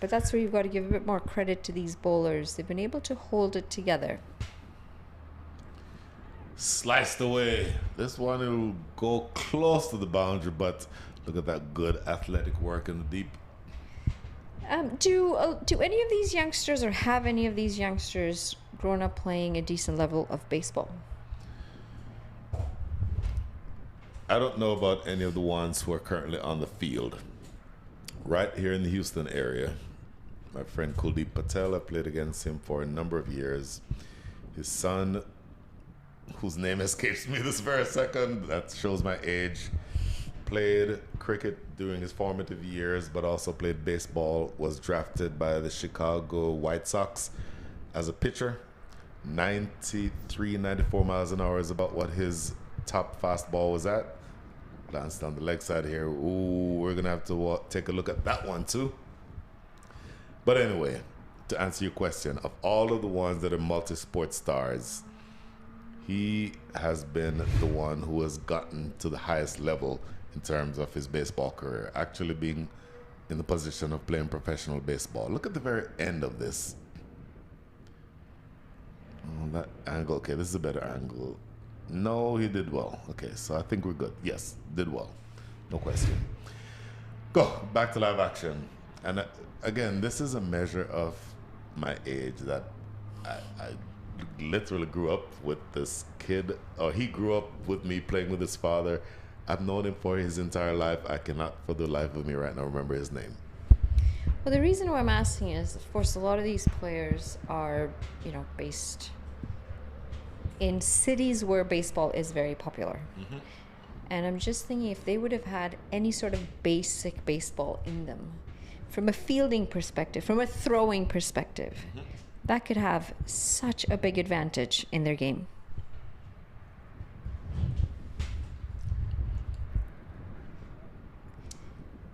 But that's where you've got to give a bit more credit to these bowlers. They've been able to hold it together. Sliced away. This one will go close to the boundary, but Look at that good athletic work in the deep. Do any of these youngsters, or have any of these youngsters grown up playing a decent level of baseball? I don't know about any of the ones who are currently on the field. Right here in the Houston area, my friend Kuldeep Patel, I played against him for a number of years. His son, whose name escapes me this very second, that shows my age, played cricket during his formative years, but also played baseball, was drafted by the Chicago White Sox as a pitcher. 93, 94 miles an hour is about what his top fastball was at. Glanced down the leg side here. Ooh, we're going to have to take a look at that one too. But anyway, to answer your question, of all of the ones that are multi-sport stars, he has been the one who has gotten to the highest level in terms of his baseball career, actually being in the position of playing professional baseball. Look at the very end of this. Oh, that angle. Okay, this is a better angle. No, he did well. Okay, so I think we're good. Yes, did well. No question. Go back to live action. And again, this is a measure of my age, that I literally grew up with this kid, or he grew up with me playing with his father. I've known him for his entire life. I cannot for the life of me right now remember his name. Well, the reason why I'm asking is, of course, a lot of these players are, based in cities where baseball is very popular. Mm-hmm. And I'm just thinking, if they would have had any sort of basic baseball in them, from a fielding perspective, from a throwing perspective, mm-hmm. that could have such a big advantage in their game.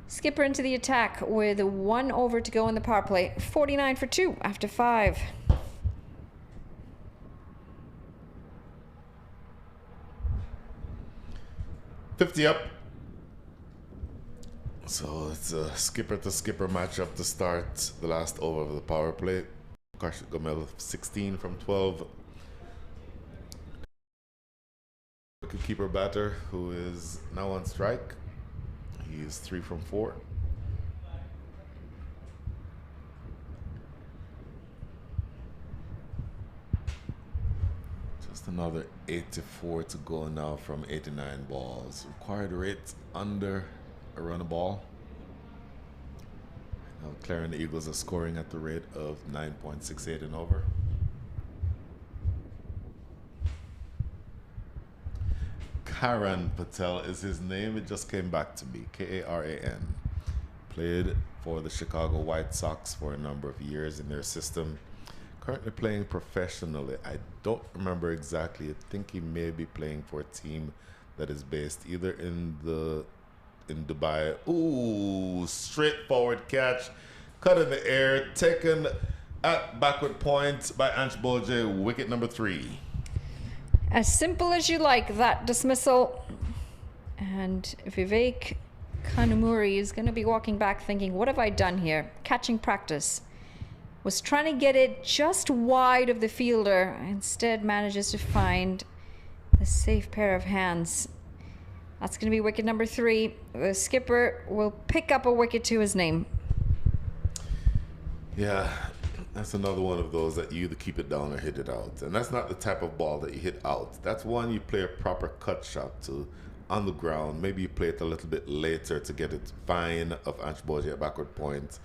Skipper into the attack with 1 over to go in the power play. 49 for 2 after 5. $50 up. So it's a skipper to skipper matchup to start the last over of the power play. Karshik Gomel 16 from 12. Keeper batter who is now on strike. He is 3 from 4. Just another 84 to go now from 89 balls. Required rate under a run a ball. Now Clarion Eagles are scoring at the rate of 9.68 and over. Karan Patel is his name. It just came back to me. Karan. Played for the Chicago White Sox for a number of years in their system. Currently playing professionally. I don't remember exactly. I think he may be playing for a team that is based either in Dubai. Ooh, straightforward catch. Cut in the air. Taken at backward point by Ansh Boje. Wicket number 3. As simple as you like, that dismissal. And Vivek Kanumuri is going to be walking back thinking, what have I done here? Catching practice. Was trying to get it just wide of the fielder. Instead manages to find the safe pair of hands. That's going to be wicket number 3. The skipper will pick up a wicket to his name. Yeah. That's another one of those that you either keep it down or hit it out. And that's not the type of ball that you hit out. That's one you play a proper cut shot to on the ground. Maybe you play it a little bit later to get it fine of Ansh Boje at backward point.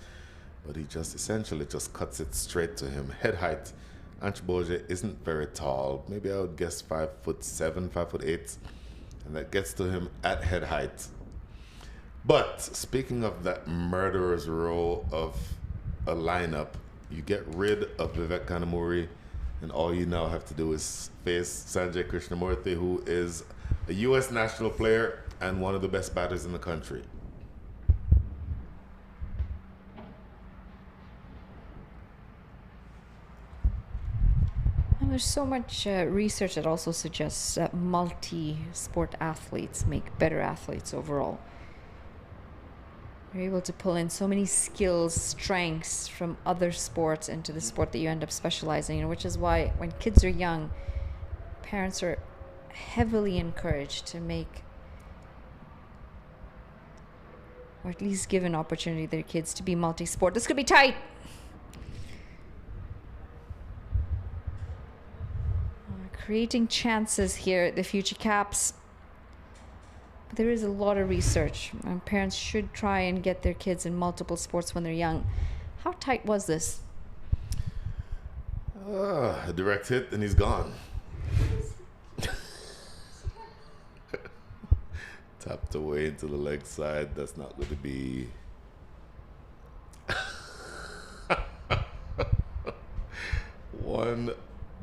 But he just essentially just cuts it straight to him. Head height. Ansh Boje isn't very tall. Maybe I would guess 5'7", 5'8". And that gets to him at head height. But speaking of that murderer's row of a lineup, you get rid of Vivek Kanumuri, and all you now have to do is face Sanjay Krishnamurthy, who is a U.S. national player and one of the best batters in the country. And there's so much research that also suggests that multi-sport athletes make better athletes overall. You're able to pull in so many skills, strengths from other sports into the sport that you end up specializing in, which is why when kids are young, parents are heavily encouraged to make or at least give an opportunity to their kids to be multi-sport. This could be tight. Creating chances here at the Future Caps. But there is a lot of research, and parents should try and get their kids in multiple sports when they're young. How tight was this? A direct hit and he's gone. Tapped away into the leg side. That's not going to be. One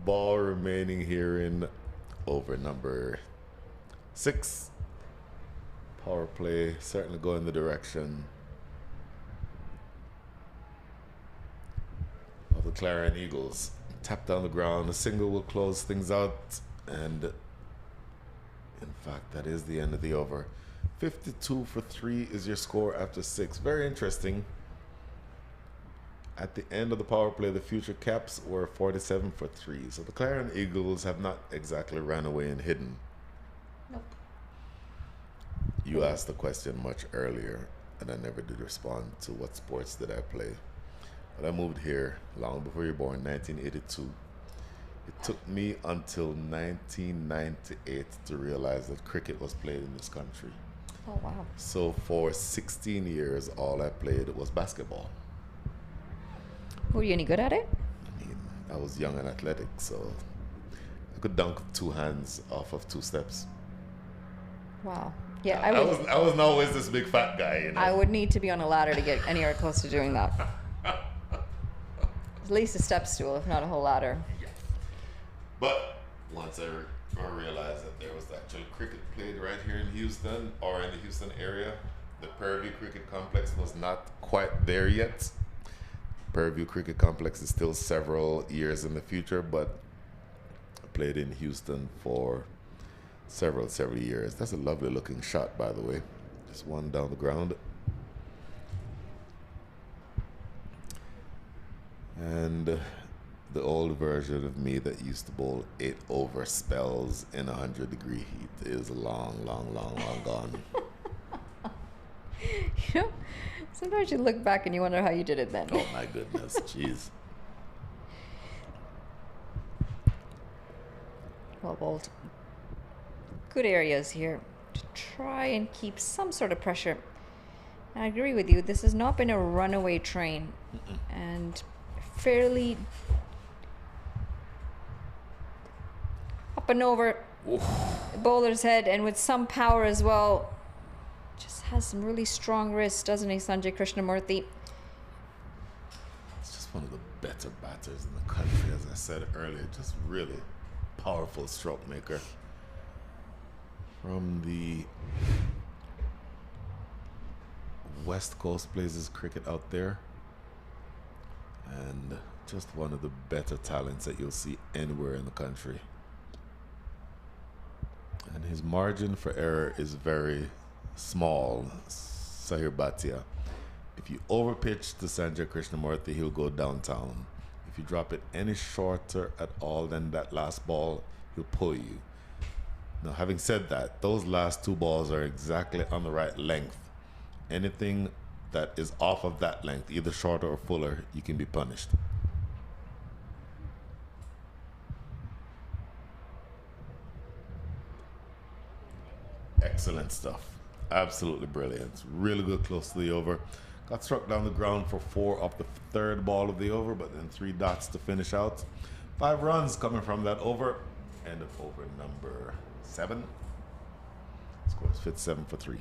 ball remaining here in over number 6. Power play certainly going the direction of the Clarion Eagles. Tap down the ground. A single will close things out, and in fact, that is the end of the over. 52 for 3 is your score after 6. Very interesting. At the end of the power play, the Future Caps were 47 for 3. So the Clarion Eagles have not exactly ran away and hidden. Nope. You asked the question much earlier, and I never did respond to what sports did I play. But I moved here long before you were born, 1982. It took me until 1998 to realize that cricket was played in this country. Oh, wow. So for 16 years, all I played was basketball. Were you any good at it? I mean, I was young and athletic, so I could dunk 2 hands off of 2 steps. Wow. Yeah, I wasn't always this big fat guy, you know. I would need to be on a ladder to get anywhere close to doing that. At least a step stool, if not a whole ladder. Yeah. But once I realized that there was actually cricket played right here in Houston or in the Houston area, the Pv5 Cricket Complex was not quite there yet. Pv5 Cricket Complex is still several years in the future, but I played in Houston for several years. That's a lovely looking shot, by the way. Just one down the ground. And the old version of me that used to bowl 8 over spells in 100-degree heat is long gone. You know, sometimes you look back and you wonder how you did it then. Oh my goodness, jeez. Well bowled. Good areas here to try and keep some sort of pressure. And I agree with you. This has not been a runaway train. And fairly up and over the bowler's head, and with some power as well. Just has some really strong wrists, doesn't he, Sanjay Krishnamurthy? It's just one of the better batters in the country, as I said earlier. Just really powerful stroke maker. From the West Coast, plays his cricket out there. And just one of the better talents that you'll see anywhere in the country. And his margin for error is very small, Sahir Bhatia. If you overpitch to Sanjay Krishnamurthy, he'll go downtown. If you drop it any shorter at all than that last ball, he'll pull you. Now, having said that, those last 2 balls are exactly on the right length. Anything that is off of that length, either shorter or fuller, you can be punished. Excellent stuff. Absolutely brilliant. Really good close to the over. Got struck down the ground for 4 off the 3rd ball of the over, but then 3 dots to finish out. 5 runs coming from that over. End of over number 7. Scores 57 for 3.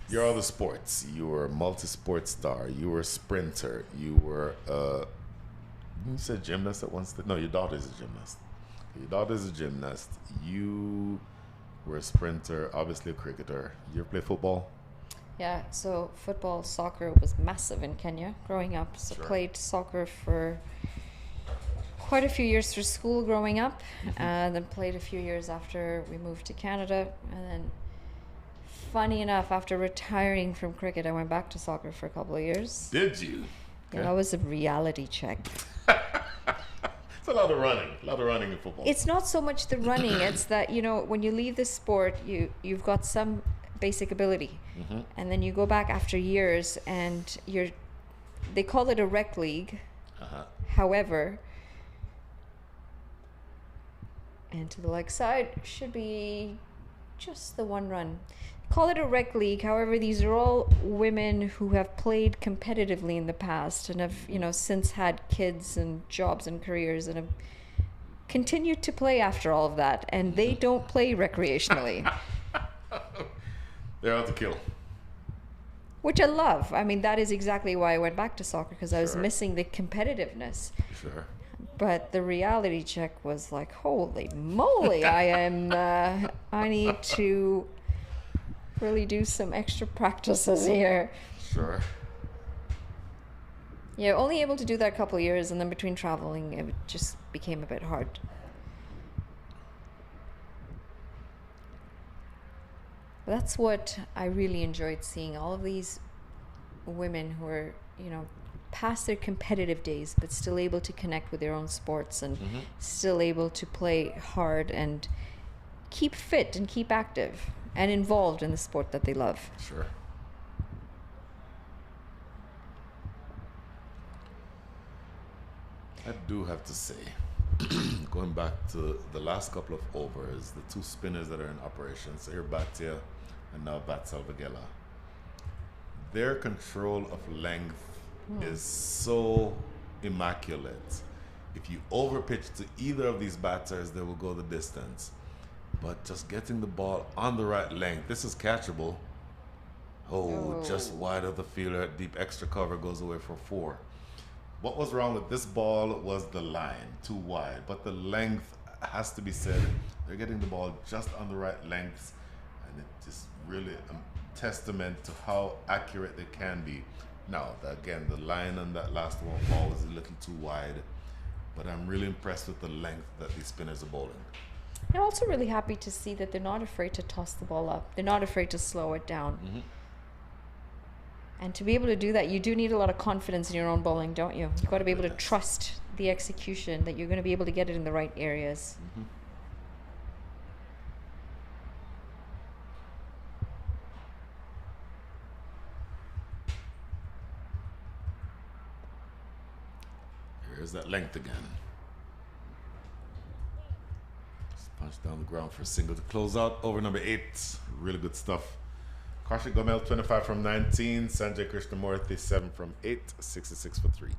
Your other sports. You were a multi-sport star. You were a sprinter. You were you said gymnast at one stage? No, your daughter's a gymnast. Your daughter's a gymnast. You were a sprinter, obviously a cricketer. You ever play football? Yeah, so football, soccer was massive in Kenya growing up. So Sure. played soccer for quite a few years through school growing up, and then played a few years after we moved to Canada. And then, funny enough, after retiring from cricket, I went back to soccer for a couple of years. Did you? Yeah, that was a reality check. It's a lot of running. A lot of running in football. It's not so much the running, it's that, you know, when you leave the sport, you've got some basic ability. And then you go back after years and they call it a rec league. However, and to the leg side should be just the one run. Call it a rec league. However, these are all women who have played competitively in the past and have, you know, since had kids and jobs and careers and have continued to play after all of that. And they don't play recreationally. They're out to kill. Which I love. I mean, that is exactly why I went back to soccer, because I was missing the competitiveness. Sure. But the reality check was like, holy moly, I need to really do some extra practices here. Sure. Yeah, only able to do that a couple of years, and then between traveling, it just became a bit hard. That's what I really enjoyed seeing, all of these women who are, you know, past their competitive days, but still able to connect with their own sports and still able to play hard and keep fit and keep active and involved in the sport that they love. Sure. I do have to say, going back to the last couple of overs, the two spinners that are in operation, Sahir Bhatia and now Bat Salvagela, their control of length is so immaculate. If you overpitch to either of these batters, they will go the distance. But just getting the ball on the right length, this is catchable. Just wide of the fielder, deep extra cover, goes away for 4. What was wrong with this ball was the line, too wide. But the length has to be said. They're getting the ball just on the right lengths, and it's just really a testament to how accurate they can be. Now, again, the line on that last ball was a little too wide, but I'm really impressed with the length that these spinners are bowling. I'm also really happy to see that they're not afraid to toss the ball up. They're not afraid to slow it down. And to be able to do that, you do need a lot of confidence in your own bowling, don't you? You've got to be able to trust the execution, that you're going to be able to get it in the right areas. Here's that length again. Just punch down the ground for a single to close out. Over number 8. Really good stuff. Kaushik Gomel, 25 from 19. Sanjay Krishnamurthy, 7 from 8. 66 for 3.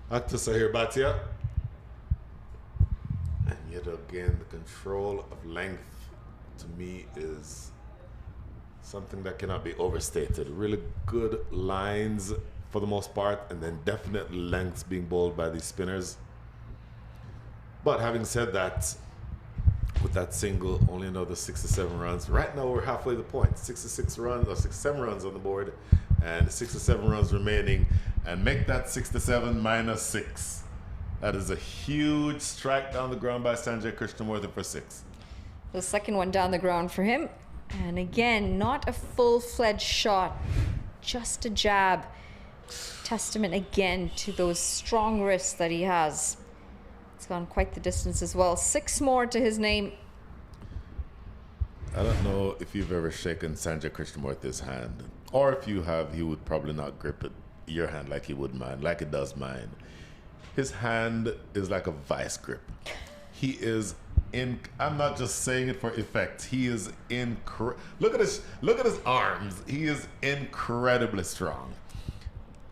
Back to Sahir Bhatia. And yet again, the control of length to me is something that cannot be overstated. Really good lines for the most part, and then definite lengths being bowled by these spinners. But having said that, with that single, only another 67 runs. Right now, we're halfway to the point. 66 runs, or 67 runs on the board, and 67 runs remaining. And make that 67 minus 6. That is a huge strike down the ground by Sanjay Krishnamurthy for 6. The second one down the ground for him. And again, not a full-fledged shot, just a jab. Testament again to those strong wrists that he has. It's gone quite the distance as well. 6 more to his name. I don't know if you've ever shaken Sanjay Krishnamurthy's hand, or if you have, he would probably not grip your hand like he would mine, like it does mine. His hand is like a vice grip. He is I'm not just saying it for effect. He is look at his arms. He is incredibly strong.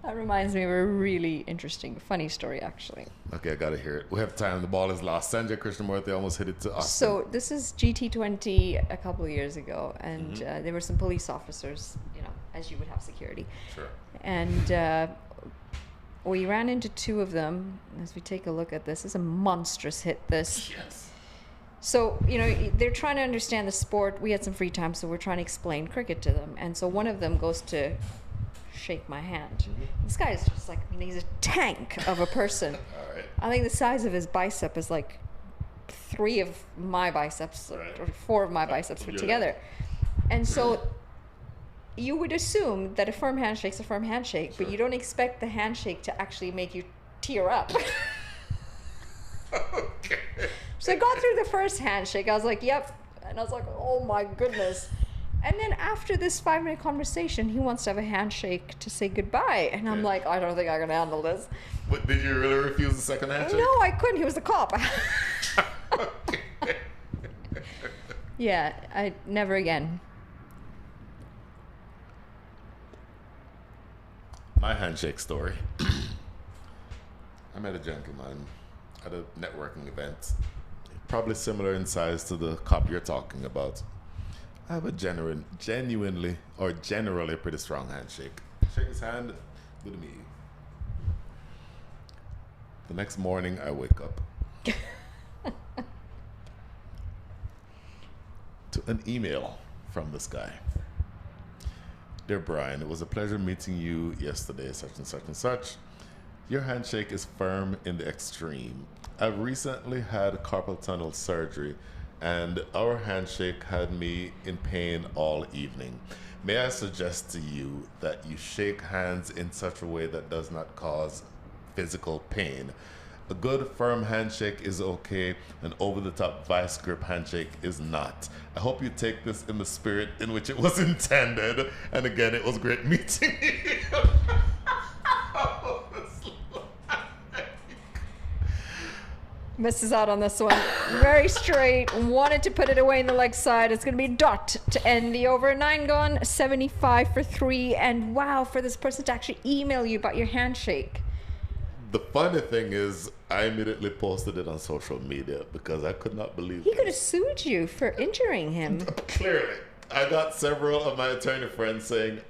That reminds me of a really interesting, funny story, actually. Okay, I gotta hear it. We have time. The ball is lost. Sanjay Krishnamurthy almost hit it to Austin. So this is GT20 a couple of years ago, and there were some police officers, you know, as you would have security. Sure. And we ran into two of them. As we take a look at this, it's a monstrous hit, this. Yes. So, you know, they're trying to understand the sport. We had some free time, so we're trying to explain cricket to them. And so one of them goes to shake my hand. This guy is just like, I mean, he's a tank of a person. All right. I think the size of his bicep is like 3 of my biceps, Right. or 4 of my biceps put Yeah. together. And so you would assume that a firm handshake's a firm handshake, but you don't expect the handshake to actually make you tear up. Okay. So I got through the first handshake. I was like, yep. And I was like, oh my goodness. And then after this 5-minute conversation, he wants to have a handshake to say goodbye. And I'm Yeah. like, I don't think I can handle this. But did you really refuse the second handshake? No, I couldn't. He was the cop. Yeah, I never again. My handshake story. I met a gentleman at a networking event, probably similar in size to the cop you're talking about. I have a genuinely or generally pretty strong handshake. Shake his hand, good to meet you. The next morning, I wake up to an email from this guy. Dear Brian, it was a pleasure meeting you yesterday, such and such and such. Your handshake is firm in the extreme. I've recently had carpal tunnel surgery, and our handshake had me in pain all evening. May I suggest to you that you shake hands in such a way that does not cause physical pain? A good firm handshake is okay, an over-the-top vice grip handshake is not. I hope you take this in the spirit in which it was intended. And again, it was great meeting you. Misses out on this one. Very straight. Wanted to put it away in the leg side. It's going to be a dot to end the over. 9 gone, 75 for 3. And wow, for this person to actually email you about your handshake. The funny thing is, I immediately posted it on social media because I could not believe He it. could have sued you for injuring him. Clearly. I got several of my attorney friends saying,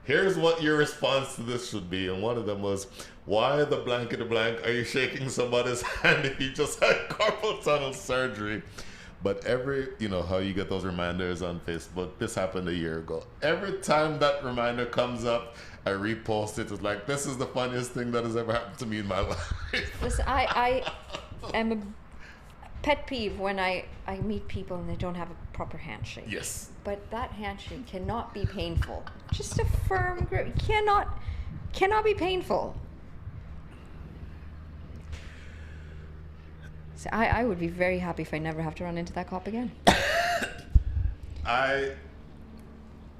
here's what your response to this should be. And one of them was, why the blankety blank are you shaking somebody's hand if you just had carpal tunnel surgery? But you know how you get those reminders on Facebook? This happened a year ago. Every time that reminder comes up, I repost it. It's like, this is the funniest thing that has ever happened to me in my life. Listen, I am a pet peeve when I meet people and they don't have a proper handshake. Yes. But that handshake cannot be painful. Just a firm grip. Cannot be painful. So I would be very happy if I never have to run into that cop again.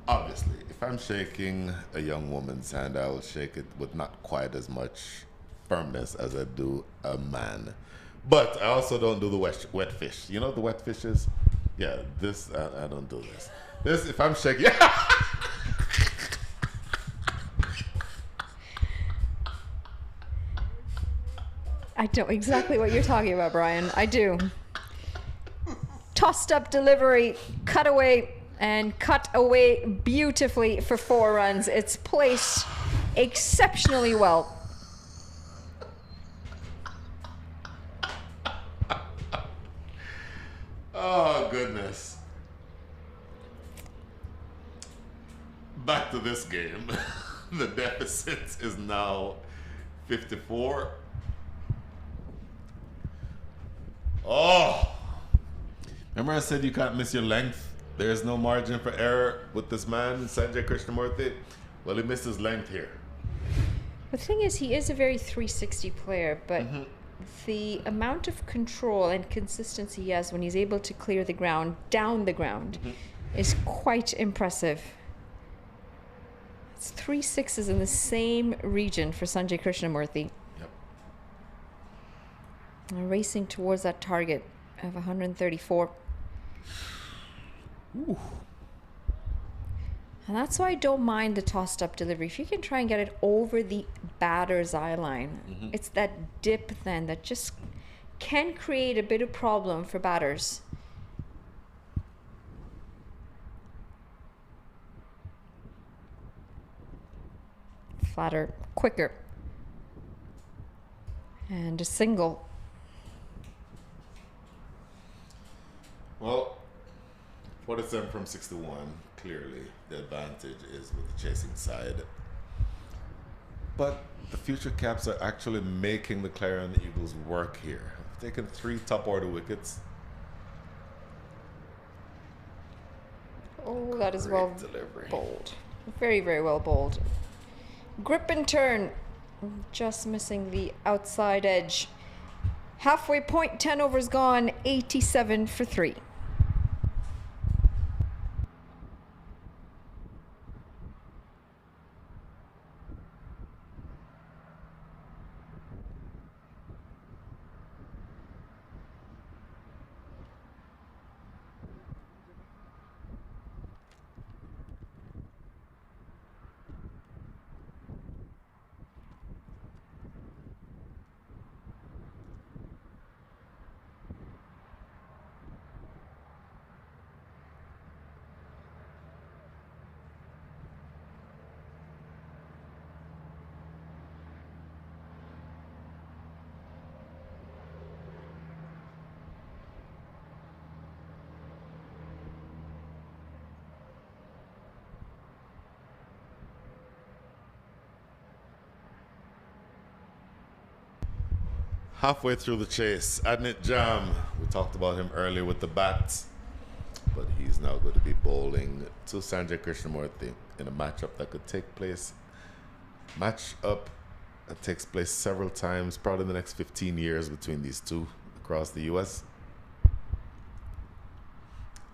Obviously, if I'm shaking a young woman's hand, I will shake it with not quite as much firmness as I do a man. But I also don't do the wet fish. You know what the wet fish is? Yeah, I don't do this. This, if I'm shaking... I know exactly what you're talking about, Brian. I do. Tossed up delivery, cut away, and cut away beautifully for 4 runs. It's placed exceptionally well. Oh, goodness. Back to this game. The deficit is now 54. Oh! Remember I said you can't miss your length? There's no margin for error with this man, Sanjay Krishnamurthy. Well, he missed his length here. The thing is, he is a very 360 player, but the amount of control and consistency he has when he's able to clear the ground, down the ground, is quite impressive. It's 3 sixes in the same region for Sanjay Krishnamurthy. Yep. Racing towards that target of 134. Ooh. And that's why I don't mind the tossed up delivery. If you can try and get it over the batter's eye line, it's that dip then that just can create a bit of problem for batters. Flatter, quicker. And a single. Well, 47 from 61. Clearly, the advantage is with the chasing side. But the future Caps are actually making the Clarion Eagles work here. They've taken 3 top order wickets. Oh, that is Great well delivery. bowled. Very, very well bowled. Grip and turn. Just missing the outside edge. Halfway point, 10 overs gone, 87 for 3. Halfway through the chase, Adnit Jam. We talked about him earlier with the bats, but he's now going to be bowling to Sanjay Krishnamurthy in a matchup that could take place. Matchup that takes place several times, probably in the next 15 years between these two across the U.S.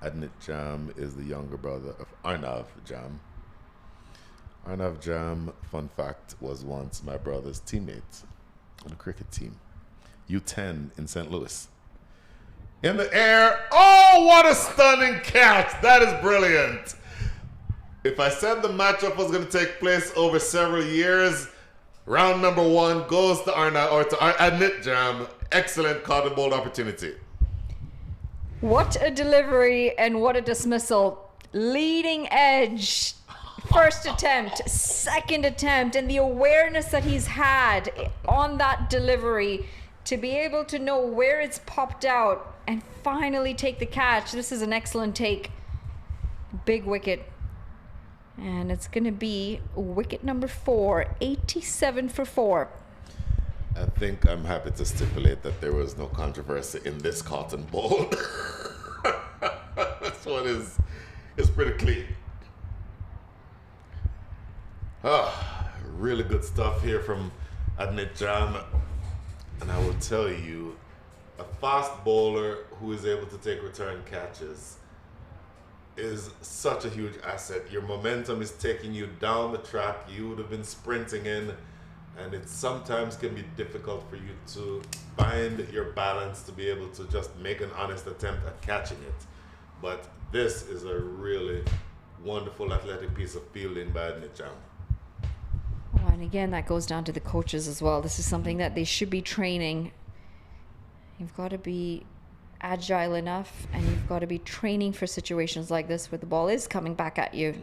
Adnit Jam is the younger brother of Arnav Jam. Arnav Jam, fun fact, was once my brother's teammate on a cricket team. U10 in St. Louis. In the air. Oh, what a stunning catch. That is brilliant. If I said the matchup was going to take place over several years, round number 1 goes to Adnit Jam. Excellent caught and bowled opportunity. What a delivery and what a dismissal. Leading edge. First attempt, second attempt, and the awareness that he's had on that delivery to be able to know where it's popped out and finally take the catch. This is an excellent take. Big wicket. And it's going to be wicket number 4, 87 for 4. I think I'm happy to stipulate that there was no controversy in this cotton bowl. This one is pretty clean. Really good stuff here from Adnit Jam. And I will tell you, a fast bowler who is able to take return catches is such a huge asset. Your momentum is taking you down the track. You would have been sprinting in, and it sometimes can be difficult for you to find your balance to be able to just make an honest attempt at catching it. But this is a really wonderful athletic piece of fielding by Adnit Jam. Oh, and again, that goes down to the coaches as well. This is something that they should be training. You've got to be agile enough, and you've got to be training for situations like this where the ball is coming back at you.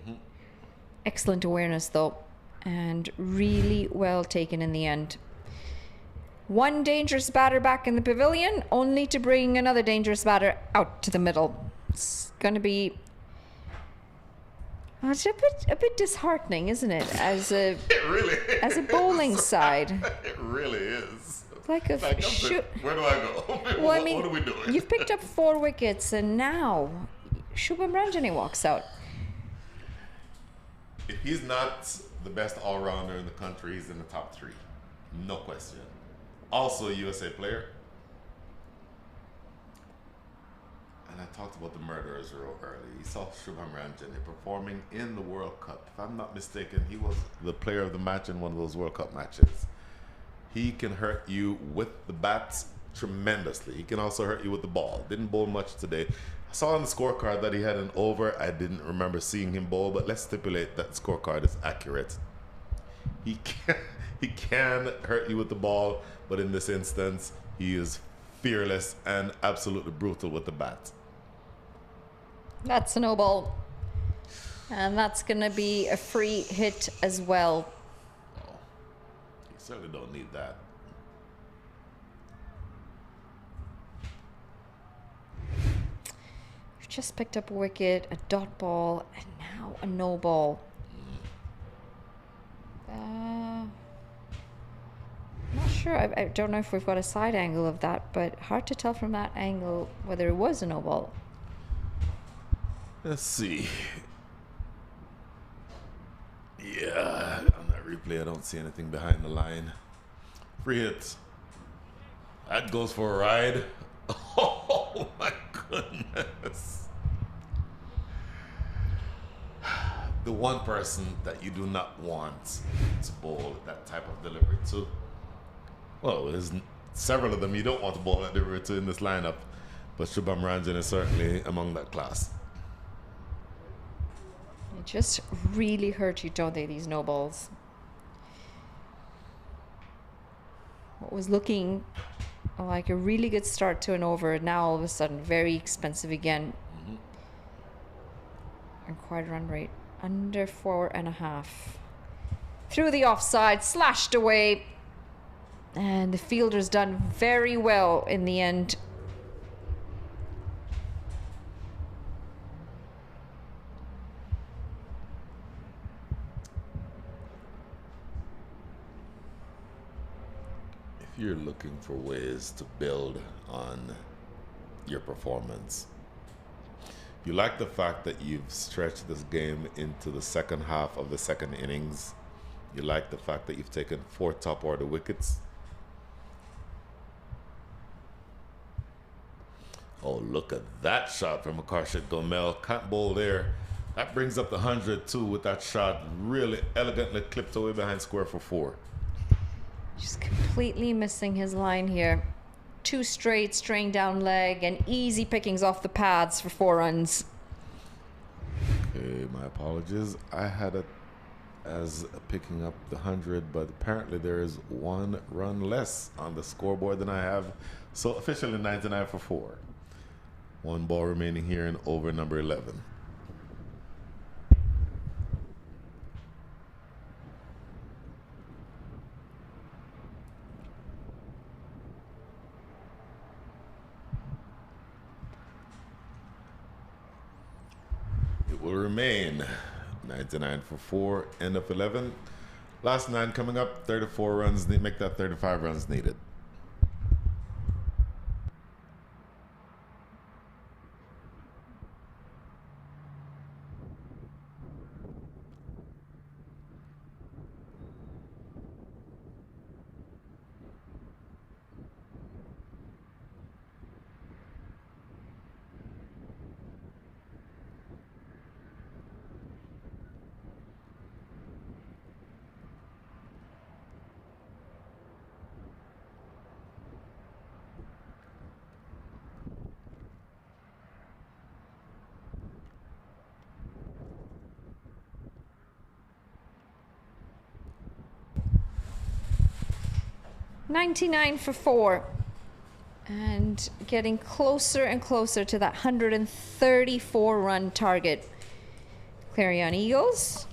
Excellent awareness, though, and really well taken in the end. One dangerous batter back in the pavilion, only to bring another dangerous batter out to the middle. It's going to be... Well, it's a bit disheartening, isn't it? As a It really is. as a bowling side, It really is. like a Where do I go? Well, I mean, what are we doing? you've picked up 4 wickets, and now Shubham Ranjani walks out. If he's not the best all-rounder in the country, he's in the top 3. No question. Also a USA player. And I talked about the murderers real early. You saw Shubham Ranjani performing in the World Cup. If I'm not mistaken, he was the player of the match in one of those World Cup matches. He can hurt you with the bats tremendously. He can also hurt you with the ball. Didn't bowl much today. I saw on the scorecard that he had an over. I didn't remember seeing him bowl, but let's stipulate that scorecard is accurate. He can hurt you with the ball, but in this instance, he is fearless and absolutely brutal with the bat. That's a no ball. And that's going to be a free hit as well. Oh, you certainly don't need that. You've just picked up a wicket, a dot ball, and now a no ball. Not sure. I don't know if we've got a side angle of that, but hard to tell from that angle whether it was a no ball. Let's see. Yeah, on that replay, I don't see anything behind the line. Free hit. That goes for a ride. Oh my goodness. The one person that you do not want to bowl that type of delivery to. Well, there's several of them you don't want to bowl that delivery to in this lineup, but Shubham Ranjan is certainly among that class. It just really hurt you, don't they, these no balls? What was looking like a really good start to an over, now all of a sudden very expensive again. Required run rate under 4.5. Through the offside, slashed away, and the fielder's done very well in the end. If you're looking for ways to build on your performance, you like the fact that you've stretched this game into the second half of the second innings. You like the fact that you've taken 4 top order wickets. Oh, look at that shot from Akarshit Gomel. Can't bowl there. That brings up the 100 too with that shot. Really elegantly clipped away behind square for 4. Just completely missing his line here. 2 straight, straying down leg, and easy pickings off the pads for 4 runs. Okay, my apologies. I had it as picking up the 100, but apparently there is 1 run less on the scoreboard than I have. So officially 99 for 4. 1 ball remaining here in over number 11. It will remain 99 for 4, end of 11. Last 9 coming up, 34 runs, make that 35 runs needed. $99 for 4. And getting closer and closer to that 134 run target. Clarion Eagles.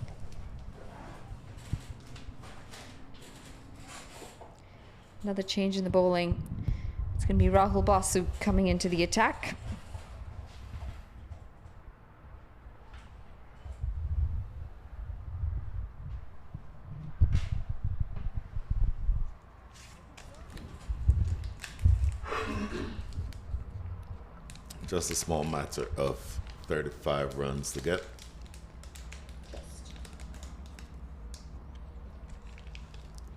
Another change in the bowling. It's going to be Rahul Basu coming into the attack. Just a small matter of 35 runs to get.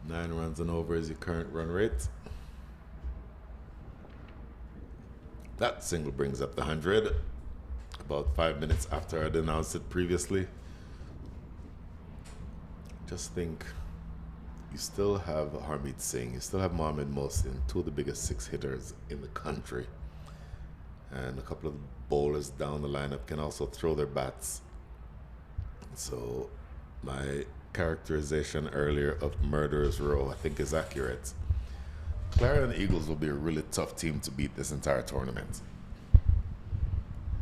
Nine runs and over is your current run rate. That single brings up the 100. About 5 minutes after I'd announced it previously. Just think you still have Harmeet Singh, you still have Mohamed Mohsin, two of the biggest six hitters in the country. And a couple of bowlers down the lineup can also throw their bats. So my characterization earlier of Murderers Row, I think, is accurate. Clarion Eagles will be a really tough team to beat this entire tournament.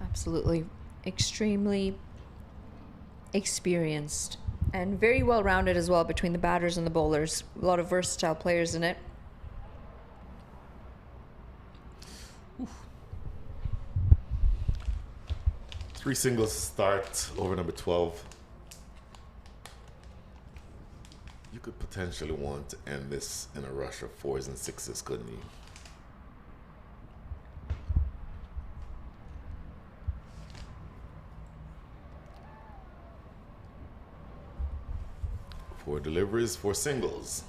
Absolutely. Extremely experienced and very well rounded as well between the batters and the bowlers. A lot of versatile players in it. Oof. 3 singles start over number 12. You could potentially want to end this in a rush of 4s and 6s, couldn't you? Four deliveries, 4 singles.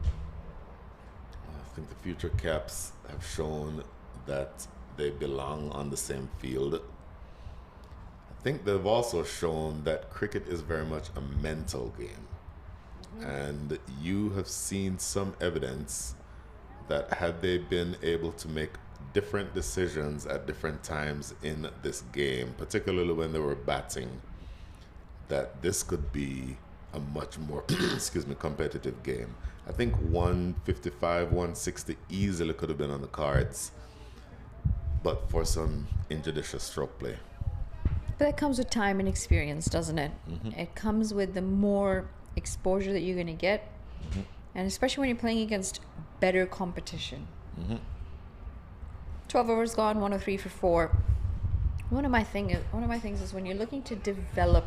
I think the future caps have shown that they belong on the same field. I think they've also shown that cricket is very much a mental game. And you have seen some evidence that had they been able to make different decisions at different times in this game, particularly when they were batting, that this could be a much more competitive game. I think 155, 160 easily could have been on the cards, but for some injudicious stroke play. But that comes with time and experience, doesn't it? Mm-hmm. It comes with the more exposure that you're going to get, Mm-hmm. and especially when you're playing against better competition. Mm-hmm. 12 overs gone, 103 for 4. One of my things is when you're looking to develop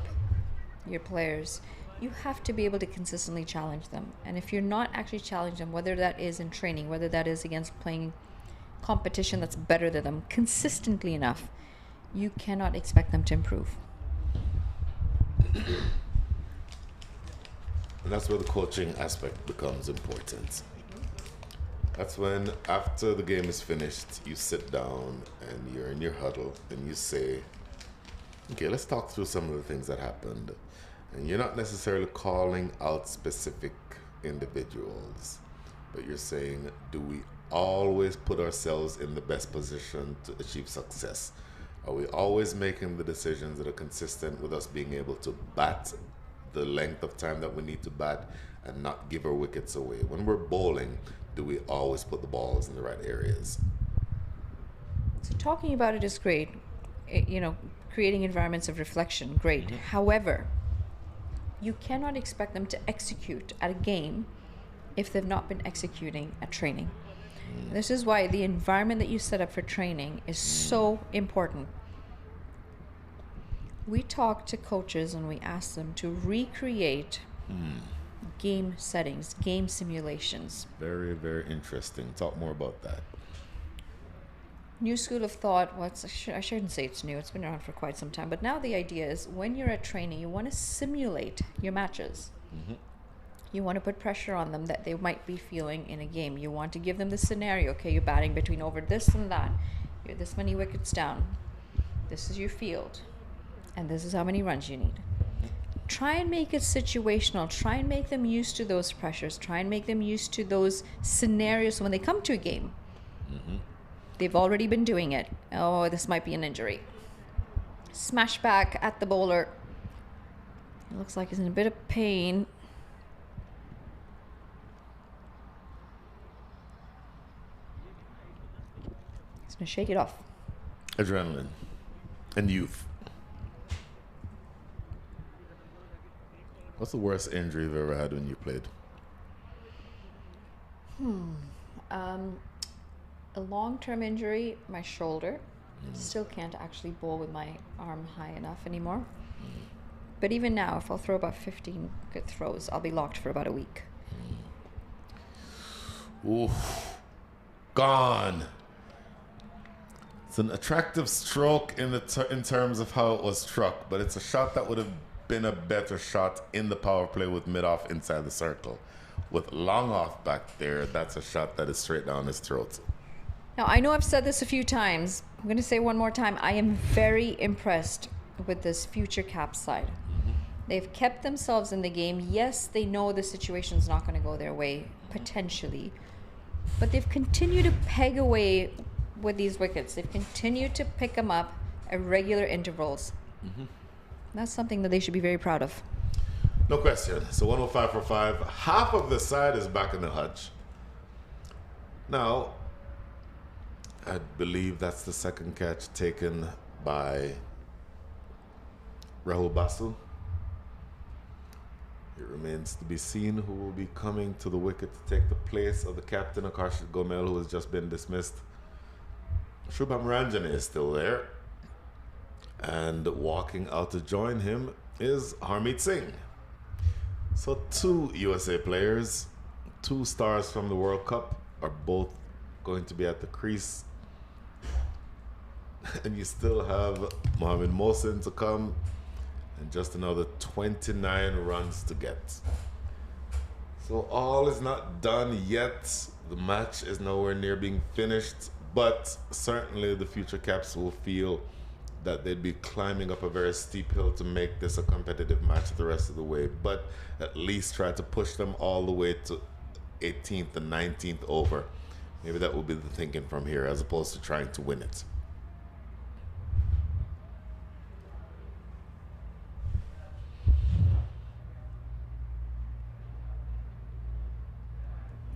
your players, you have to be able to consistently challenge them. And if you're not actually challenging them, whether that is in training, whether that is against playing competition that's better than them consistently enough, you cannot expect them to improve. And that's where the coaching aspect becomes important. That's when, after the game is finished, you sit down and you're in your huddle and you say, okay, let's talk through some of the things that happened. And you're not necessarily calling out specific individuals, but you're saying, do we always put ourselves in the best position to achieve success? Are we always making the decisions that are consistent with us being able to bat the length of time that we need to bat and not give our wickets away? When we're bowling, do we always put the balls in the right areas? So talking about it is great. Creating environments of reflection, great. Mm-hmm. However, you cannot expect them to execute at a game if they've not been executing at training. This is why the environment that you set up for training is so important. We talk to coaches and we ask them to recreate game settings, game simulations. Very, very interesting. Talk more about that. New school of thought, I shouldn't say it's new, it's been around for quite some time, but now the idea is when you're at training, you want to simulate your matches. Mm-hmm. You want to put pressure on them that they might be feeling in a game. You want to give them the scenario. Okay, you're batting between over this and that. You're this many wickets down. This is your field. And this is how many runs you need. Try and make it situational. Try and make them used to those pressures. Try and make them used to those scenarios when they come to a game. Mm-hmm. They've already been doing it. Oh, this might be an injury. Smash back at the bowler. It looks like he's in a bit of pain. He's going to shake it off. Adrenaline and youth. What's the worst injury you've ever had when you played? A long-term injury, my shoulder. Still can't actually bowl with my arm high enough anymore. But even now, if I'll throw about 15 good throws, I'll be locked for about a week. Oof. Gone. It's an attractive stroke in terms of how it was struck, but it's a shot that would have been a better shot in the power play with mid-off inside the circle. With long off back there, that's a shot that is straight down his throat. Now, I know I've said this a few times. I'm going to say one more time. I am very impressed with this future cap side. They've kept themselves in the game. Yes, they know the situation's not going to go their way, potentially. But they've continued to peg away with these wickets. They've continued to pick them up at regular intervals. That's something that they should be very proud of. No question. So 105 for 5. Half of the side is back in the hutch. Now, I believe that's the second catch taken by Rahul Basu. It remains to be seen who will be coming to the wicket to take the place of the captain, Akash Gomel, who has just been dismissed. Shubham Ranjan is still there. And walking out to join him is Harmeet Singh. So 2 USA players, 2 stars from the World Cup, are both going to be at the crease. And you still have Mohamed Mohsin to come and just another 29 runs to get. So all is not done yet. The match is nowhere near being finished, but certainly the future Caps will feel that they'd be climbing up a very steep hill to make this a competitive match the rest of the way, but at least try to push them all the way to 18th and 19th over. Maybe that will be the thinking from here, as opposed to trying to win it.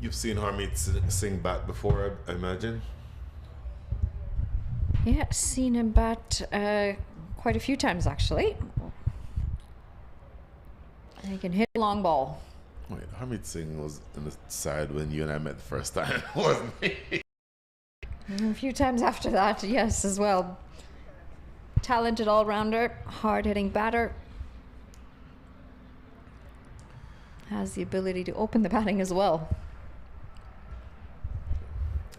You've seen Harmeet Singh bat before, I imagine? Yeah, seen him bat quite a few times, actually. And he can hit a long ball. Wait, Harmeet Singh was in the side when you and I met the first time, wasn't he? A few times after that, yes, as well. Talented all-rounder, hard-hitting batter. Has the ability to open the batting as well.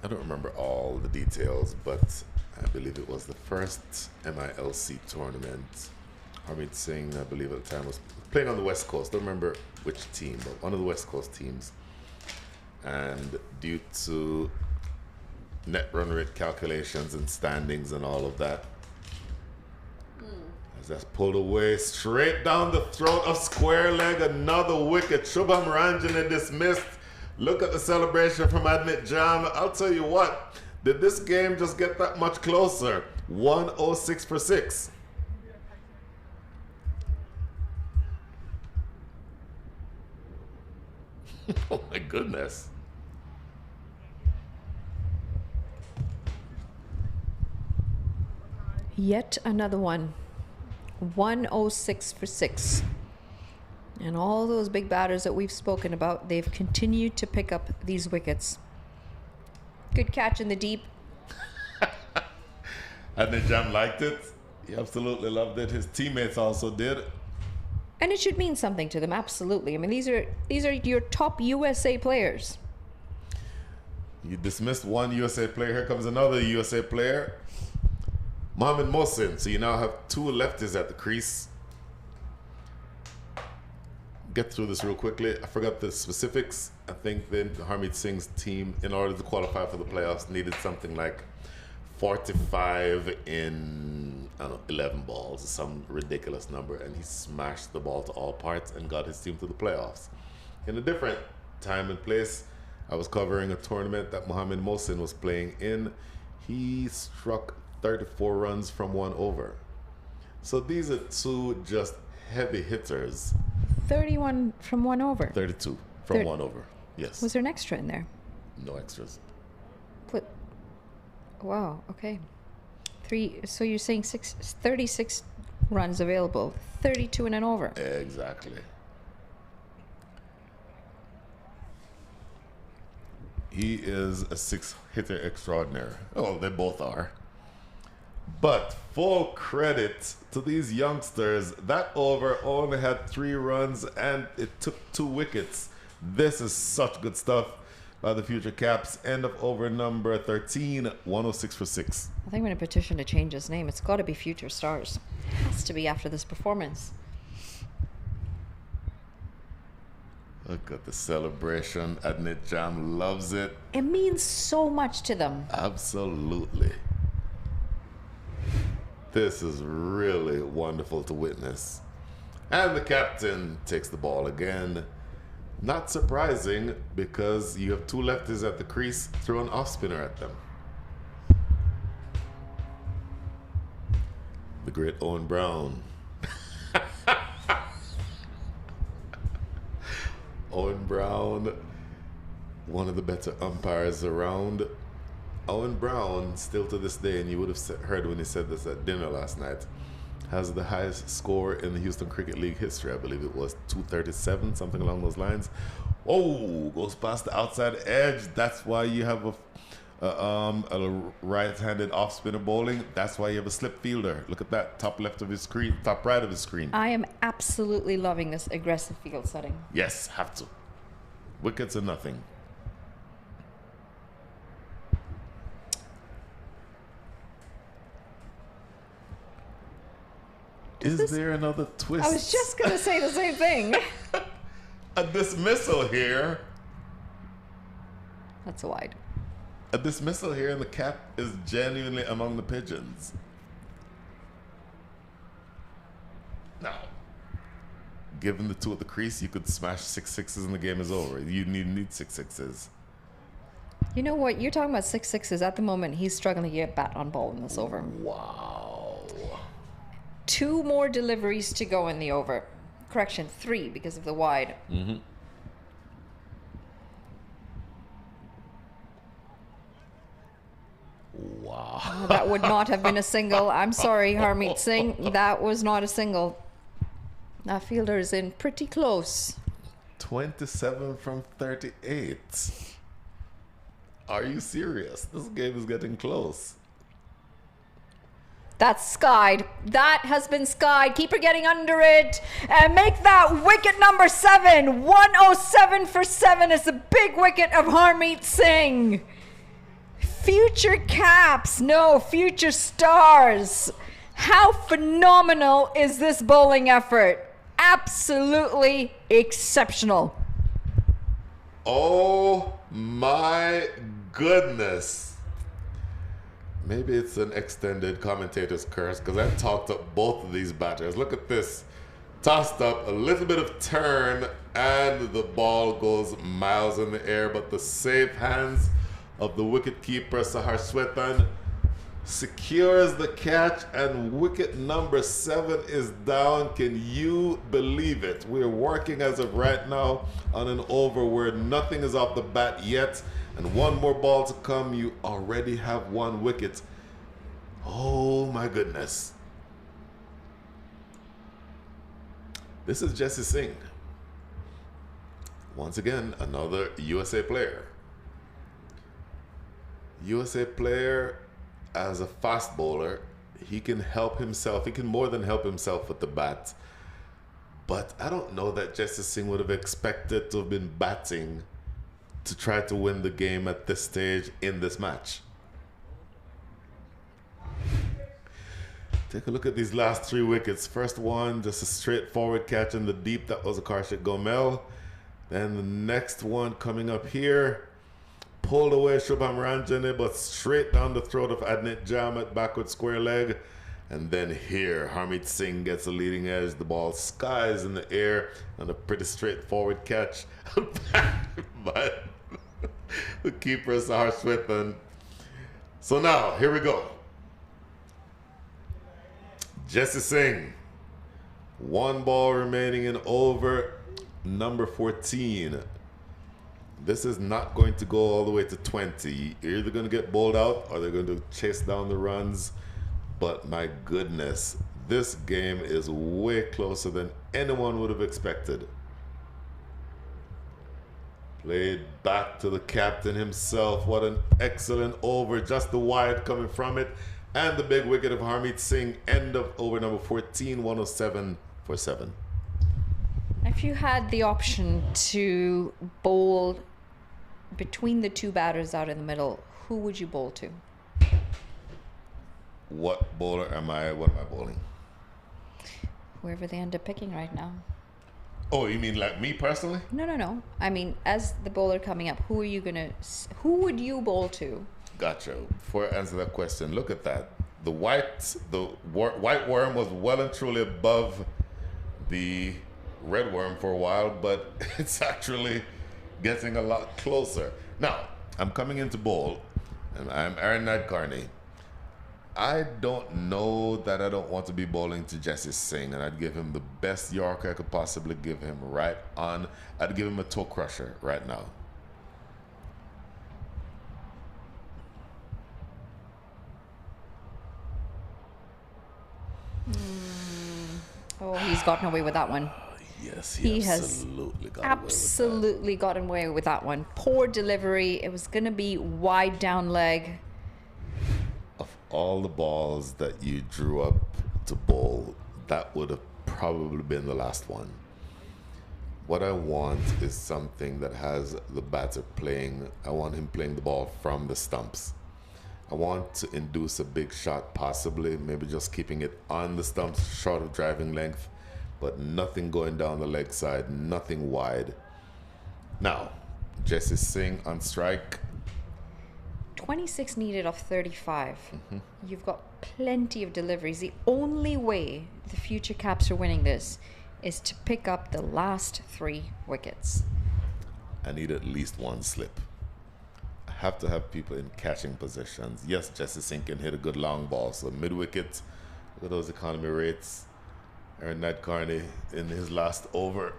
I don't remember all the details, but I believe it was the first MILC tournament. Harmeet Singh, I believe at the time, was playing on the West Coast. Don't remember which team, but one of the West Coast teams. And due to net run rate calculations and standings and all of that, as that's pulled away straight down the throat of square leg, another wicket. Shubham Ranjan is dismissed. Look at the celebration from Adnit Jam. I'll tell you what, did this game just get that much closer? 106 for 6. Oh my goodness. Yet another one. 106 for 6. And all those big batters that we've spoken about, they've continued to pick up these wickets. Good catch in the deep. Adnit Jam liked it. He absolutely loved it. His teammates also did. And it should mean something to them, absolutely. I mean, these are your top USA players. You dismissed one USA player. Here comes another USA player. Mohamed Mohsin. So you now have 2 lefties at the crease. Get through this real quickly. I forgot the specifics. I think then Harmeet Singh's team, in order to qualify for the playoffs, needed something like 45 in, I don't know, 11 balls, some ridiculous number, and he smashed the ball to all parts and got his team to the playoffs. In a different time and place, I was covering a tournament that Mohamed Mohsin was playing in. He struck 34 runs from 1 over. So these are 2 just heavy hitters. 31 from 1 over. 32 from 1 over, yes. Was there an extra in there? No extras. Wow, okay. So you're saying 36 runs available, 32 and an over. Exactly. He is a 6-hitter extraordinaire. Oh, they both are. But full credit to these youngsters. That over only had 3 runs and it took 2 wickets. This is such good stuff by the future Caps. End of over number 13, 106 for 6. I think I'm going to petition to change his name. It's got to be Future Stars. It has to be after this performance. Look at the celebration. Adnit Jam loves it. It means so much to them. Absolutely. This is really wonderful to witness. And the captain takes the ball again. Not surprising because you have two lefties at the crease, throw an off spinner at them. The great Owen Brown. Owen Brown, one of the better umpires around. Owen Brown, still to this day, and you would have heard when he said this at dinner last night, has the highest score in the Houston Cricket League history. I believe it was 237, something along those lines. Oh, goes past the outside edge. That's why you have a right-handed off-spinner bowling. That's why you have a slip fielder. Look at that, top left of his screen, top right of his screen. I am absolutely loving this aggressive field setting. Yes, have to. Wickets are nothing. Is there another twist? I was just going to say the same thing. A dismissal here. That's wide. A dismissal here, and the cap is genuinely among the pigeons. Now, given the two at the crease, you could smash 6 sixes and the game is over. You need 6 sixes. You know what? You're talking about 6 sixes. At the moment, he's struggling to get bat on ball in this over. Wow. 2 more deliveries to go in the over. Correction, 3 because of the wide. Mm-hmm. Wow. Oh, that would not have been a single. I'm sorry, Harmeet Singh. That was not a single. That fielder is in pretty close. 27 from 38. Are you serious? This game is getting close. That's skied. That has been skied. Keep her getting under it. And make that wicket number 7. 107 for 7 is the big wicket of Harmeet Singh. Future caps. No, future stars. How phenomenal is this bowling effort? Absolutely exceptional. Oh my goodness. Maybe it's an extended commentator's curse because I talked up both of these batters. Look at this. Tossed up, a little bit of turn, and the ball goes miles in the air, but the safe hands of the wicketkeeper, Sahar Swetan, secures the catch, and wicket number 7 is down. Can you believe it? We're working as of right now on an over where nothing is off the bat yet. And one more ball to come, you already have 1 wicket. Oh my goodness. This is Jesse Singh. Once again, another USA player. USA player as a fast bowler, he can help himself. He can more than help himself with the bat. But I don't know that Jesse Singh would have expected to have been batting to try to win the game at this stage in this match. Take a look at these last 3 wickets. First one, just a straightforward catch in the deep. That was a Karshik Gomel. Then the next one coming up here, pulled away Shubham Ranjane, but straight down the throat of Adnit Jamat, backward square leg. And then here, Harmeet Singh gets a leading edge. The ball skies in the air and a pretty straightforward catch. But the keeper is Sahar Swetan. So now, here we go. Jesse Singh. 1 ball remaining in over number 14. This is not going to go all the way to 20. You're either going to get bowled out or they're going to chase down the runs. But my goodness, this game is way closer than anyone would have expected. Played back to the captain himself. What an excellent over. Just the wide coming from it. And the big wicket of Harmeet Singh. End of over number 14, 107 for 7. If you had the option to bowl between the 2 batters out in the middle, who would you bowl to? What bowler am I? What am I bowling? Whoever they end up picking right now. Oh, you mean like me personally? No. I mean, as the bowler coming up, who would you bowl to? Gotcha. Before I answer that question, look at that. The white worm was well and truly above the red worm for a while, but it's actually getting a lot closer. Now, I'm coming into bowl, and I'm Aaron Nadkarni. I don't know that I don't want to be bowling to Jesse Singh, and I'd give him the best Yorker I could possibly give him right on. I'd give him a toe crusher right now. Oh, he's gotten away with that one. Yes, He has absolutely got absolutely gotten away with that one. Poor delivery. It was going to be wide down leg. Of all the balls that you drew up to bowl, that would have probably been the last one. What I want is something that has the batter playing. I want him playing the ball from the stumps. I want to induce a big shot, possibly, maybe just keeping it on the stumps, short of driving length, but nothing going down the leg side, nothing wide. Now, Jesse Singh on strike. 26 needed off 35. You've got plenty of deliveries. The only way the future Caps are winning this is to pick up the last 3 wickets. I need at least one slip. I have to have people in catching positions. Yes, Jesse Singh can hit a good long ball. So mid-wicket, look at those economy rates. Aaron Nadkarni in his last over.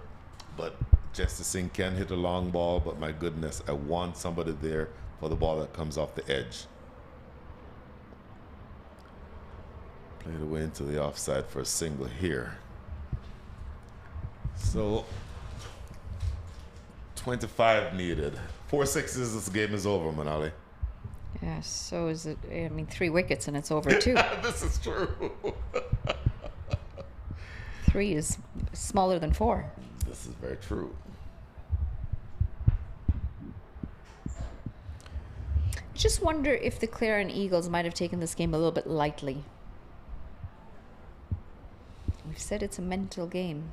But Jesse Singh can hit a long ball, but my goodness, I want somebody there for the ball that comes off the edge. Played away into the offside for a single here. So 25 needed. 4 sixes, this game is over, Manali. Yeah, so is it. I mean, 3 wickets and it's over too. This is true. 3 is smaller than 4. This is very true. I just wonder if the Clarion Eagles might have taken this game a little bit lightly. We've said it's a mental game.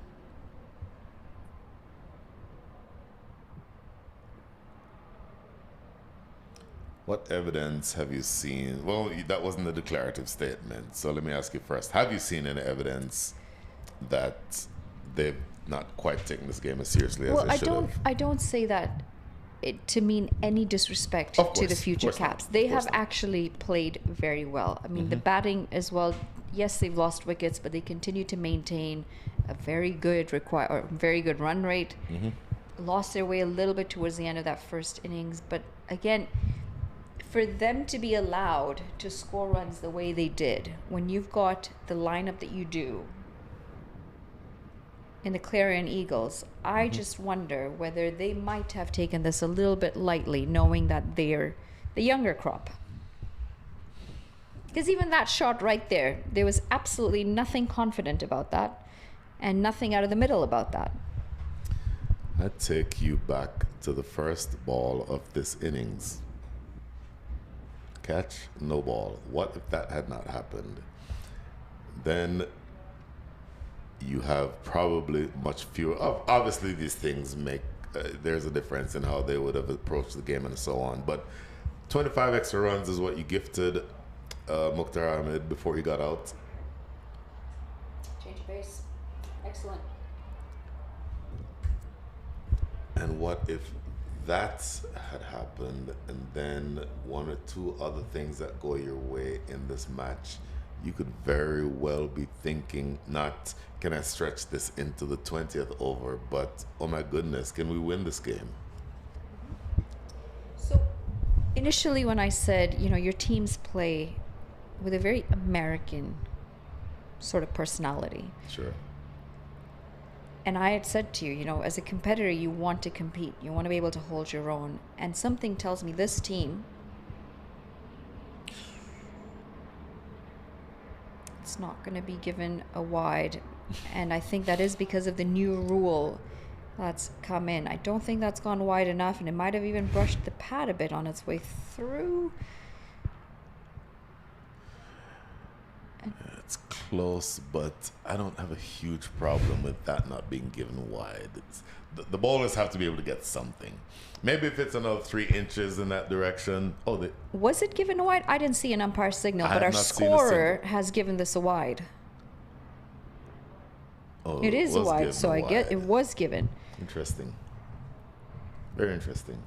What evidence have you seen? Well, that wasn't a declarative statement. So let me ask you first. Have you seen any evidence that they've not quite taken this game as seriously as they should have? I don't say that to mean any disrespect to the future Caps. They have actually played very well. I mean, the batting as well. Yes, they've lost wickets, but they continue to maintain a very good run rate. Lost their way a little bit towards the end of that first innings, but again, for them to be allowed to score runs the way they did, when you've got the lineup that you do in the Clarion Eagles, I just wonder whether they might have taken this a little bit lightly, knowing that they're the younger crop. Because even that shot right there was absolutely nothing confident about that and nothing out of the middle about that. I'd take you back to the first ball of this innings. Catch, no ball. What if that had not happened? Then you have probably much fewer. Obviously, these things make there's a difference in how they would have approached the game and so on. But 25 extra runs is what you gifted Mukhtar Ahmed before he got out. Change of pace. Excellent. And what if that had happened and then 1 or 2 other things that go your way in this match? You could very well be thinking, not can I stretch this into the 20th over, but oh my goodness, can we win this game? So initially when I said, your teams play with a very American sort of personality. Sure. And I had said to you, as a competitor, you want to compete. You want to be able to hold your own. And something tells me this team, it's not going to be given a wide. And I think that is because of the new rule that's come in. I don't think that's gone wide enough, and it might have even brushed the pad a bit on its way through. It's close, but I don't have a huge problem with that not being given wide. The bowlers have to be able to get something. Maybe if it's another 3 inches in that direction. Was it given a wide? I didn't see an umpire signal, but our scorer has given this a wide. Oh, It is a was wide, given so a I get it wide. was given. Interesting. Very interesting.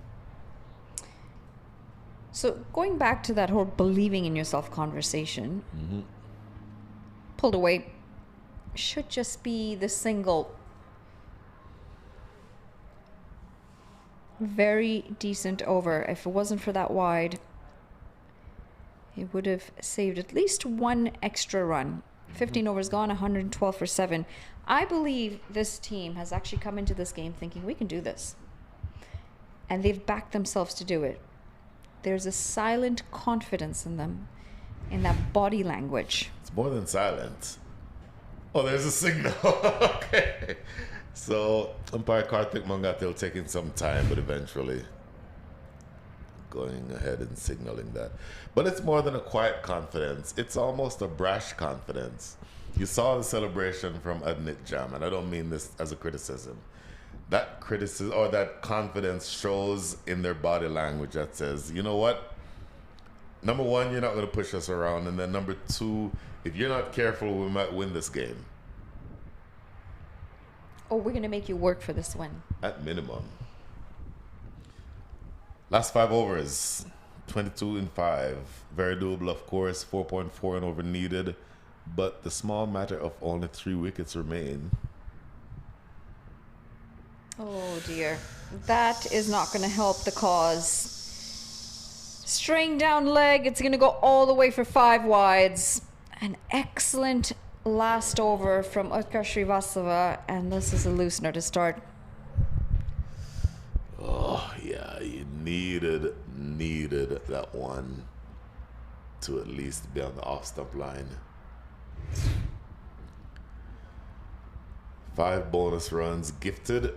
So going back to that whole believing in yourself conversation, pulled away should just be the single. Very decent over. If it wasn't for that wide, it would have saved at least one extra run. 15 overs gone, 112 for 7. I believe this team has actually come into this game thinking we can do this. And they've backed themselves to do it. There's a silent confidence in them, in that body language. It's more than silent. Oh, there's a signal. Okay. So, umpire Karthik Mangatil taking some time, but eventually going ahead and signaling that. But it's more than a quiet confidence. It's almost a brash confidence. You saw the celebration from Adnit Jam, and I don't mean this as a criticism. That criticism or that confidence shows in their body language that says, you know what? Number one, you're not going to push us around. And then number two, if you're not careful, we might win this game. Oh, we're going to make you work for this one. At minimum. Last 5 overs, 22 in 5. Very doable, of course. 4.4 and over needed. But the small matter of only 3 wickets remain. Oh dear. That is not going to help the cause. String down leg. It's going to go all the way for 5 wides. An excellent last over from Utkarsh Srivastava. And this is a loosener to start. Oh, yeah. You needed that one to at least be on the off-stump line. 5 bonus runs gifted.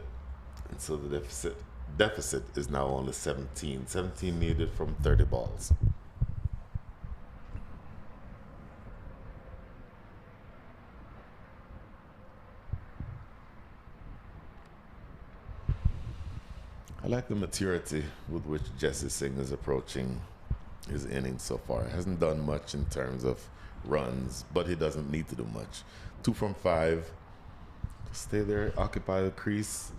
And so the deficit is now only 17. 17 needed from 30 balls. I like the maturity with which Jesse Singh is approaching his innings so far. Hasn't done much in terms of runs, but he doesn't need to do much. 2 from 5. Stay there, occupy the crease,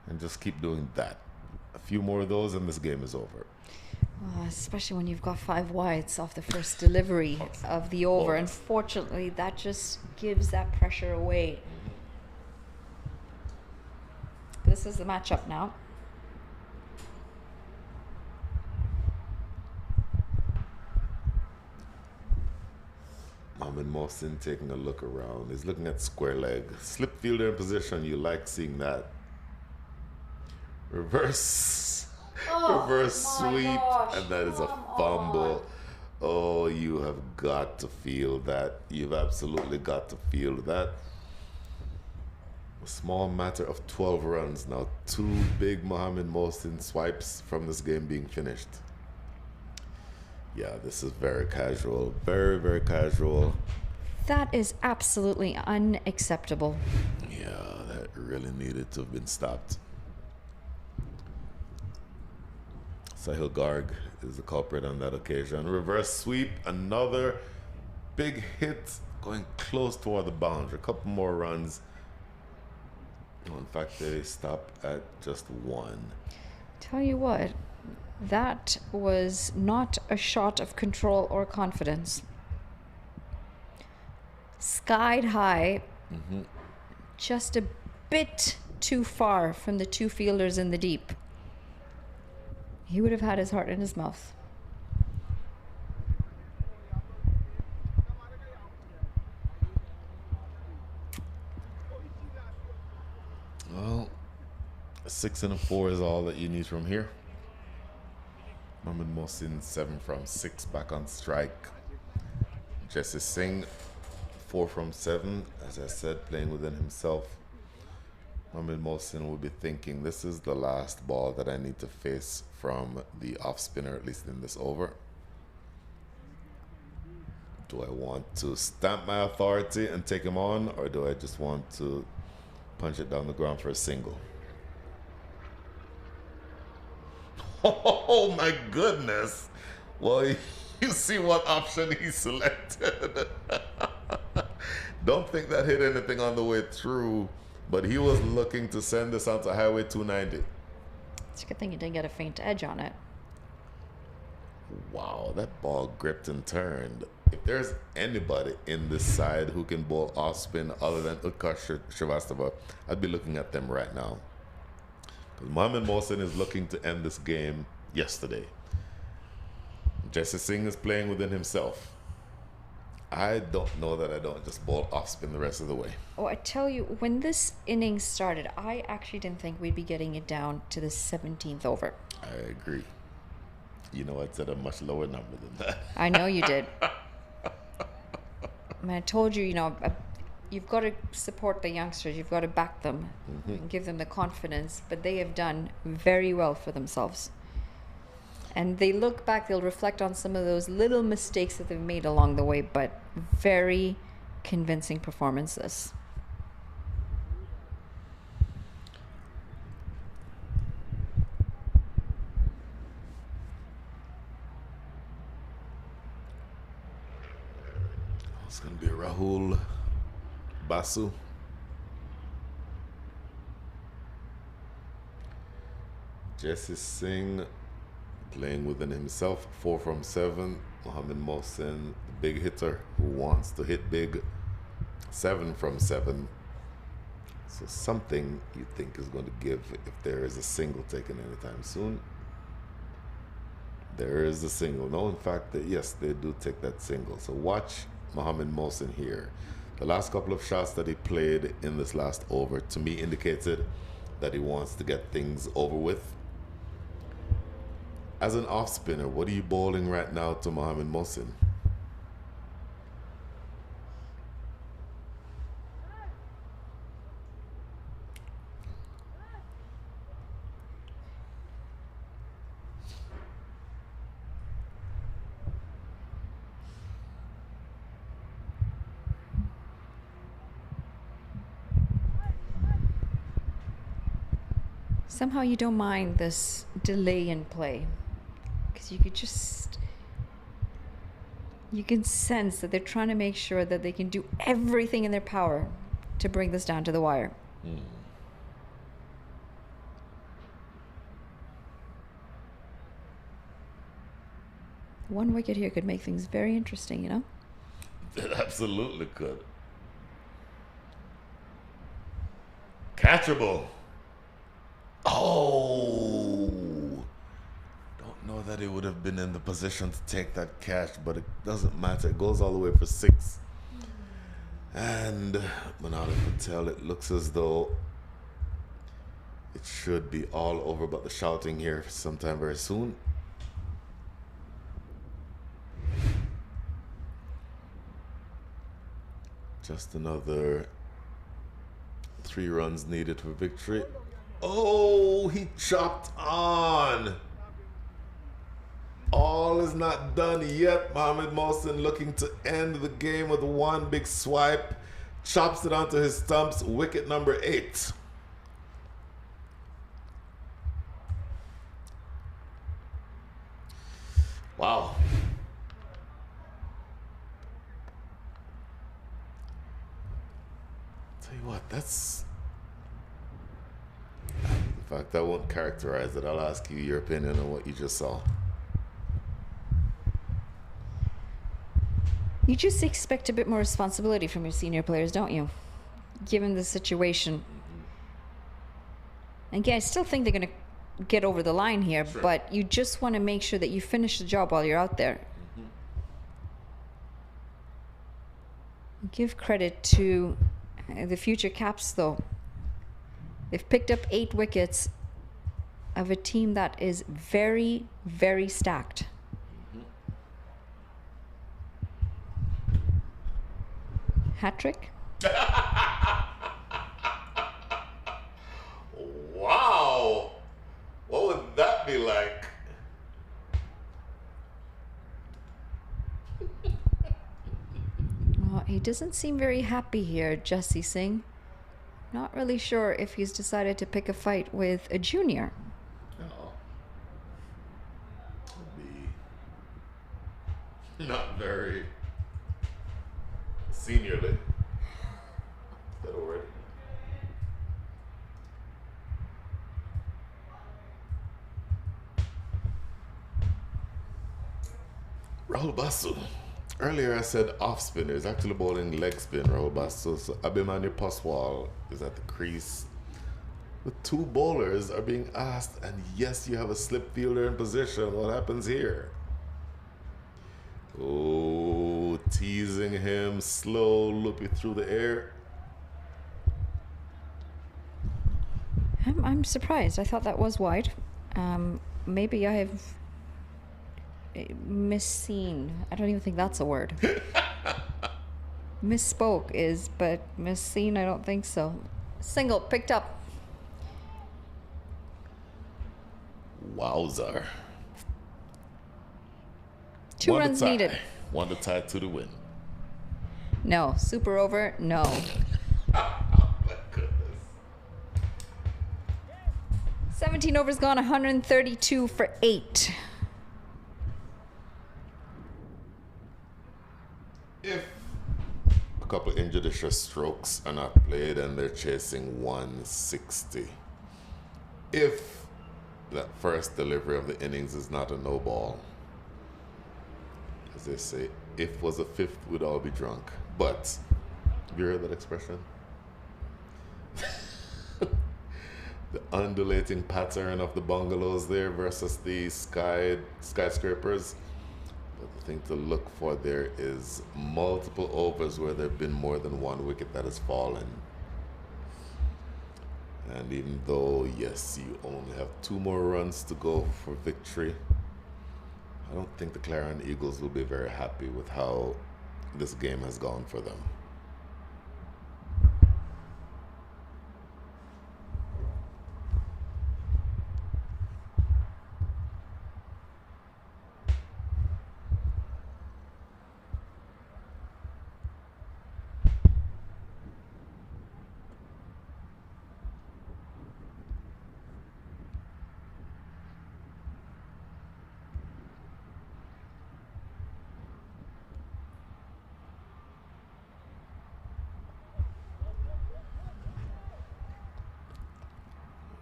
and just keep doing that. A few more of those and this game is over. Especially when you've got 5 wides off the first delivery of the over. Unfortunately, that just gives that pressure away. This is the matchup now. Mohamed Mohsin taking a look around. He's looking at square leg. Slip fielder in position. You like seeing that. Reverse sweep. And that is a fumble. Oh, you have got to feel that. You've absolutely got to feel that. A small matter of 12 runs now. 2 big Mohamed Mohsin swipes from this game being finished. Yeah, this is very casual. Very, very casual. That is absolutely unacceptable. Yeah, that really needed to have been stopped. Sahil Garg is the culprit on that occasion. Reverse sweep, another big hit going close toward the boundary. A couple more runs. Oh, in fact, they stop at just 1. Tell you what, that was not a shot of control or confidence. Skied high, just a bit too far from the 2 fielders in the deep. He would have had his heart in his mouth. Well, a 6 and a 4 is all that you need from here. Mohamed Mohsin 7 from 6 back on strike. Jesse Singh 4 from 7, as I said, playing within himself. Mohamed Mohsin will be thinking, this is the last ball that I need to face from the off spinner, at least in this over. Do I want to stamp my authority and take him on, or do I just want to punch it down the ground for a single? Oh my goodness. Well, you see what option he selected. Don't think that hit anything on the way through, but he was looking to send this onto Highway 290. It's a good thing you didn't get a faint edge on it. Wow, that ball gripped and turned. If there's anybody in this side who can bowl off spin other than Utkarsh Shrivastava, I'd be looking at them right now. Because Mohammad Mohsin is looking to end this game yesterday. Jesse Singh is playing within himself. I don't know that I don't just bowl off spin the rest of the way. Oh, I tell you, when this inning started, I actually didn't think we'd be getting it down to the 17th over. I agree. You know, I'd said a much lower number than that. I know you did. I mean, I told you, you've got to support the youngsters. You've got to back them and give them the confidence. But they have done very well for themselves. And they look back, they'll reflect on some of those little mistakes that they've made along the way, but very convincing performances. It's going to be Rahul Basu. Jesse Singh playing within himself, 4 from 7. Mohammad Mohsin, the big hitter who wants to hit big, 7 from 7. So something you think is going to give if there is a single taken anytime soon. There is a single. No, in fact, yes, they do take that single. So watch Mohammad Mohsin here. The last couple of shots that he played in this last over, to me, indicated that he wants to get things over with. As an off spinner, what are you bowling right now to Mohammad Mohsin? Somehow you don't mind this delay in play. Because you can sense that they're trying to make sure that they can do everything in their power to bring this down to the wire. One wicket here could make things very interesting, It absolutely could. Catchable. Oh! Don't know that he would have been in the position to take that catch, but it doesn't matter. It goes all the way for 6. And Manali Patel, it looks as though it should be all over, but the shouting here sometime very soon. Just another 3 runs needed for victory. Oh, he chopped on. All is not done yet. Mohammad Mohsin looking to end the game with one big swipe. Chops it onto his stumps. Wicket number 8. Wow. Tell you what, that's... In fact, I won't characterize it. I'll ask you your opinion on what you just saw. You just expect a bit more responsibility from your senior players, don't you? Given the situation. Again, I still think they're going to get over the line here, sure, but you just want to make sure that you finish the job while you're out there. Give credit to the future Caps, though. They've picked up 8 wickets of a team that is very, very stacked. Hat trick? Wow! What would that be like? Well, he doesn't seem very happy here, Jesse Singh. Not really sure if he's decided to pick a fight with a junior. No. Would be not very seniorly. Rahul Basu. Earlier I said off spinner. He's actually bowling leg spin, Rahul Basu. So Abhimanyu Paswal is at the crease. The two bowlers are being asked, and yes, you have a slip fielder in position. What happens here? Oh, teasing him, slow, loopy through the air. I'm surprised. I thought that was wide. Maybe I have misseen. I don't even think that's a word. Misspoke is, but misseen, I don't think so. Single, picked up. Wowzer. 2 runs needed. 1 to tie, 2 to win. No. Super over? No. Oh my goodness. 17 overs gone, 132 for 8. If a couple injudicious strokes are not played and they're chasing 160, if that first delivery of the innings is not a no ball, as they say, if was a fifth, we'd all be drunk. But have you heard that expression? The undulating pattern of the bungalows there versus the skyscrapers. But the thing to look for there is multiple overs where there have been more than one wicket that has fallen. And even though, yes, you only have 2 more runs to go for victory, I don't think the Clarion Eagles will be very happy with how this game has gone for them.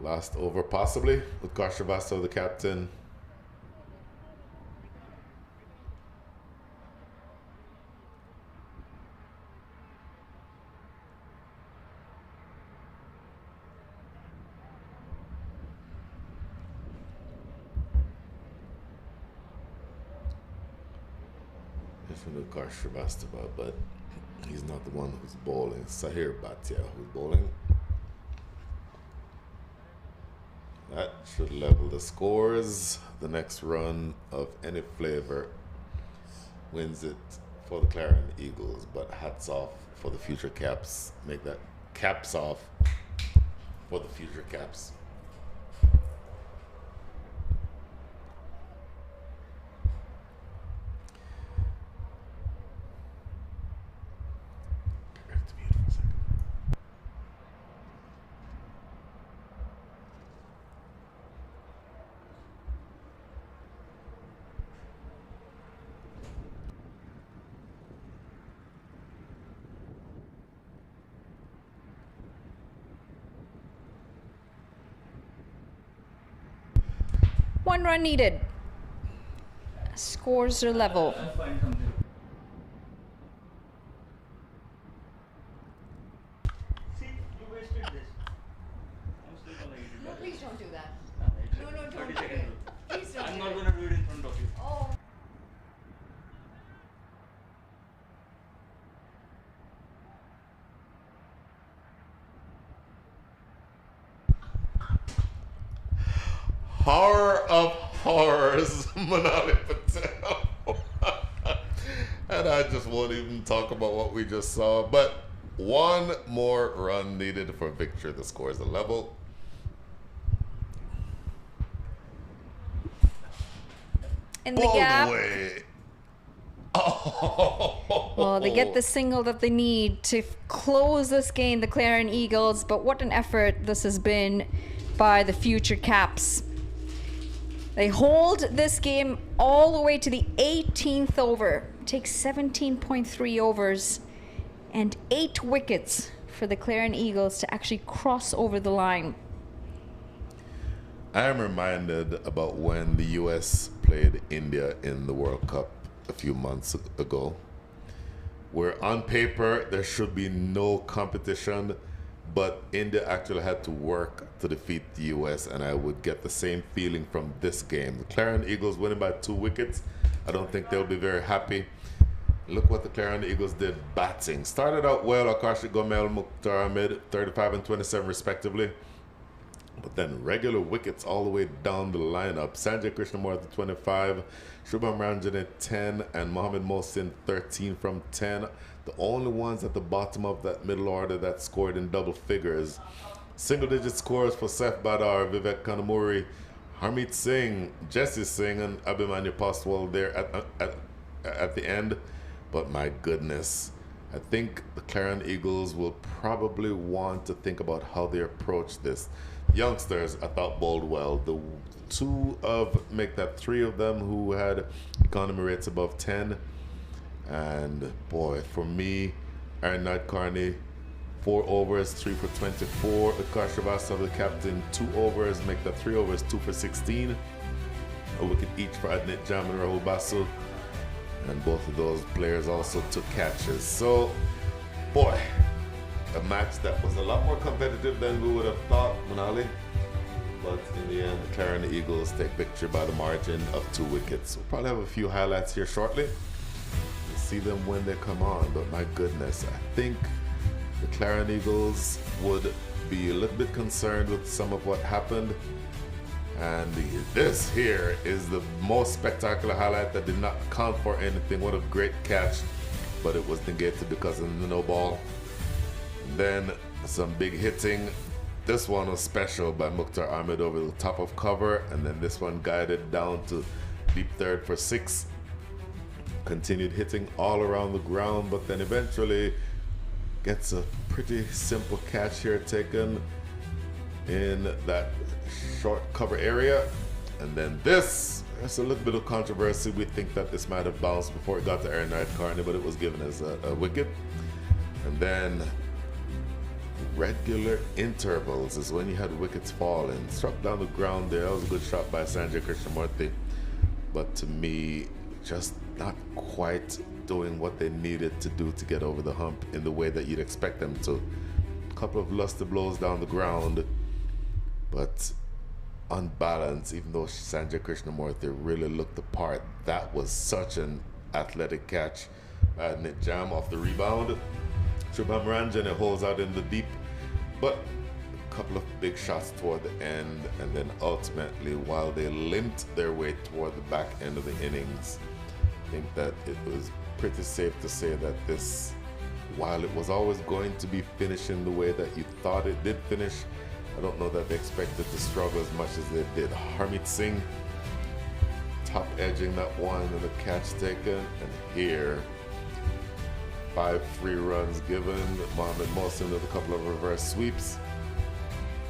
Last over possibly with Shrivastava, the captain. It's from the Shrivastava, but he's not the one who's bowling. Sahir Bhatia who's bowling. That should level the scores. The next run of any flavor wins it for the Clarion Eagles, but hats off for the future caps. Make that caps off for the future caps. One run needed. Scores are level. See, you wasted this. I'm still gonna eat it. No, please don't do that. It's No, a no, don't 30 do second it. rule. Please don't I'm do not it. gonna do it in front of you. Oh. Horror of horrors, Manali Patel. And I just won't even talk about what we just saw. But 1 more run needed for victory. The score is a level. In the Bowled gap. away. Oh. Well, they get the single that they need to close this game, the Clarion Eagles. But what an effort this has been by the future Caps. They hold this game all the way to the 18th over. It takes 17.3 overs and 8 wickets for the Clarion Eagles to actually cross over the line. I am reminded about when the US played India in the World Cup a few months ago, where on paper there should be no competition, but India actually had to work to defeat the US, and I would get the same feeling from this game. The Clarion Eagles winning by 2 wickets. I don't think they'll be very happy. Look what the Clarion Eagles did batting. Started out well, Akash Gomel, Mukhtar Ahmed, 35 and 27 respectively. But then regular wickets all the way down the lineup. Sanjay Krishnamurthy 25, Shubham Ranjan 10, and Mohammad Mohsin 13 from 10. The only ones at the bottom of that middle order that scored in double figures. Single-digit scores for Seth Badar, Vivek Kanamuri, Harmeet Singh, Jesse Singh, and Abhimanyu Paswal there at the end. But my goodness, I think the Clarion Eagles will probably want to think about how they approach this. Youngsters, I thought bowled well. The make that 3 of them who had economy rates above 10. And boy, for me, Aaron Nadkarni, 4 overs, 3 for 24. Akash Srivastava, the captain, 2 overs, make that 3 overs, 2 for 16. A wicket each for Adnit Jam and Rahul Basu. And both of those players also took catches. So, boy, a match that was a lot more competitive than we would have thought, Manali. But in the end, the Clarion Eagles take victory by the margin of 2 wickets. We'll probably have a few highlights here shortly. We'll see them when they come on. But my goodness, I think the Clarion Eagles would be a little bit concerned with some of what happened. And this here is the most spectacular highlight that did not count for anything. What a great catch, but it was negated because of the no ball. And then some big hitting. This one was special by Mukhtar Ahmed over the top of cover, and then this one guided down to deep third for 6. Continued hitting all around the ground, but then eventually gets a pretty simple catch here taken in that short cover area. And then there's a little bit of controversy. We think that this might have bounced before it got to Aaron Nadkarni, but it was given as a wicket. And then regular intervals is when you had wickets fall and struck down the ground there. That was a good shot by Sanjay Krishnamurthy, but to me, just not quite doing what they needed to do to get over the hump in the way that you'd expect them to. A couple of lusty blows down the ground, but on balance, even though Sanjay Krishnamurthy really looked the part, that was such an athletic catch by Adnit Jam off the rebound. Shubham Ranjan, it holds out in the deep, but a couple of big shots toward the end, and then ultimately, while they limped their way toward the back end of the innings, I think that it was pretty safe to say that this, while it was always going to be finishing the way that you thought it did finish, I don't know that they expected to struggle as much as they did. Harmeet Singh top edging that one and the catch taken, and here 5 free runs given. Mohammad Mohsin with a couple of reverse sweeps,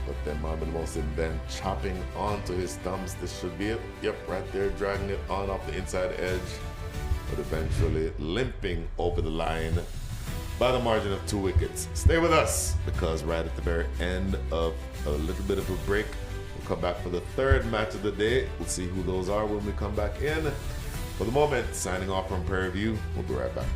but then Mohammad Mohsin then chopping onto his thumbs. This should be it. Yep, right there, dragging it on off the inside edge, but eventually limping over the line by the margin of 2 wickets. Stay with us, because right at the very end of a little bit of a break, we'll come back for the 3rd match of the day. We'll see who those are when we come back in. For the moment, signing off from Prairie View. We'll be right back.